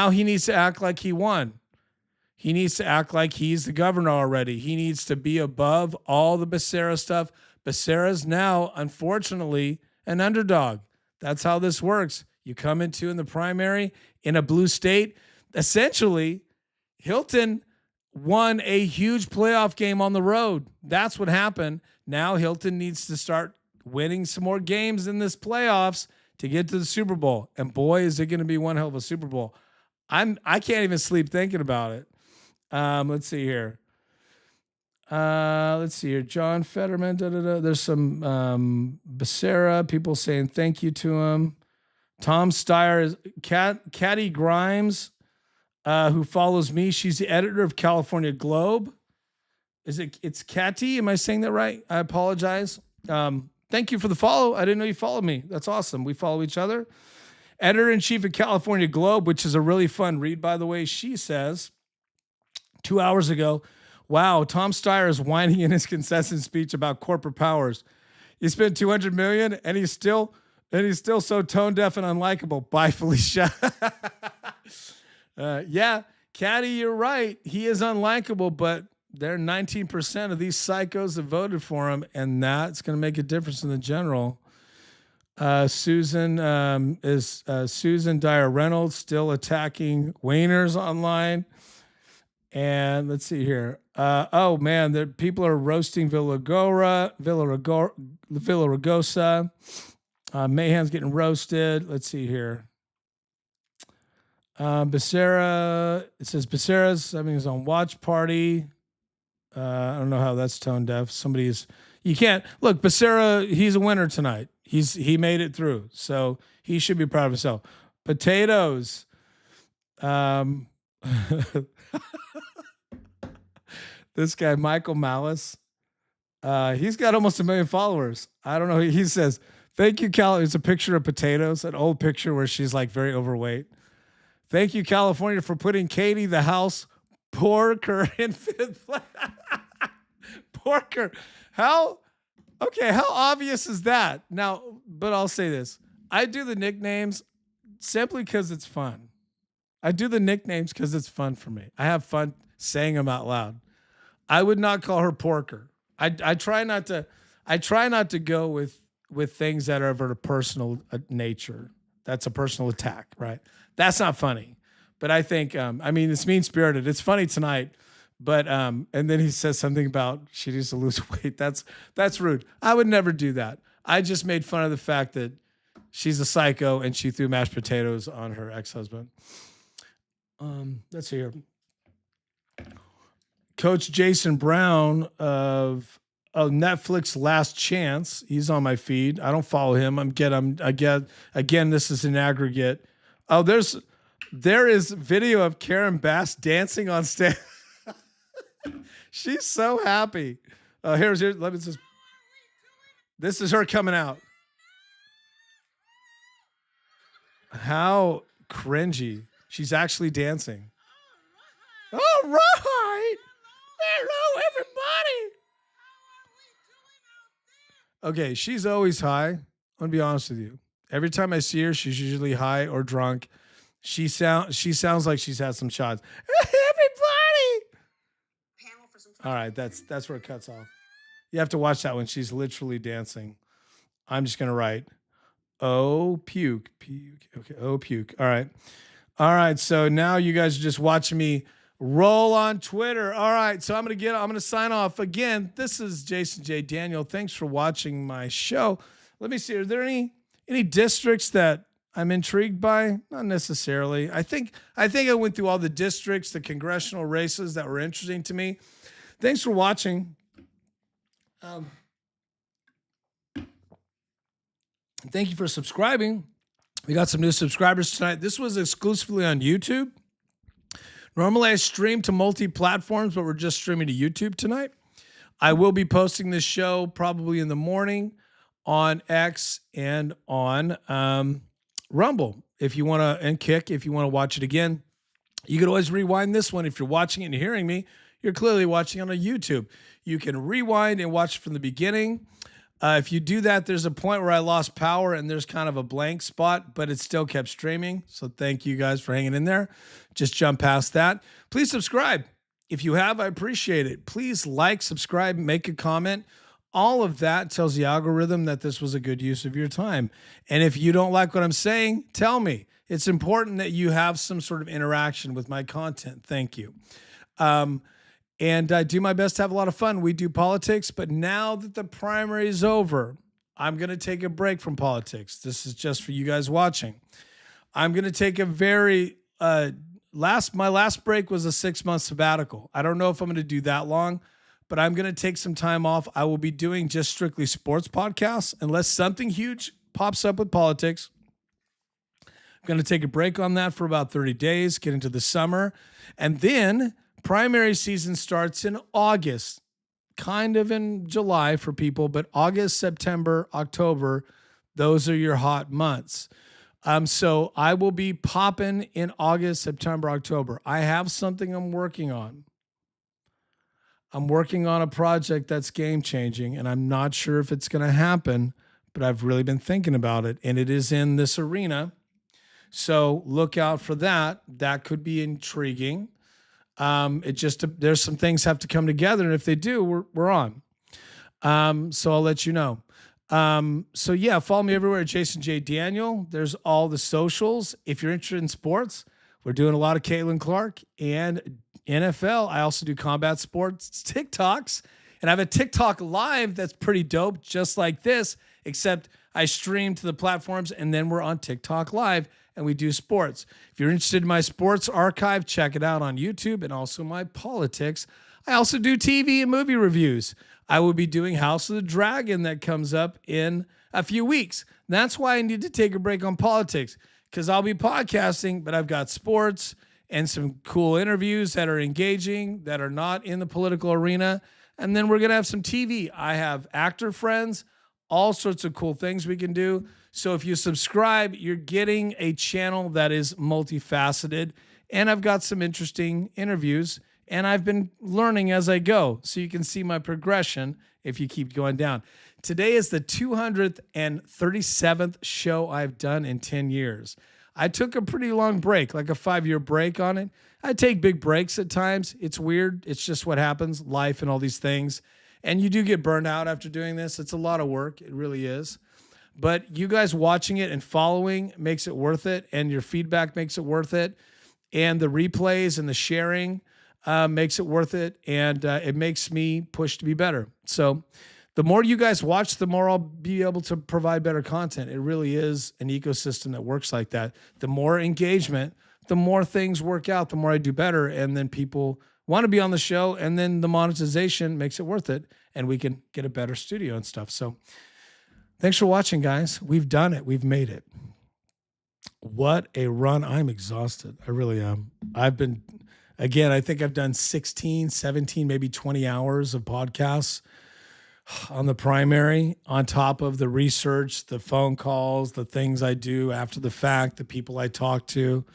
he needs to act like he won. He needs to act like he's the governor already. He needs to be above all the Becerra stuff. Becerra's now, unfortunately, an underdog. That's how this works. You come into in the primary in a blue state. Essentially, Hilton won a huge playoff game on the road. That's what happened. Now Hilton needs to start winning some more games in this playoffs to get to the Super Bowl. And boy, is it going to be one hell of a Super Bowl. I can't even sleep thinking about it. Let's see here. John Fetterman. There's some Becerra people saying thank you to him. Tom Steyer is Caddy Grimes, who follows me. She's the editor of California Globe. It's Catty? Am I saying that right? I apologize. Thank you for the follow. I didn't know you followed me. That's awesome. We follow each other. Editor-in-chief of California Globe, which is a really fun read, by the way. She says 2 hours ago, wow, Tom Steyer is whining in his concession speech about corporate powers. He spent $200 million and he's still so tone deaf and unlikable. Bye, Felicia. Yeah, Caddy, you're right. He is unlikable, but there are 19% of these psychos that voted for him, and that's going to make a difference in the general. Susan Dyer Reynolds still attacking Wainers online. And let's see here. Oh man, people are roasting Villaragosa. Mahan's getting roasted. Let's see here. Becerra. It says Becerra's having his own watch party. I don't know how that's tone deaf. You can't look. Becerra, he's a winner tonight. He made it through, so he should be proud of himself. Potatoes. This guy, Michael Malice, he's got almost 1 million followers. I don't know. He says, thank you, Cal. It's a picture of potatoes, an old picture where she's like very overweight. Thank you, California, for putting Katie the house porker in fifth place. Porker. How obvious is that? Now, but I'll say this. I do the nicknames simply because it's fun. I do the nicknames because it's fun for me. I have fun saying them out loud. I would not call her Porker. I try not to go with things that are of a personal nature. That's a personal attack, right? That's not funny. But I think, it's mean-spirited. It's funny tonight. But, and then he says something about she needs to lose weight. That's rude. I would never do that. I just made fun of the fact that she's a psycho and she threw mashed potatoes on her ex-husband. Let's see here. Coach Jason Brown of Netflix Last Chance. He's on my feed. I don't follow him. Again, this is an aggregate. Oh, there is video of Karen Bass dancing on stage. She's so happy. Let me just. This is her coming out. How cringy. She's actually dancing. All right. Hello, everybody. Okay, she's always high. I'm gonna be honest with you. Every time I see her, she's usually high or drunk. She sounds like she's had some shots. Everybody. Panel for some All right, that's where it cuts off. You have to watch that when she's literally dancing. I'm just gonna write, oh puke, puke. Okay, oh puke. All right. So now you guys are just watching me roll on Twitter. All right, so I'm gonna sign off again. This is Jason J. Daniel. Thanks for watching my show. Let me see. Are there any districts that I'm intrigued by? Not necessarily. I think I went through all the districts, the congressional races that were interesting to me. Thanks for watching. Thank you for subscribing. We got some new subscribers tonight. This was exclusively on YouTube. Normally I stream to multi-platforms, but we're just streaming to YouTube tonight. I will be posting this show probably in the morning on X and on Rumble. If you want to, and Kick, if you want to watch it again. You can always rewind this one. If you're watching it and hearing me, you're clearly watching on a YouTube. You can rewind and watch from the beginning. If you do that, there's a point where I lost power and there's kind of a blank spot, but it still kept streaming. So thank you guys for hanging in there. Just jump past that. Please subscribe. If you have, I appreciate it. Please like, subscribe, make a comment. All of that tells the algorithm that this was a good use of your time. And if you don't like what I'm saying, tell me. It's important that you have some sort of interaction with my content. Thank you. And I do my best to have a lot of fun. We do politics, but now that the primary is over, I'm going to take a break from politics. This is just for you guys watching. I'm going to take a very my last break was a 6-month sabbatical. I don't know if I'm going to do that long, but I'm going to take some time off. I will be doing just strictly sports podcasts unless something huge pops up with politics. I'm going to take a break on that for about 30 days, get into the summer, and then primary season starts in August, kind of in July for people, but August, September, October, those are your hot months. So I will be popping in August, September, October. I have something I'm working on. I'm working on a project that's game changing, and I'm not sure if it's going to happen, but I've really been thinking about it, and it is in this arena. So look out for that. That could be intriguing. There's some things have to come together, and if they do, we're on. So I'll let you know. So yeah, follow me everywhere at Jason J. Daniel. There's all the socials. If you're interested in sports, we're doing a lot of Caitlin Clark and NFL. I also do combat sports TikToks, and I have a TikTok live that's pretty dope, just like this, except I stream to the platforms and then we're on TikTok live and we do sports. If you're interested in my sports archive, check it out on YouTube, and also my politics. I also do TV and movie reviews. I will be doing House of the Dragon that comes up in a few weeks. That's why I need to take a break on politics, because I'll be podcasting, but I've got sports and some cool interviews that are engaging, that are not in the political arena. And then we're going to have some TV. I have actor friends, all sorts of cool things we can do. So if you subscribe, you're getting a channel that is multifaceted. And I've got some interesting interviews, and I've been learning as I go. So you can see my progression if you keep going down. Today is the 237th show I've done in 10 years. I took a pretty long break, like a 5-year break on it. I take big breaks at times. It's weird. It's just what happens, life and all these things. And you do get burned out after doing this. It's a lot of work. It really is. But you guys watching it and following makes it worth it. And your feedback makes it worth it. And the replays and the sharing makes it worth it. And it makes me push to be better. So the more you guys watch, the more I'll be able to provide better content. It really is an ecosystem that works like that. The more engagement, the more things work out, the more I do better. And then people want to be on the show, and then the monetization makes it worth it, and we can get a better studio and stuff. So thanks for watching, guys. We've done it. We've made it. What a run. I'm exhausted. I really am. I think I've done 16, 17, maybe 20 hours of podcasts. on the primary, on top of the research, the phone calls, the things I do after the fact, the people I talk to.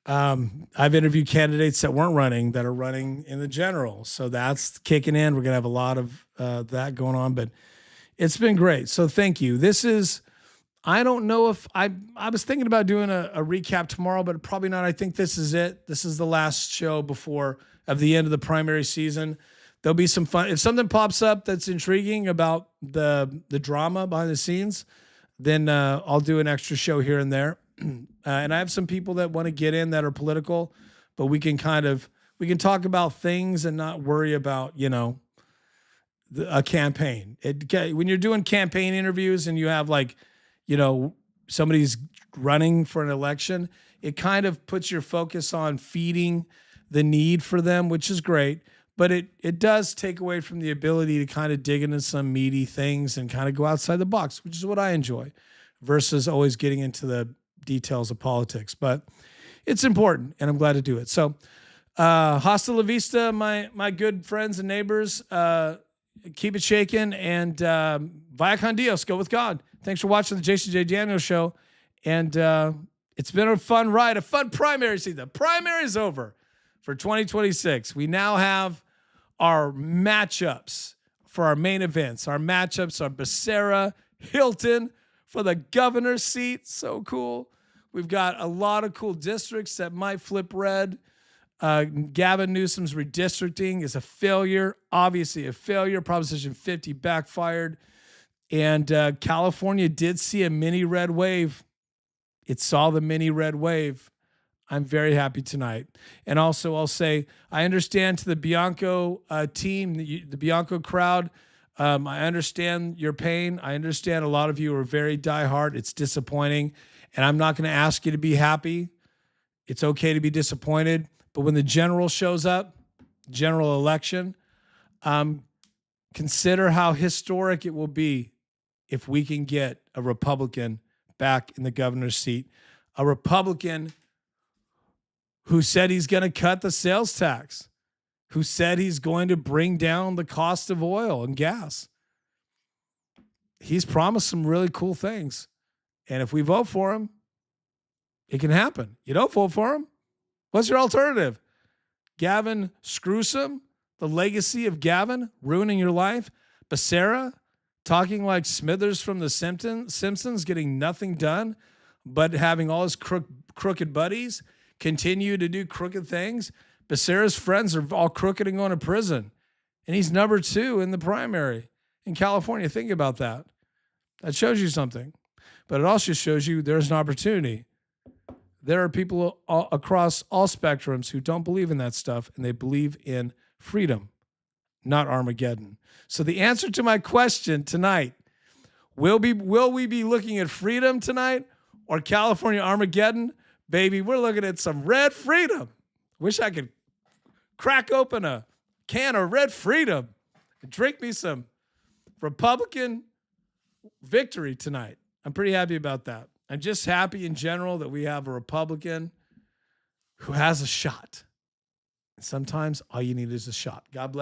I've interviewed candidates that weren't running that are running in the general. So that's kicking in. We're going to have a lot of that going on, but it's been great. So thank you. This is, I don't know if I was thinking about doing a recap tomorrow, but probably not. I think this is it. This is the last show before of the end of the primary season. There'll be some fun. If something pops up that's intriguing about the drama behind the scenes, then I'll do an extra show here and there. And I have some people that want to get in that are political, but we can talk about things and not worry about, a campaign. When you're doing campaign interviews and you have somebody's running for an election, it kind of puts your focus on feeding the need for them, which is great. But it does take away from the ability to kind of dig into some meaty things and kind of go outside the box, which is what I enjoy, versus always getting into the details of politics. But it's important, and I'm glad to do it. So hasta la vista, my good friends and neighbors. Keep it shaking, and vaya con Dios, go with God. Thanks for watching the Jason J. Daniels Show. And it's been a fun ride, a fun primary season. The primary is over for 2026. We now have our matchups for our main events. Our matchups are Becerra, Hilton for the governor's seat. So cool. We've got a lot of cool districts that might flip red. Gavin Newsom's redistricting is a failure, obviously a failure. Proposition 50 backfired. And California did see a mini red wave. It saw the mini red wave. I'm very happy tonight. And also I'll say, I understand to the Bianco team, the Bianco crowd, I understand your pain. I understand a lot of you are very diehard. It's disappointing. And I'm not going to ask you to be happy. It's okay to be disappointed. But when the general shows up, general election, consider how historic it will be if we can get a Republican back in the governor's seat. A Republican who said he's going to cut the sales tax, who said he's going to bring down the cost of oil and gas. He's promised some really cool things. And if we vote for him, it can happen. You don't vote for him? What's your alternative? Gavin Newsom, the legacy of Gavin, ruining your life. Becerra, talking like Smithers from the Simpsons, getting nothing done, but having all his crooked buddies continue to do crooked things. Becerra's friends are all crooked and going to prison. And he's number 2 in the primary in California. Think about that. That shows you something. But it also shows you there's an opportunity. There are people across all spectrums who don't believe in that stuff, and they believe in freedom, not Armageddon. So the answer to my question tonight, will we be looking at freedom tonight or California Armageddon? Baby, we're looking at some red freedom. Wish I could crack open a can of red freedom and drink me some Republican victory tonight. I'm pretty happy about that. I'm just happy in general that we have a Republican who has a shot. Sometimes all you need is a shot. God bless.